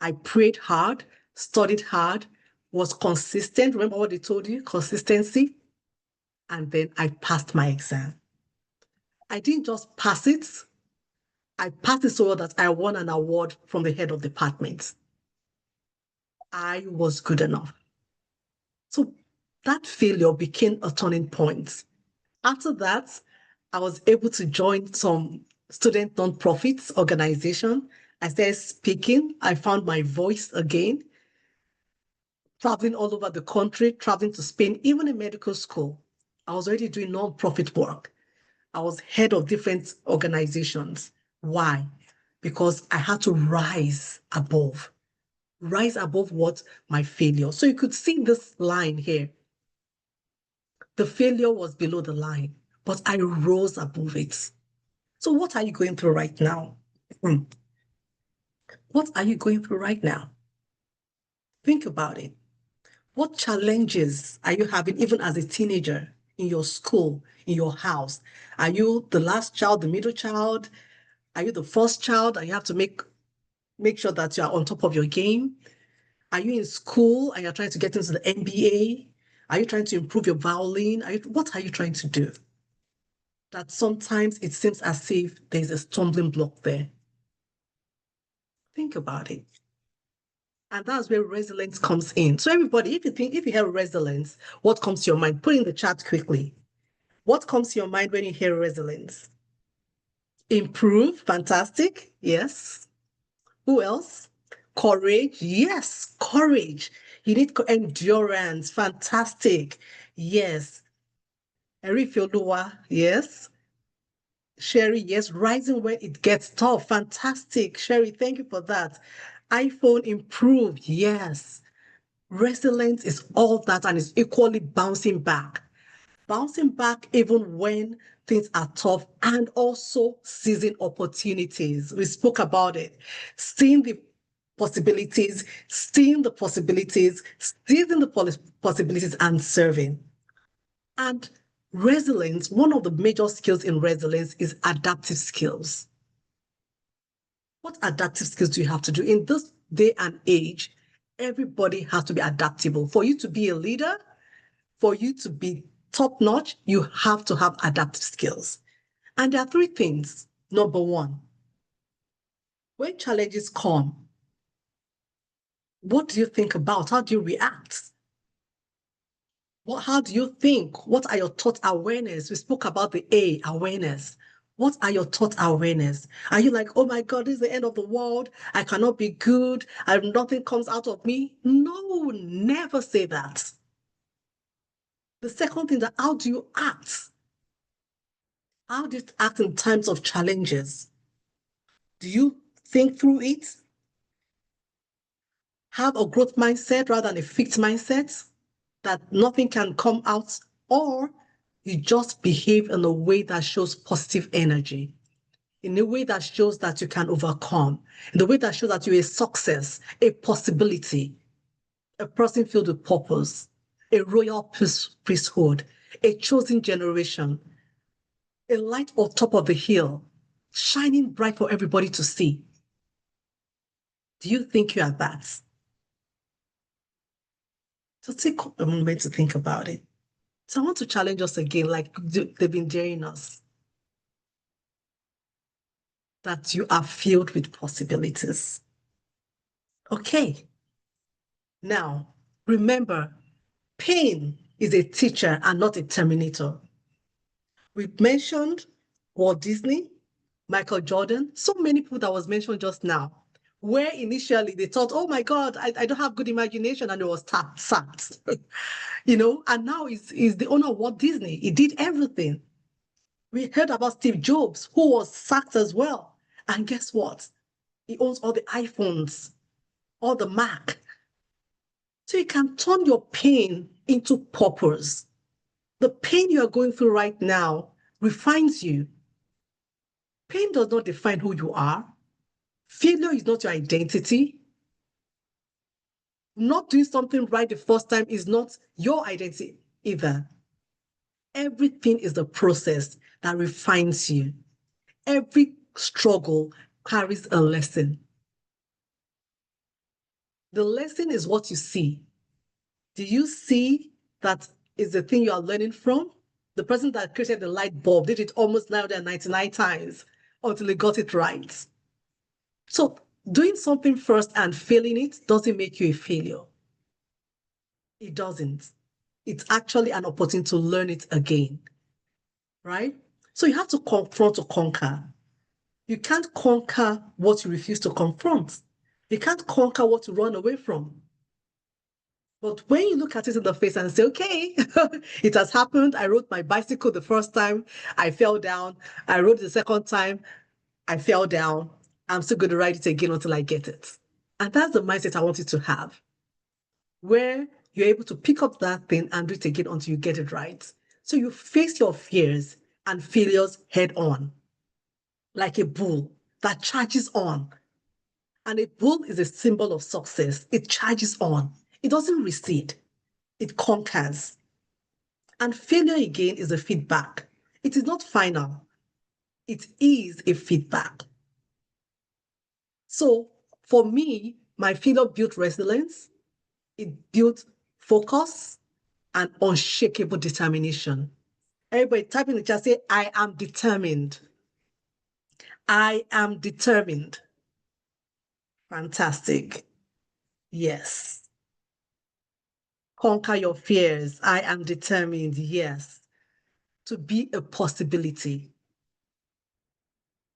I prayed hard, studied hard, was consistent. Remember what they told you? Consistency. And then I passed my exam. I didn't just pass it. I passed it so well that I won an award from the head of department. I was good enough. So that failure became a turning point. After that, I was able to join some student nonprofits organization. I started speaking. I found my voice again, traveling all over the country, traveling to Spain, even in medical school. I was already doing nonprofit work. I was head of different organizations. Why? Because I had to rise above. Rise above what? My failure. So you could see this line here. The failure was below the line, but I rose above it. So what are you going through right now? What are you going through right now? Think about it. What challenges are you having even as a teenager in your school, in your house? Are you the last child, the middle child? Are you the first child and you have to make sure that you are on top of your game? Are you in school and you're trying to get into the MBA? Are you trying to improve your violin? What are you trying to do? That sometimes it seems as if there's a stumbling block there. Think about it. And that's where resilience comes in. So everybody, if you hear resilience, what comes to your mind? Put in the chat quickly. What comes to your mind when you hear resilience? Improve, fantastic. Yes. Who else? Courage. Yes, courage. You need endurance. Fantastic. Yes. Erifioluwa. Yes. Sherry, yes. Rising when it gets tough. Fantastic. Sherry, thank you for that. iPhone improved. Yes. Resilience is all that and is equally bouncing back. Bouncing back even when things are tough and also seizing opportunities. We spoke about it. Seeing the possibilities, seeing the possibilities, seizing the possibilities and serving. And resilience, one of the major skills in resilience is adaptive skills. What adaptive skills do you have to do? In this day and age, everybody has to be adaptable. For you to be a leader, for you to be top-notch, you have to have adaptive skills. And there are three things. Number one, when challenges come, what do you think about? How do you react? How do you think? What are your thought awareness? We spoke about the A, awareness. What are your thought awareness? Are you like, oh my God, this is the end of the world. I cannot be good. Nothing comes out of me. No, never say that. The second thing, that how do you act? How do you act in times of challenges? Do you think through it? Have a growth mindset rather than a fixed mindset that nothing can come out, or you just behave in a way that shows positive energy, in a way that shows that you can overcome, in a way that shows that you're a success, a possibility, a person filled with purpose, a royal priesthood, a chosen generation, a light on top of the hill, shining bright for everybody to see. Do you think you are that? So take a moment to think about it. So I want to challenge us again, like they've been daring us, that you are filled with possibilities. Okay. Now, remember, pain is a teacher and not a terminator. We mentioned Walt Disney, Michael Jordan, so many people that was mentioned just now, where initially they thought, oh my God, I don't have good imagination, and it was sacked. And now he's the owner of Walt Disney. He did everything. We heard about Steve Jobs, who was sacked as well. And guess what? He owns all the iPhones, all the Mac. So you can turn your pain into purpose. The pain you are going through right now refines you. Pain does not define who you are. Failure is not your identity. Not doing something right the first time is not your identity either. Everything is the process that refines you. Every struggle carries a lesson. The lesson is what you see. Do you see that is the thing you are learning from? The person that created the light bulb did it almost 999 times until he got it right. So doing something first and failing it doesn't make you a failure. It doesn't. It's actually an opportunity to learn it again, right? So you have to confront to conquer. You can't conquer what you refuse to confront. You can't conquer what you run away from. But when you look at it in the face and say, okay, it has happened. I rode my bicycle the first time, I fell down. I rode the second time, I fell down. I'm still going to ride it again until I get it. And that's the mindset I want you to have, where you're able to pick up that thing and do it again until you get it right. So you face your fears and failures head on, like a bull that charges on. And a bull is a symbol of success. It charges on. It doesn't recede. It conquers. And failure again is a feedback. It is not final. It is a feedback. So for me, my failure built resilience. It built focus and unshakable determination. Everybody type in the chat, say, I am determined. I am determined. Fantastic. Yes. Conquer your fears. I am determined. Yes. To be a possibility.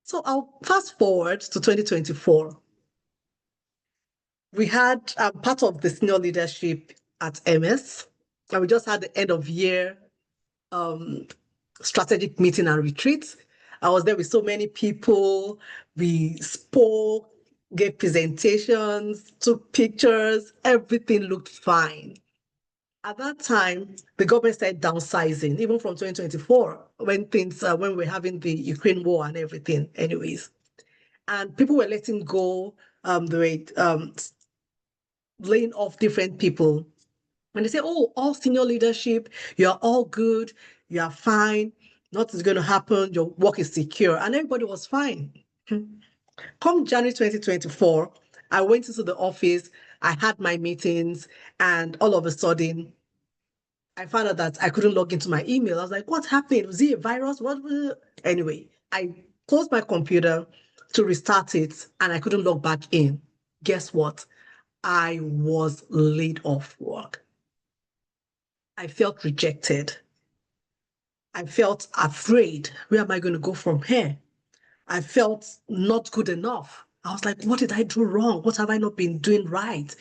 So I'll fast forward to 2024. We had part of the senior leadership at MS, and we just had the end of year strategic meeting and retreat. I was there with so many people. We spoke, gave presentations, took pictures. Everything looked fine. At that time, the government started downsizing, even from 2024, when when we were having the Ukraine war and everything, anyways. And people were letting go. They were laying off different people. And they say, oh, all senior leadership, you are all good, you are fine, nothing's going to happen, your work is secure. And everybody was fine. Come January 2024, I went into the office, I had my meetings, and all of a sudden, I found out that I couldn't log into my email. I was like, what happened? Was it a virus? What? Anyway, I closed my computer to restart it, and I couldn't log back in. Guess what? I was laid off work. I felt rejected. I felt afraid. Where am I going to go from here? I felt not good enough. I was like, what did I do wrong? What have I not been doing right?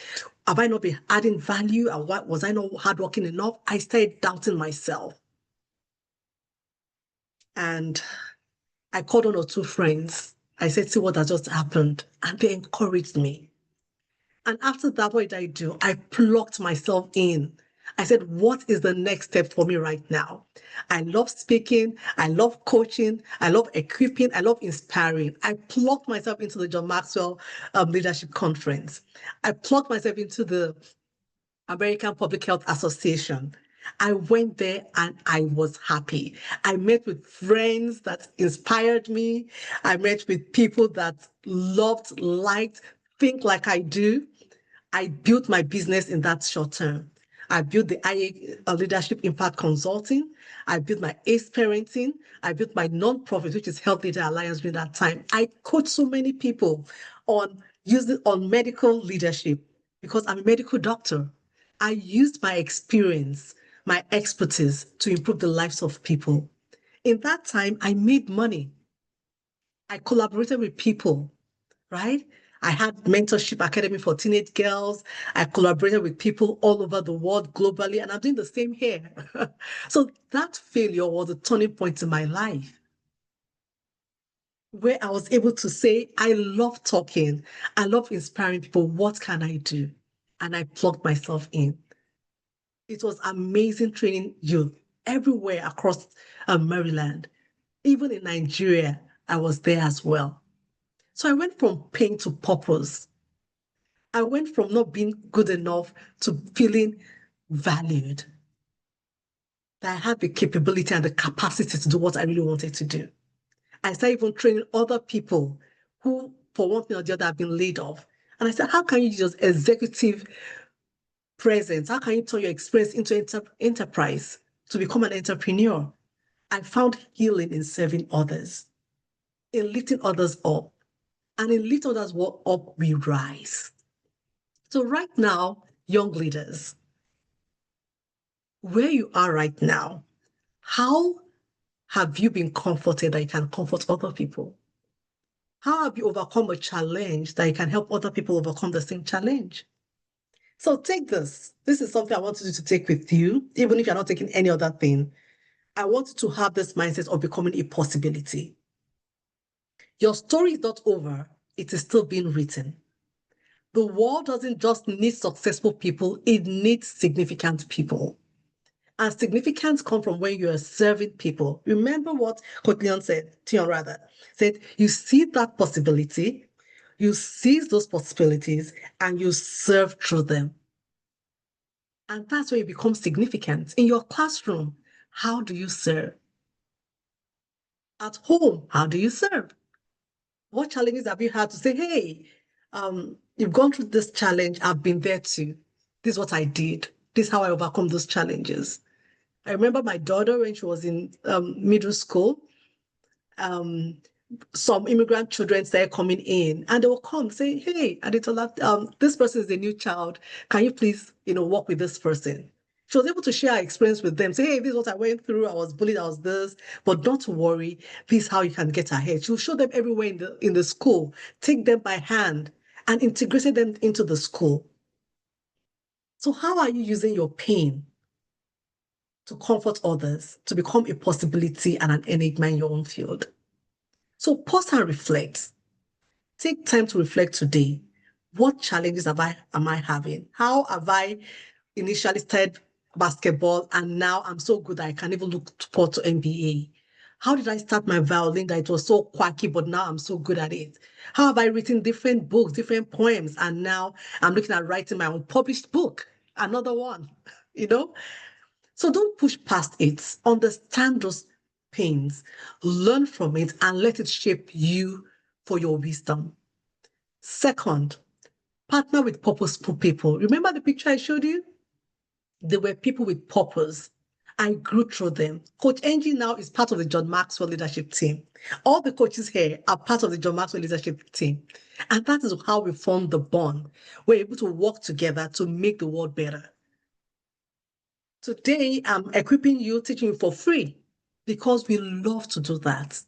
Have I not been adding value? And what was I not hardworking enough? I started doubting myself. And I called one or two friends. I said, see what has just happened. And they encouraged me. And after that, what did I do? I plugged myself in. I said, what is the next step for me right now? I love speaking. I love coaching. I love equipping. I love inspiring. I plugged myself into the John Maxwell Leadership Conference. I plugged myself into the American Public Health Association. I went there and I was happy. I met with friends that inspired me. I met with people that loved, liked, think like I do. I built my business in that short term. I built the IA Leadership Impact Consulting. I built my ACE Parenting. I built my nonprofit, which is Health Leader Alliance during that time. I coached so many people on medical leadership because I'm a medical doctor. I used my experience, my expertise to improve the lives of people. In that time, I made money. I collaborated with people, right? I had mentorship academy for teenage girls. I collaborated with people all over the world globally, and I'm doing the same here. So that failure was a turning point in my life where I was able to say, I love talking. I love inspiring people. What can I do? And I plugged myself in. It was amazing training youth everywhere across Maryland. Even in Nigeria, I was there as well. So I went from pain to purpose. I went from not being good enough to feeling valued. That I had the capability and the capacity to do what I really wanted to do. I started even training other people who, for one thing or the other, have been laid off. And I said, how can you use executive presence? How can you turn your experience into enterprise to become an entrepreneur? I found healing in serving others, in lifting others up. And in lifting others up, we rise. So right now, young leaders, where you are right now, how have you been comforted that you can comfort other people? How have you overcome a challenge that you can help other people overcome the same challenge? So take this. This is something I want you to take with you, even if you're not taking any other thing. I want you to have this mindset of becoming a possibility. Your story is not over, it is still being written. The world doesn't just need successful people, it needs significant people. And significance comes from when you are serving people. Remember what Coach Leon said, Tion rather, said, you see that possibility, you seize those possibilities, and you serve through them. And that's where you become significant. In your classroom, how do you serve? At home, how do you serve? What challenges have you had to say, hey, you've gone through this challenge, I've been there too. This is what I did. This is how I overcome those challenges. I remember my daughter when she was in middle school, some immigrant children started coming in and they will come say, hey, Aditola, this person is a new child. Can you please, work with this person? She was able to share her experience with them. Say, hey, this is what I went through. I was bullied. I was this, but not to worry. This is how you can get ahead. She'll show them everywhere in the school, take them by hand and integrate them into the school. So how are you using your pain to comfort others, to become a possibility and an enigma in your own field? So pause and reflect. Take time to reflect today. What challenges am I having? How have I initially started basketball and now I'm so good that I can even look forward to NBA? How did I start my violin that it was so quirky, but now I'm so good at it? How have I written different books, different poems, and now I'm looking at writing my own published book, another one, So don't push past it. Understand those pains, learn from it, and let it shape you for your wisdom. Second, partner with purposeful people. Remember the picture I showed you? They were people with purpose. I grew through them. Coach Angie now is part of the John Maxwell leadership team. All the coaches here are part of the John Maxwell leadership team. And that is how we formed the bond. We're able to work together to make the world better. Today, I'm equipping you, teaching you for free because we love to do that.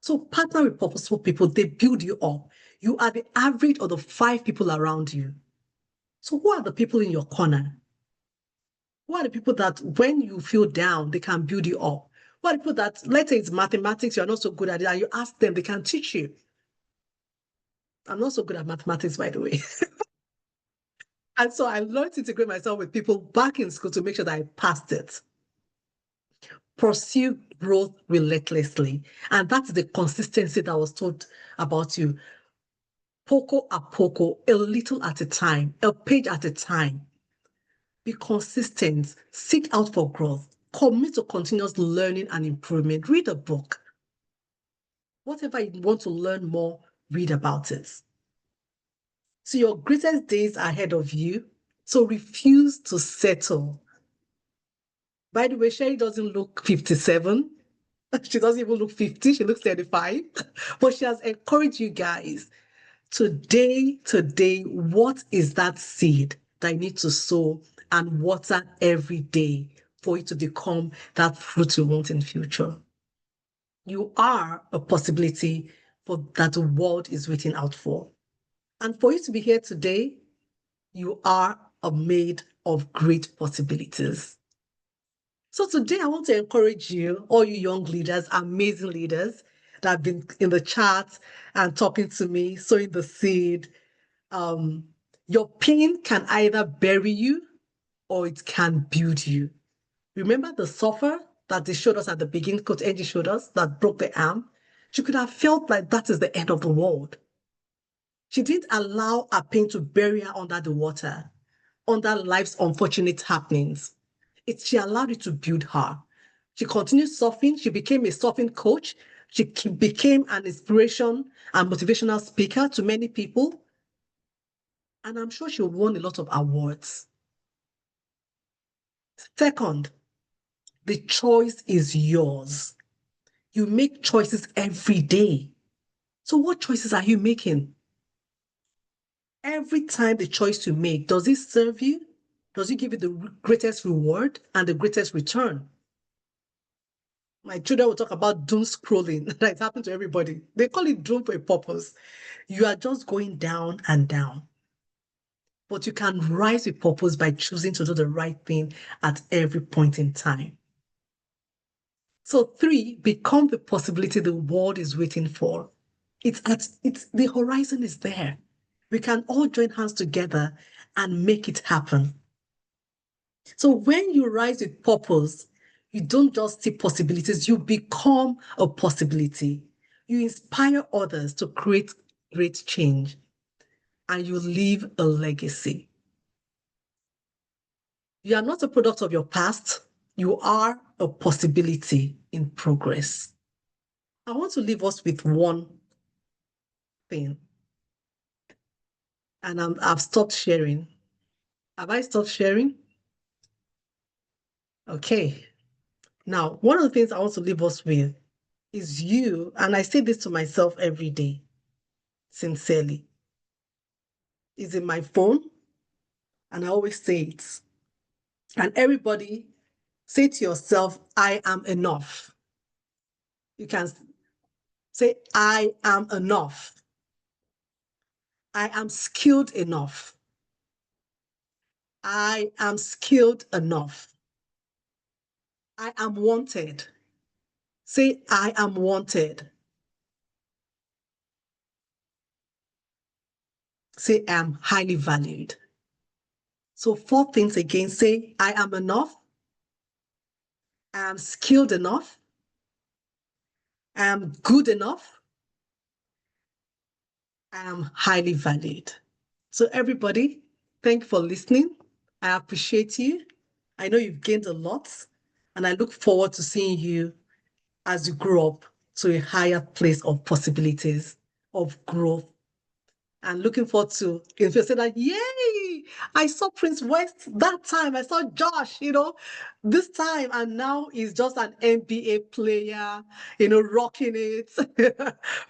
So partner with purposeful people, they build you up. You are the average of the 5 people around you. So who are the people in your corner? Who are the people that when you feel down, they can build you up? Who are the people that, let's say it's mathematics, you're not so good at it, and you ask them, they can teach you. I'm not so good at mathematics, by the way. And so I learned to integrate myself with people back in school to make sure that I passed it. Pursue growth relentlessly. And that's the consistency that was taught about you. Poco a poco, a little at a time, a page at a time. Be consistent, seek out for growth, commit to continuous learning and improvement. Read a book. Whatever you want to learn more, read about it. So your greatest days are ahead of you. So refuse to settle. By the way, Sherry doesn't look 57. She doesn't even look 50. She looks 35. But she has encouraged you guys. Today, what is that seed that you need to sow and water every day for it to become that fruit you want in future? You are a possibility for that the world is waiting out for. And for you to be here today, you are made of great possibilities. So today I want to encourage you, all you young leaders, amazing leaders that have been in the chat and talking to me, sowing the seed. Your pain can either bury you or it can build you. Remember the suffer that they showed us at the beginning, Coach Angie showed us, that broke the arm? She could have felt like that is the end of the world. She didn't allow her pain to bury her under the water, under life's unfortunate happenings. She allowed it to build her. She continued surfing. She became a surfing coach. She became an inspiration and motivational speaker to many people. And I'm sure she won a lot of awards. Second, the choice is yours. You make choices every day. So what choices are you making? Every time the choice you make, does it serve you? Does it give you the greatest reward and the greatest return? My children will talk about doom scrolling. That's happened to everybody. They call it doom for a purpose. You are just going down and down. But you can rise with purpose by choosing to do the right thing at every point in time. So 3, become the possibility the world is waiting for. It's the horizon is there. We can all join hands together and make it happen. So when you rise with purpose, you don't just see possibilities, you become a possibility. You inspire others to create great change, and you leave a legacy. You are not a product of your past, you are a possibility in progress. I want to leave us with one thing. And I've stopped sharing. Have I stopped sharing? Okay. Now, one of the things I want to leave us with is you, and I say this to myself every day, sincerely, is in my phone, and I always say it. And everybody, say to yourself, I am enough. You can say, I am enough. I am skilled enough. I am skilled enough. I am wanted. Say, I am wanted. Say, I am highly valued. So 4 things again. Say, I am enough. I am skilled enough. I am good enough. I am highly valued. So everybody, thank you for listening. I appreciate you. I know you've gained a lot, and I look forward to seeing you as you grow up to a higher place of possibilities, of growth, and looking forward to, if you say that, yay, I saw Prince West that time, I saw Josh, this time, and now he's just an NBA player, rocking it,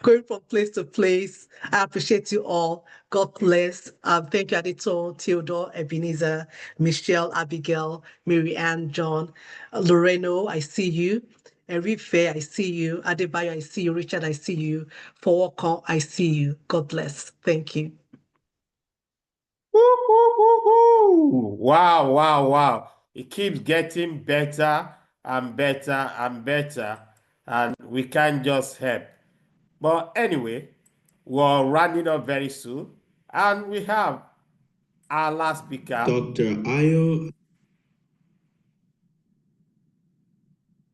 going from place to place. I appreciate you all. God bless. Thank you, Adito, Theodore, Ebenezer, Michelle, Abigail, Mary Ann, John, Loreno, I see you. Erife, I see you. Adebayo, I see you. Richard, I see you. Fowoko, I see you. God bless. Thank you. Woo, woo, woo, woo. Wow, wow, wow. It keeps getting better and better and better, and we can't just help. But anyway, we're running up very soon, and we have our last speaker, Dr. Ayo.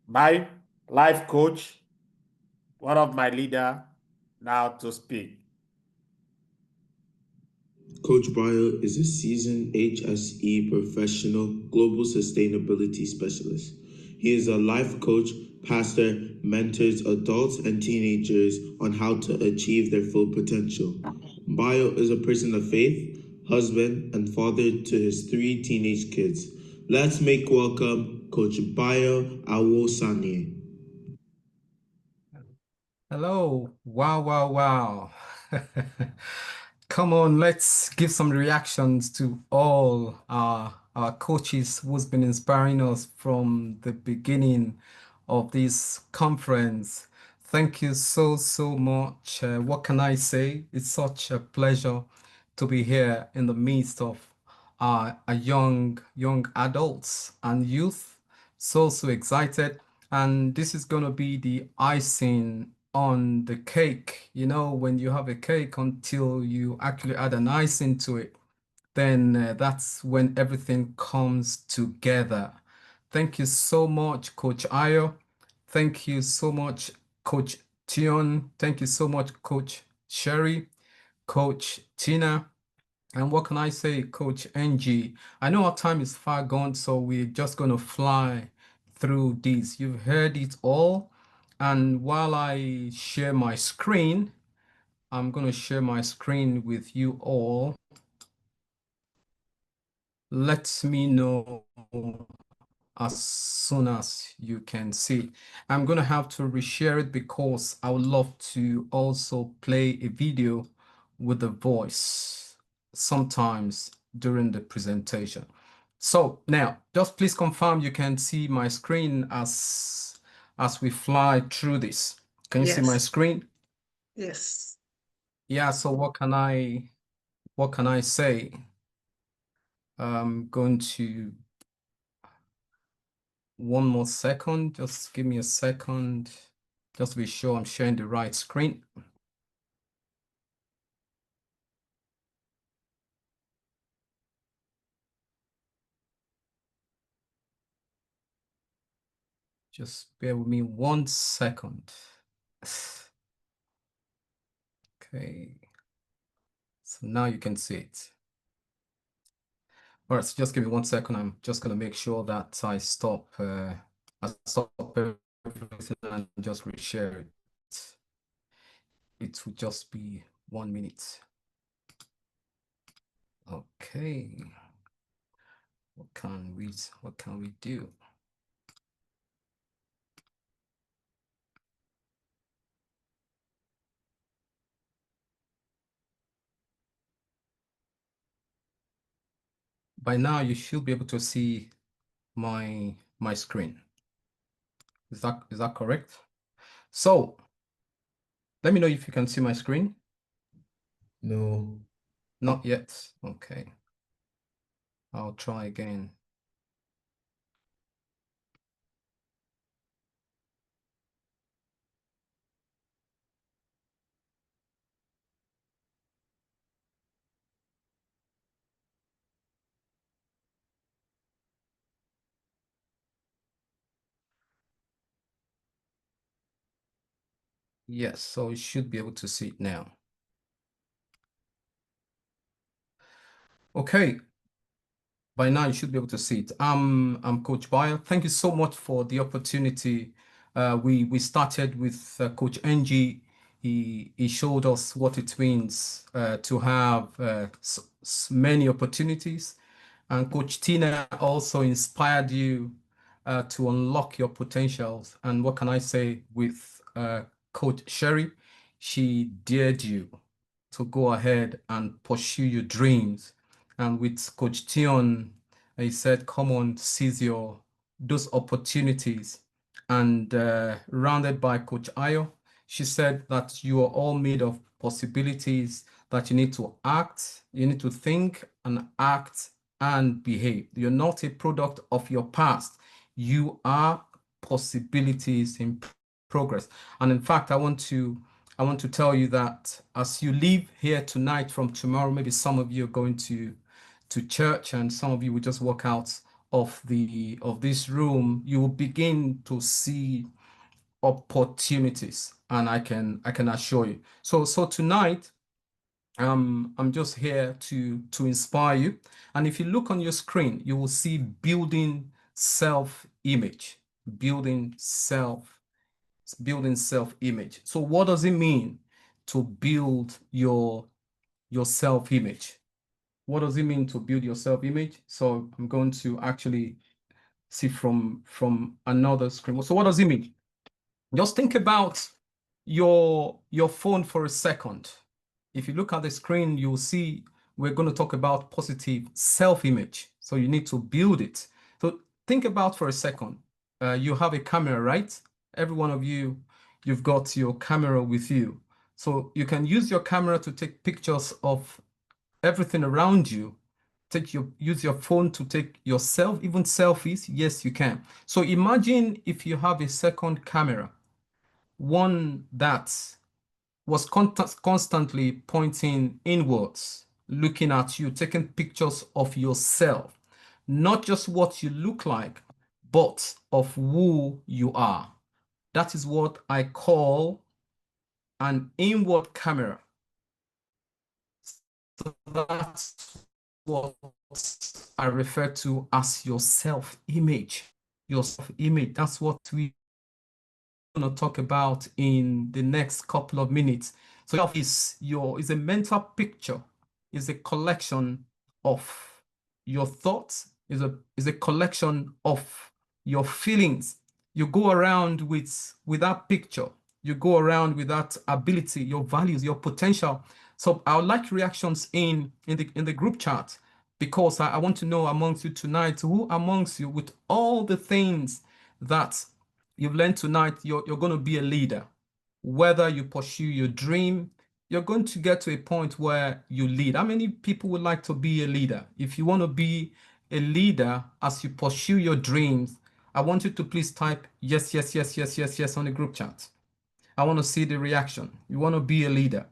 my life coach, one of my leader, now to speak. Coach Bayo is a seasoned HSE professional global sustainability specialist. He is a life coach, pastor, mentors adults and teenagers on how to achieve their full potential. Bayo is a person of faith, husband, and father to his 3 teenage kids. Let's make welcome Coach Bayo Awosanye. Hello. Wow, wow, wow. Come on, let's give some reactions to all our coaches who's been inspiring us from the beginning of this conference. Thank you so, so much. What can I say? It's such a pleasure to be here in the midst of a young adults and youth. So, so excited. And this is going to be the icing on the cake. When you have a cake, until you actually add an icing to it, then that's when everything comes together. Thank you so much, Coach Ayo. Thank you so much, Coach Tion. Thank you so much, Coach Sherry, Coach Tina. And what can I say, Coach NG? I know our time is far gone, so we're just going to fly through this. You've heard it all. And while I share my screen, I'm going to share my screen with you all. Let me know as soon as you can see. I'm going to have to reshare it because I would love to also play a video with the voice sometimes during the presentation. So now, just please confirm you can see my screen as we fly through this. Can you see my Yes. screen? Yes. Yeah, so what can I say? I'm going to one more second. Just give me a second. Just to be sure I'm sharing the right screen. Just bear with me 1 second. Okay. So now you can see it. All right, so just give me 1 second. I'm just going to make sure that I stop everything and just reshare it. It will just be 1 minute. Okay. What can we do? By now you should be able to see my screen. Is that correct? So let me know if you can see my screen. No. Not yet. Okay. I'll try again. Yes, so you should be able to see it now. Okay. By now you should be able to see it. I'm Coach Bayo. Thank you so much for the opportunity. We started with Coach NG. He showed us what it means to have many opportunities. And Coach Tina also inspired you to unlock your potentials. And what can I say with Coach Sherry? She dared you to go ahead and pursue your dreams. And with Coach Tion, he said, come on, seize those opportunities. And rounded by Coach Ayo, she said that you are all made of possibilities, that you need to act, you need to think and act and behave. You're not a product of your past. You are possibilities in progress. And in fact, I want to tell you that as you leave here tonight from tomorrow, maybe some of you are going to church and some of you will just walk out of this room, you will begin to see opportunities, and I can assure you. So tonight, I'm just here to inspire you. And if you look on your screen, you will see building self-image, building self-image. So what does it mean to build your self-image? What does it mean to build your self-image? So I'm going to actually see from another screen. So what does it mean? Just think about your phone for a second. If you look at the screen, you'll see we're going to talk about positive self-image. So you need to build it. So think about for a second. You have a camera, right? Every one of you, you've got your camera with you. So you can use your camera to take pictures of everything around you. Use your phone to take yourself, even selfies. Yes, you can. So imagine if you have a second camera, one that was constantly pointing inwards, looking at you, taking pictures of yourself, not just what you look like, but of who you are. That is what I call an inward camera. So that's what I refer to as your self-image. Your self-image, that's what we're going to talk about in the next couple of minutes. So is a mental picture, is a collection of your thoughts, is a collection of your feelings. You go around with that picture. You go around with that ability, your values, your potential. So I would like reactions in the group chat. because I want to know amongst you tonight, who amongst you, with all the things that you've learned tonight, you're going to be a leader. Whether you pursue your dream, you're going to get to a point where you lead. How many people would like to be a leader? If you want to be a leader as you pursue your dreams, I want you to please type yes, yes, yes, yes, yes, yes on the group chat. I want to see the reaction. You want to be a leader.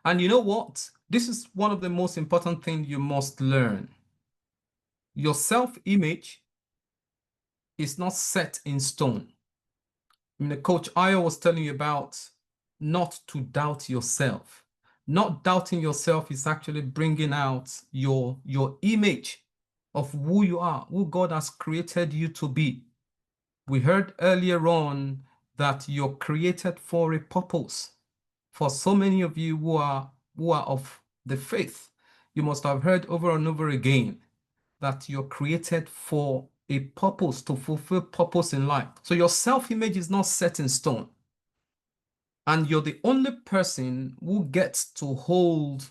And you know what? This is one of the most important things you must learn. Your self-image is not set in stone. I mean, the coach Ayo was telling you about not to doubt yourself. Not doubting yourself is actually bringing out your image of who you are, who God has created you to be. We heard earlier on that you're created for a purpose. For so many of you who are of the faith, you must have heard over and over again that you're created for a purpose, to fulfill purpose in life. So your self-image is not set in stone. And you're the only person who gets to hold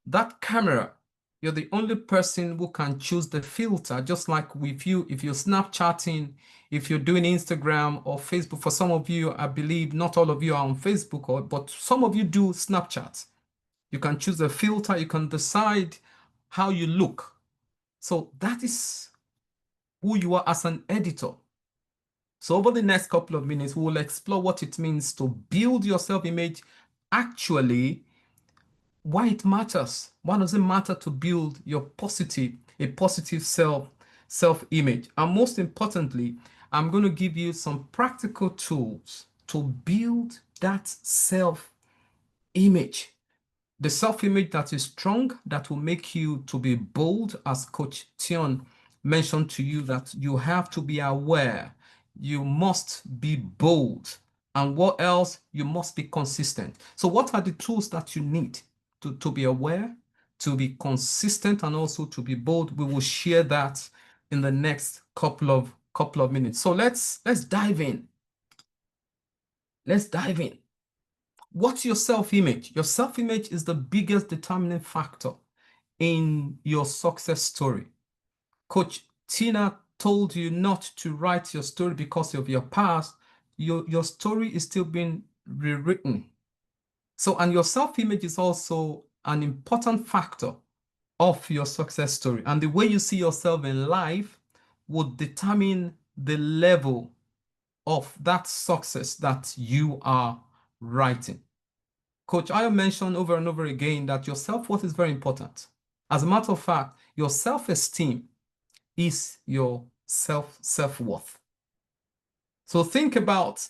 that camera. You're the only person who can choose the filter, just like with you, if you're Snapchatting, if you're doing Instagram or Facebook. For some of you, I believe not all of you are on Facebook, but some of you do Snapchat. You can choose a filter, you can decide how you look. So that is who you are as an editor. So over the next couple of minutes, we will explore what it means to build your self-image, actually, why it matters. Why does it matter to build a positive self-image? And most importantly, I'm going to give you some practical tools to build that self-image. The self-image that is strong, that will make you to be bold, as Coach Tion mentioned to you, that you have to be aware. You must be bold. And what else? You must be consistent. So what are the tools that you need to be aware, to be consistent, and also to be bold? We will share that in the next couple of minutes. So let's dive in. Let's dive in. What's your self-image? Your self-image is the biggest determining factor in your success story. Coach Tina told you not to write your story because of your past. Your story is still being rewritten. So, and your self-image is also an important factor of your success story. And the way you see yourself in life would determine the level of that success that you are writing. Coach Ayo mentioned over and over again that your self-worth is very important. As a matter of fact, your self-esteem is your self-worth. So think about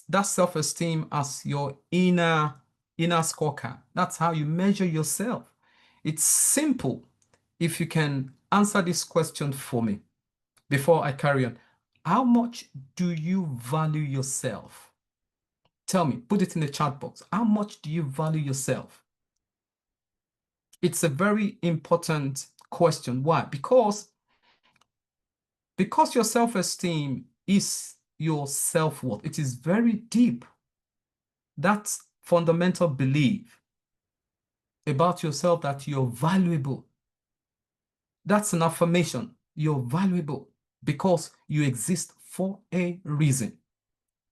that self-esteem as your inner scorecard. That's how you measure yourself. It's simple. If you can answer this question for me before I carry on. How much do you value yourself? Tell me, put it in the chat box. How much do you value yourself? It's a very important question. Why? Because your self-esteem is your self-worth. It is very deep. That's fundamental belief about yourself, that you're valuable. That's an affirmation. You're valuable because you exist for a reason.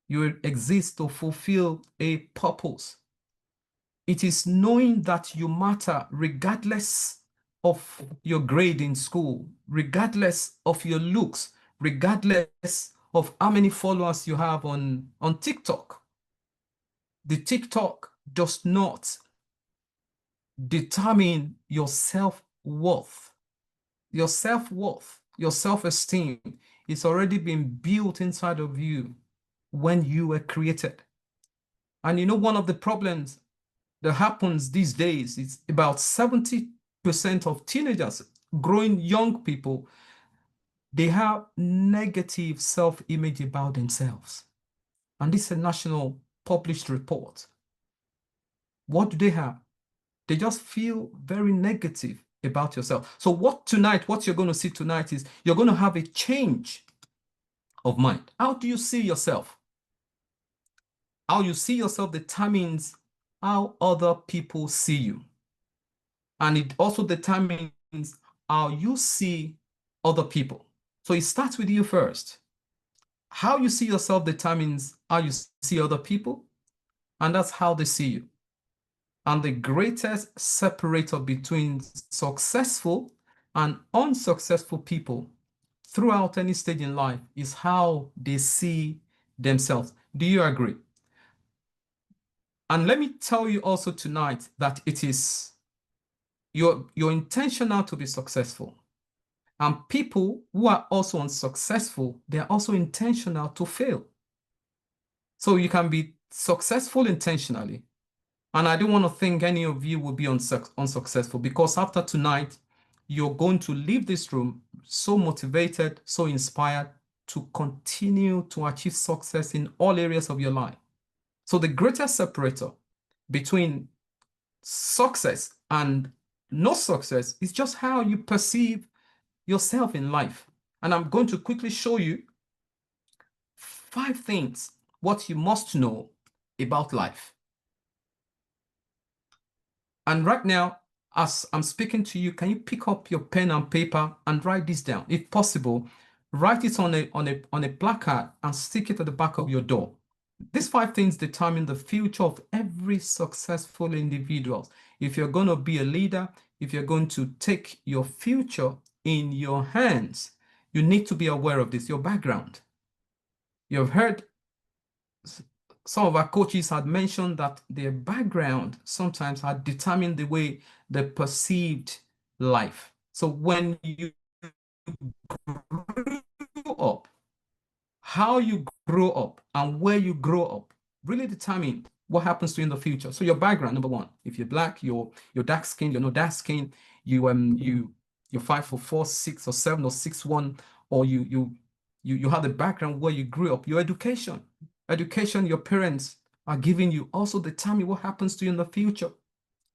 You exist to fulfill a purpose. It is knowing that you matter regardless of your grade in school, regardless of your looks, regardless of how many followers you have on TikTok. The TikTok does not determine your self-worth. Your self-worth, your self-esteem is already been built inside of you when you were created. And you know, one of the problems that happens these days is about 70% of teenagers, growing young people, they have negative self-image about themselves. And this is a national published report. What do they have? They just feel very negative about yourself. So what you're going to see tonight is you're going to have a change of mind. How do you see yourself? How you see yourself determines how other people see you. And it also determines how you see other people. So it starts with you first. How you see yourself determines how you see other people, and that's how they see you. And the greatest separator between successful and unsuccessful people throughout any stage in life is how they see themselves. Do you agree? And let me tell you also tonight that it is you're intentional to be successful. And people who are also unsuccessful, they are also intentional to fail. So you can be successful intentionally. And I don't want to think any of you will be unsuccessful, because after tonight, you're going to leave this room so motivated, so inspired to continue to achieve success in all areas of your life. So the greatest separator between success and no success is just how you perceive yourself in life. And I'm going to quickly show you 5 things what you must know about life. And right now, as I'm speaking to you, can you pick up your pen and paper and write this down? If possible, write it on a placard and stick it at the back of your door. These 5 things determine the future of every successful individual. If you're going to be a leader, if you're going to take your future in your hands, you need to be aware of this, your background. You've heard some of our coaches had mentioned that their background sometimes had determined the way they perceived life. So when you grew up, how you grow up and where you grow up really determine what happens to you in the future. So your background, number 1, if you're black, you're dark skinned, you're not dark skinned, you're 5'4", 6 or 7 or 6'1", or you have the background where you grew up. Your education, your parents are giving you also determine what happens to you in the future.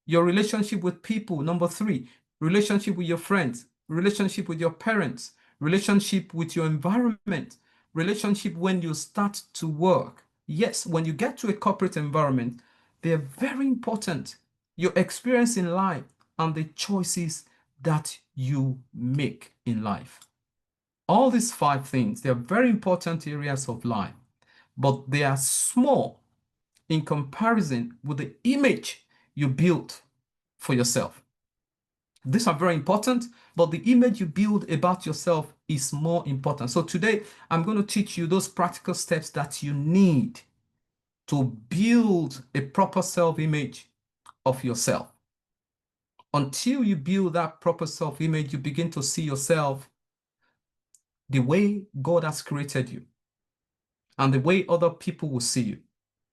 Your relationship with people, number 3, relationship with your friends, relationship with your parents, relationship with your environment, relationship when you start to work. Yes, when you get to a corporate environment, they're very important. Your experience in life and the choices that you make in life. All these 5 things, they're very important areas of life, but they are small in comparison with the image you built for yourself. These are very important, but the image you build about yourself is more important. So today, I'm going to teach you those practical steps that you need to build a proper self-image of yourself. Until you build that proper self-image, you begin to see yourself the way God has created you and the way other people will see you,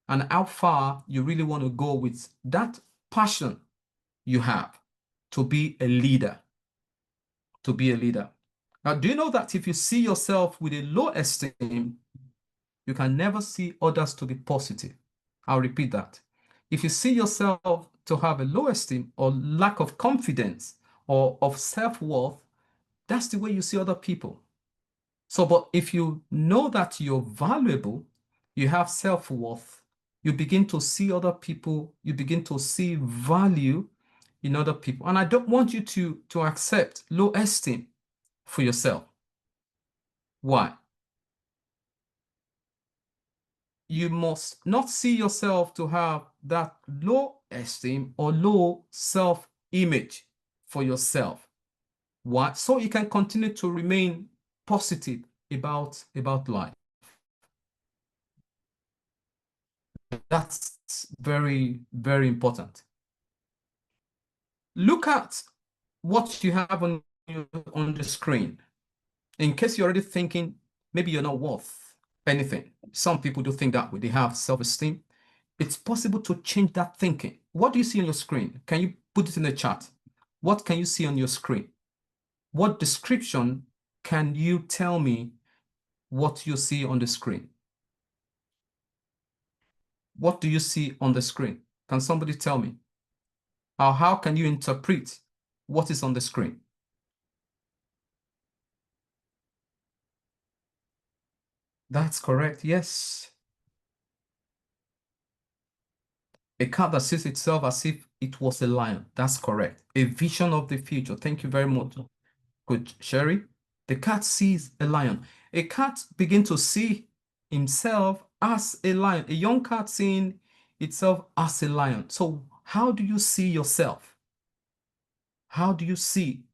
and how far you really want to go with that passion you have to be a leader. Now, do you know that if you see yourself with a low esteem, you can never see others to be positive? I'll repeat that. If you see yourself to have a low esteem or lack of confidence or of self-worth, that's the way you see other people. So, but if you know that you're valuable, you have self-worth, you begin to see other people, you begin to see value in other people. And I don't want you to accept low esteem for yourself. Why? You must not see yourself to have that low esteem or low self-image for yourself. Why? So you can continue to remain positive about life. That's very, very important. Look at what you have on the screen. In case you're already thinking, maybe you're not worth anything. Some people do think that way. They have self-esteem. It's possible to change that thinking. What do you see on your screen? Can you put it in the chat? What can you see on your screen? What description can you tell me what you see on the screen? What do you see on the screen? Can somebody tell me? Or how can you interpret what is on the screen? That's correct, yes. A cat that sees itself as if it was a lion. That's correct. A vision of the future. Thank you very much, Coach Sherry. The cat sees a lion. A cat begins to see himself as a lion. A young cat seeing itself as a lion. So how do you see yourself? How do you see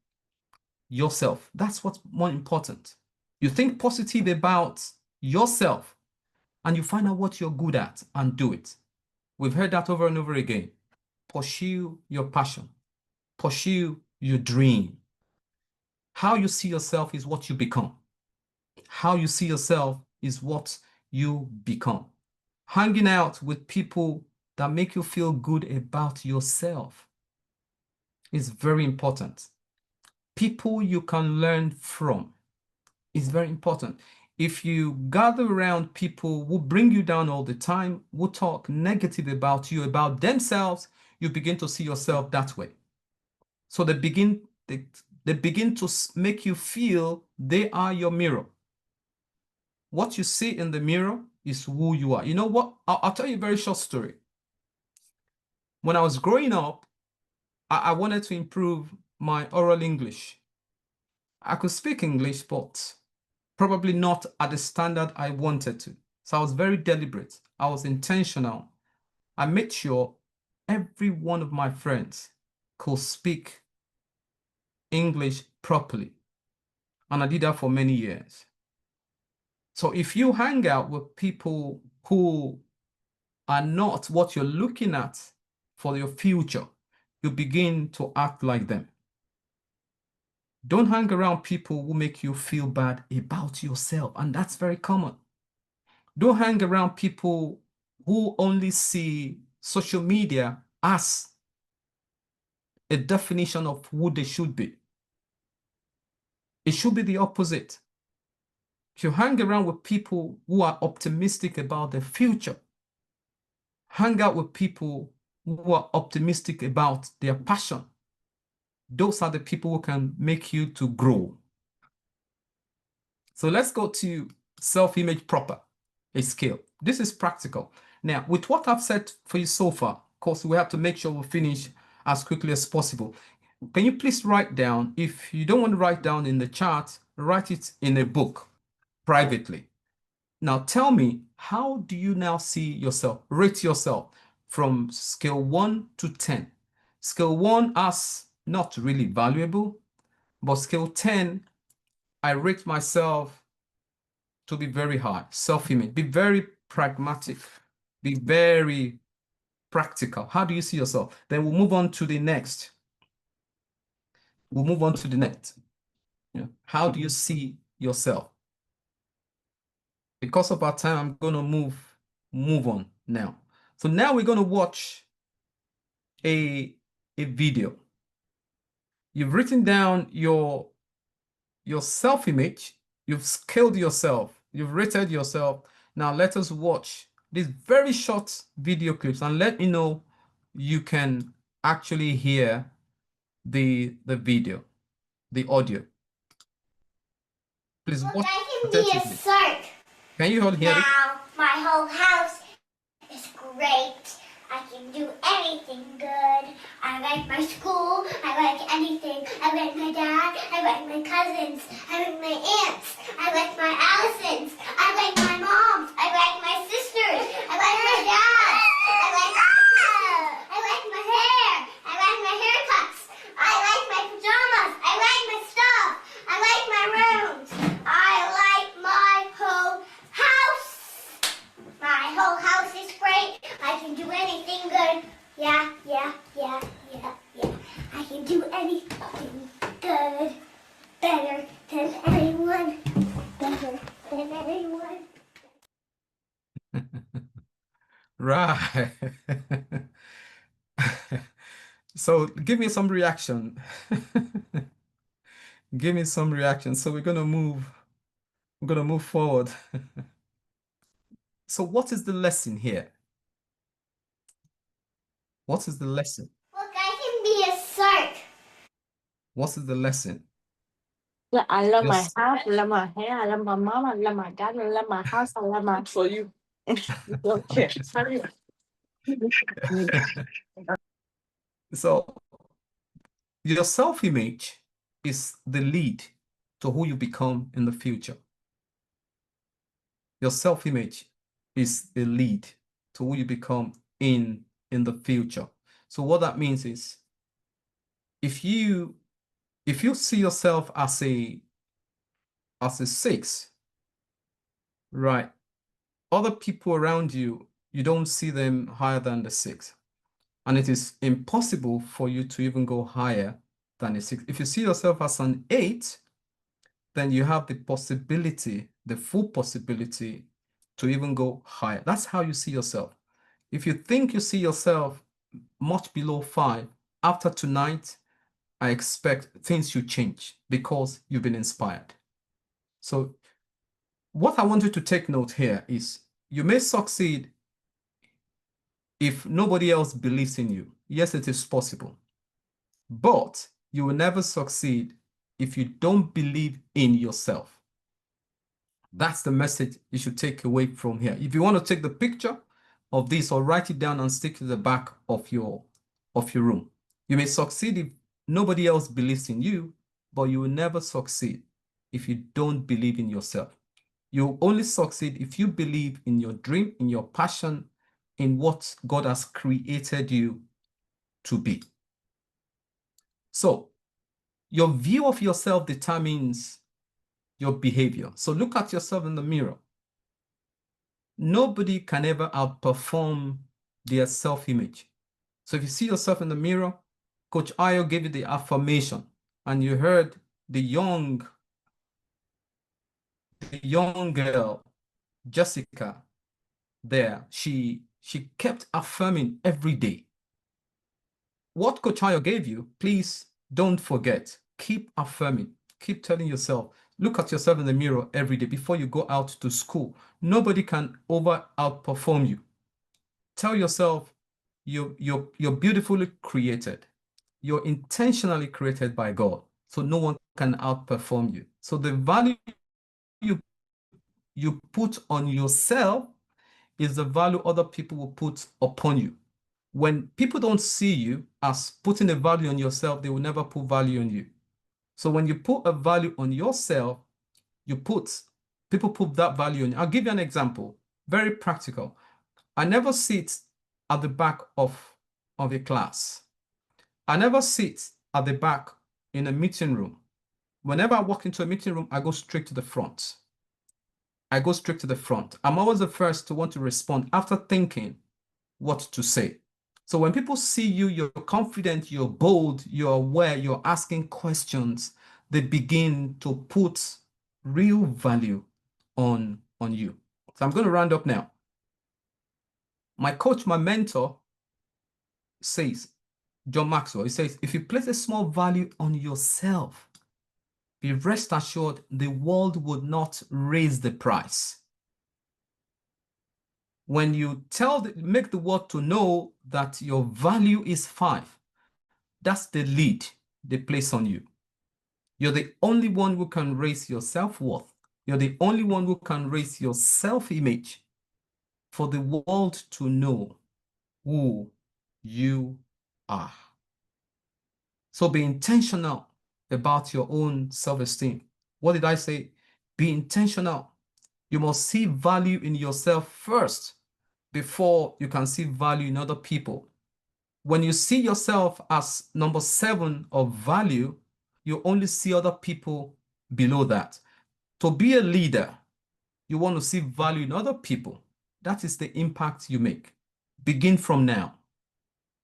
yourself? That's what's more important. You think positive about yourself and you find out what you're good at and do it. We've heard that over and over again. Pursue your passion. Pursue your dream. How you see yourself is what you become. How you see yourself is what you become. Hanging out with people that make you feel good about yourself is very important. People you can learn from is very important. If you gather around people who bring you down all the time, who talk negative about you, about themselves, you begin to see yourself that way. So they begin to make you feel they are your mirror. What you see in the mirror is who you are. You know what? I'll tell you a very short story. When I was growing up, I wanted to improve my oral English. I could speak English, but probably not at the standard I wanted to. So I was very deliberate. I was intentional. I made sure every one of my friends could speak English properly. And I did that for many years. So if you hang out with people who are not what you're looking at for your future, you begin to act like them. Don't hang around people who make you feel bad about yourself, and that's very common. Don't hang around people who only see social media as a definition of who they should be. It should be the opposite. If you hang around with people who are optimistic about their future, hang out with people who are optimistic about their passion, those are the people who can make you to grow. So let's go to self-image proper, a skill. This is practical. Now, with what I've said for you so far, of course, we have to make sure we finish as quickly as possible. Can you please write down, if you don't want to write down in the chat, write it in a book privately. Now tell me, how do you now see yourself? Rate yourself from scale 1 to 10. Scale 1 as not really valuable, but scale 10, I rate myself to be very high. Self-image, be very pragmatic, be very practical. How do you see yourself? Then we'll move on to the next. We'll move on to the next. How do you see yourself? Because of our time, I'm going to move on now. So now we're going to watch a video. You've written down your self-image, you've scaled yourself, you've rated yourself. Now let us watch these very short video clips and let me know you can actually hear the video, the audio. Please watch. I can be a shark. Can you all hear it? Now my whole house is great. I can do anything good. I like my school. I like anything. I like my dad. I like my cousins. I like my aunts. I like my Allisons. I like my moms. I like my sisters. I like my dad. I like my I like my hair. I like my haircuts. I like my pajamas. I like my stuff. I like my rooms. I like my whole house. My whole house is great. I can do anything good. Yeah. I can do anything good. Better than anyone. Better than anyone. Right. So give me some reaction. Give me some reaction. So we're gonna move forward. So what is the lesson here? What is the lesson? Look, I can be a shark. What is the lesson? Yeah, I love my Yes. house, I love my hair, I love my mom, I love my dad, I love my house, I love my for you. Okay. So your self-image is the lead to who you become in the future. Your self-image is the lead to who you become in the future. So what that means is if you see yourself as a 6, right? Other people around you, you don't see them higher than the 6. And it is impossible for you to even go higher than a 6. If you see yourself as an 8, then you have the possibility, the full possibility to even go higher. That's how you see yourself. If you think you see yourself much below 5, after tonight, I expect things should change because you've been inspired. So what I want you to take note here is you may succeed if nobody else believes in you. Yes, it is possible. But you will never succeed if you don't believe in yourself. That's the message you should take away from here. If you want to take the picture of this or write it down and stick to the back of your room. You may succeed if nobody else believes in you, but you will never succeed if you don't believe in yourself. You'll only succeed if you believe in your dream, in your passion, in what God has created you to be. So your view of yourself determines your behavior. So look at yourself in the mirror. Nobody can ever outperform their self-image. So if you see yourself in the mirror, Coach Ayo gave you the affirmation, and you heard the young girl, Jessica, there. She kept affirming every day. What Coach Ayo gave you, please don't forget. Keep affirming. Keep telling yourself. Look at yourself in the mirror every day before you go out to school. Nobody can outperform you. Tell yourself you're beautifully created. You're intentionally created by God. So no one can outperform you. So the value you put on yourself is the value other people will put upon you. When people don't see you as putting a value on yourself, they will never put value on you. So when you put a value on yourself, people put that value on you. I'll give you an example, very practical. I never sit at the back of a class. I never sit at the back in a meeting room. Whenever I walk into a meeting room, I go straight to the front. I'm always the first to want to respond after thinking what to say. So when people see you, you're confident, you're bold, you're aware, you're asking questions, they begin to put real value on you. So I'm going to round up now. My coach, my mentor says, John Maxwell, he says, if you place a small value on yourself, be rest assured the world would not raise the price. When you make the world to know that your value is 5, that's the lead they place on you. You're the only one who can raise your self-worth. You're the only one who can raise your self-image for the world to know who you are. So be intentional about your own self-esteem. What did I say? Be intentional. You must see value in yourself first before you can see value in other people. When you see yourself as number 7 of value, you only see other people below that. To be a leader, you want to see value in other people. That is the impact you make. Begin from now.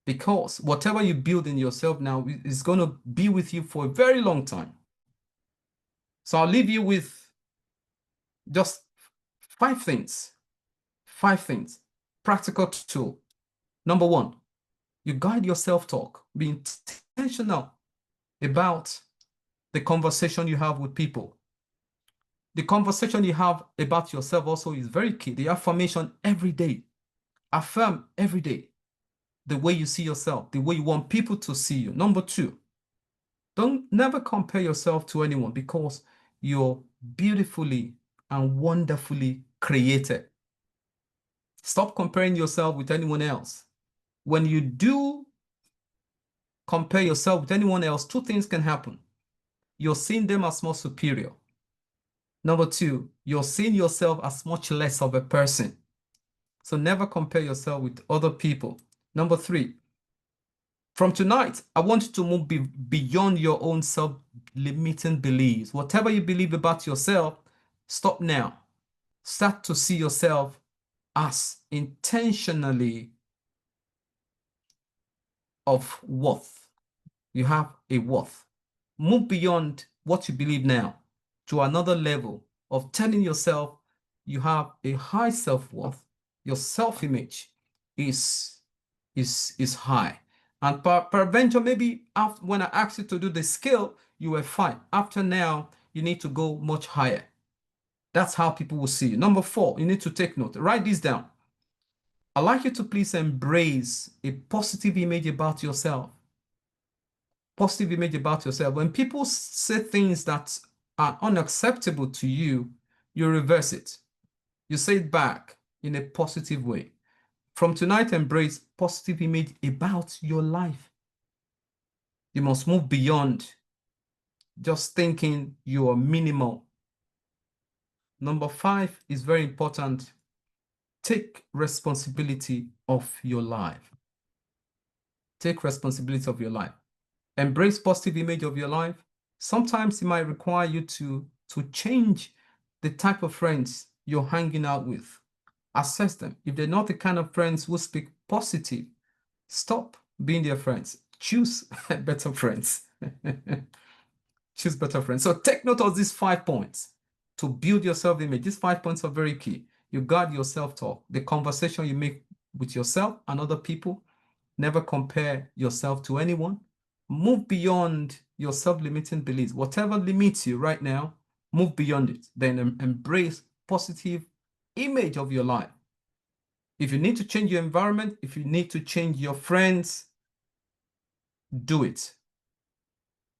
Because whatever you build in yourself now is going to be with you for a very long time. So I'll leave you with just 5 things. 5 things. Practical tool. Number 1, you guide your self-talk. Be intentional about the conversation you have with people. The conversation you have about yourself also is very key. The affirmation every day. Affirm every day the way you see yourself, the way you want people to see you. Number 2, never compare yourself to anyone because you're beautifully and wonderfully created. Stop comparing yourself with anyone else. when you do compare yourself with anyone else, two things can happen. You're seeing them as more superior. Number two, you're seeing yourself as much less of a person. So never compare yourself with other people. Number three, from tonight, I want you to move beyond your own self-limiting beliefs. Whatever you believe about yourself, stop now. Start to see yourself as intentionally of worth. You have a worth. Move beyond what you believe now to another level of telling yourself you have a high self-worth. Your self-image is high. And peradventure, maybe after, when I asked you to do the scale, you were fine. After now, you need to go much higher. That's how people will see you. Number four, you need to take note. Write this down. I'd like you to please embrace a positive image about yourself. Positive image about yourself. When people say things that are unacceptable to you, you reverse it. You say it back in a positive way. From tonight, embrace positive image about your life. You must move beyond just thinking you are minimal. Number five is very important. Take responsibility of your life. Take responsibility of your life. Embrace positive image of your life. Sometimes it might require you to change the type of friends you're hanging out with. Assess them. If they're not the kind of friends who speak positive, stop being their friends. Choose better friends. Choose better friends. So take note of these 5 points to build your self-image. These 5 points are very key. You guard your self-talk, the conversation you make with yourself and other people. Never compare yourself to anyone. Move beyond your self-limiting beliefs. Whatever limits you right now, move beyond it. Then embrace positive image of your life. If you need to change your environment, if you need to change your friends, do it.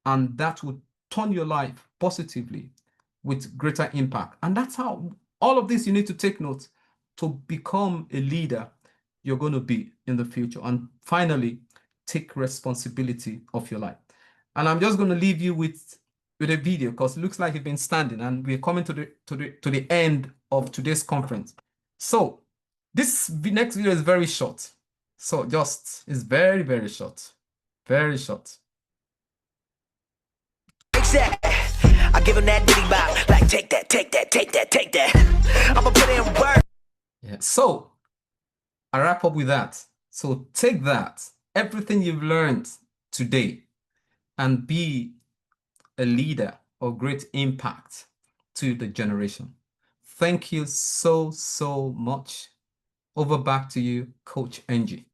And that would turn your life positively with greater impact. And that's how all of this you need to take note to become a leader you're going to be in the future. And finally, take responsibility of your life. And I'm just going to leave you with a video because it looks like you've been standing and we're coming to the end of today's conference. So this next video is very short. So it's very, very short. Very short. I give him that diddy bop, like take that, take that, take that, take that. I'ma put in work. Yeah, so I wrap up with that. So take that, everything you've learned today, and be a leader of great impact to the generation. Thank you so, so much. Over back to you, Coach Angie.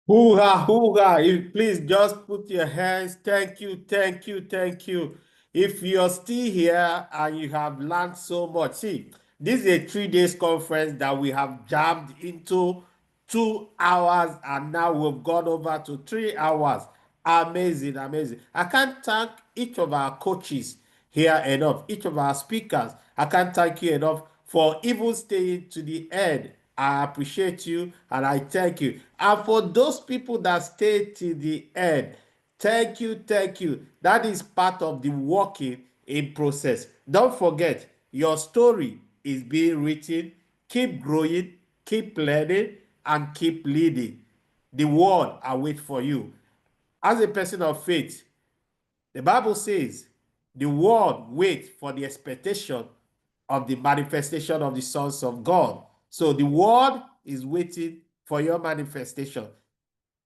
Hoo-ha, hoo-ha. Please just put your hands. Thank you, thank you, thank you. If you're still here and you have learned so much, see, this is a 3 days conference that we have jammed into 2 hours, and now we've gone over to 3 hours. Amazing, amazing. I can't thank each of our coaches here enough, each of our speakers. I can't thank you enough for even staying to the end. I appreciate you and I thank you. And for those people that stay till the end, thank you, thank you. That is part of the working in process. Don't forget, your story is being written. Keep growing, keep learning, and keep leading. The world awaits for you. As a person of faith, the Bible says the world waits for the expectation of the manifestation of the sons of God. So the world is waiting for your manifestation.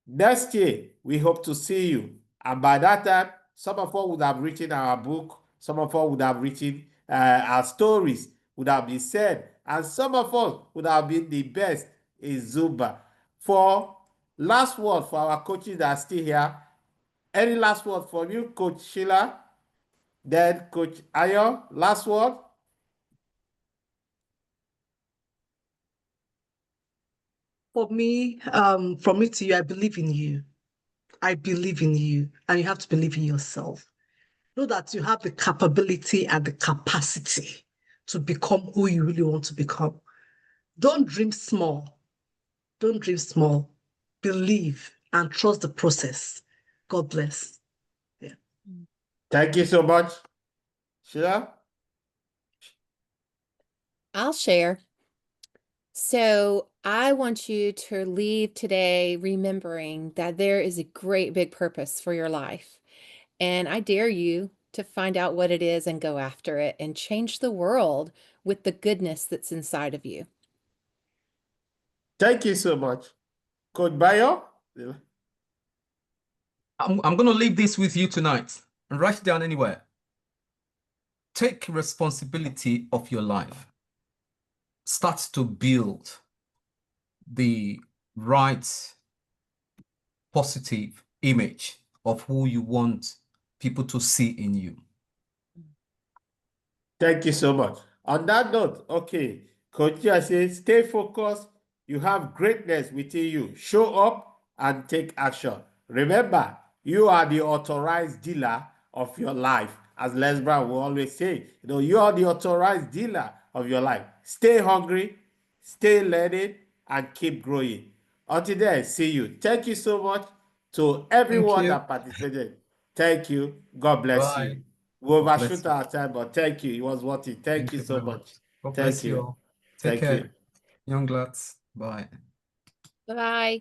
Next year, we hope to see you. And by that time, some of us would have written our book, some of us would have written our stories, would have been said, and some of us would have been the best in Zumba. For last word for our coaches that are still here, any last word from you, Coach Sheila? Then Coach Ayo, last word? For me, from me to you, I believe in you. I believe in you, and you have to believe in yourself. Know that you have the capability and the capacity to become who you really want to become. Don't dream small. Don't dream small. Believe and trust the process. God bless. Yeah. Thank you so much. Sheila? I'll share. So I want you to leave today remembering that there is a great big purpose for your life. And I dare you to find out what it is and go after it and change the world with the goodness that's inside of you. Thank you so much. Coach Bayo? I'm going to leave this with you tonight and write it down anywhere. Take responsibility of your life. Start to build the right positive image of who you want people to see in you. Thank you so much. On that note, okay, Coach Chia says, stay focused. You have greatness within you. Show up and take action. Remember, you are the authorized dealer of your life. As Les Brown will always say, you are the authorized dealer of your life. Stay hungry, stay learning, and keep growing. Until then, see you. Thank you so much to Thank everyone you. that participated. Thank you. God bless Bye. you. We God bless overshoot you. our time, but thank you. It was worth it. Thank Thank you you so very much. much. God Thank bless you you. all. Take Thank care, you. young lads. Bye. Bye.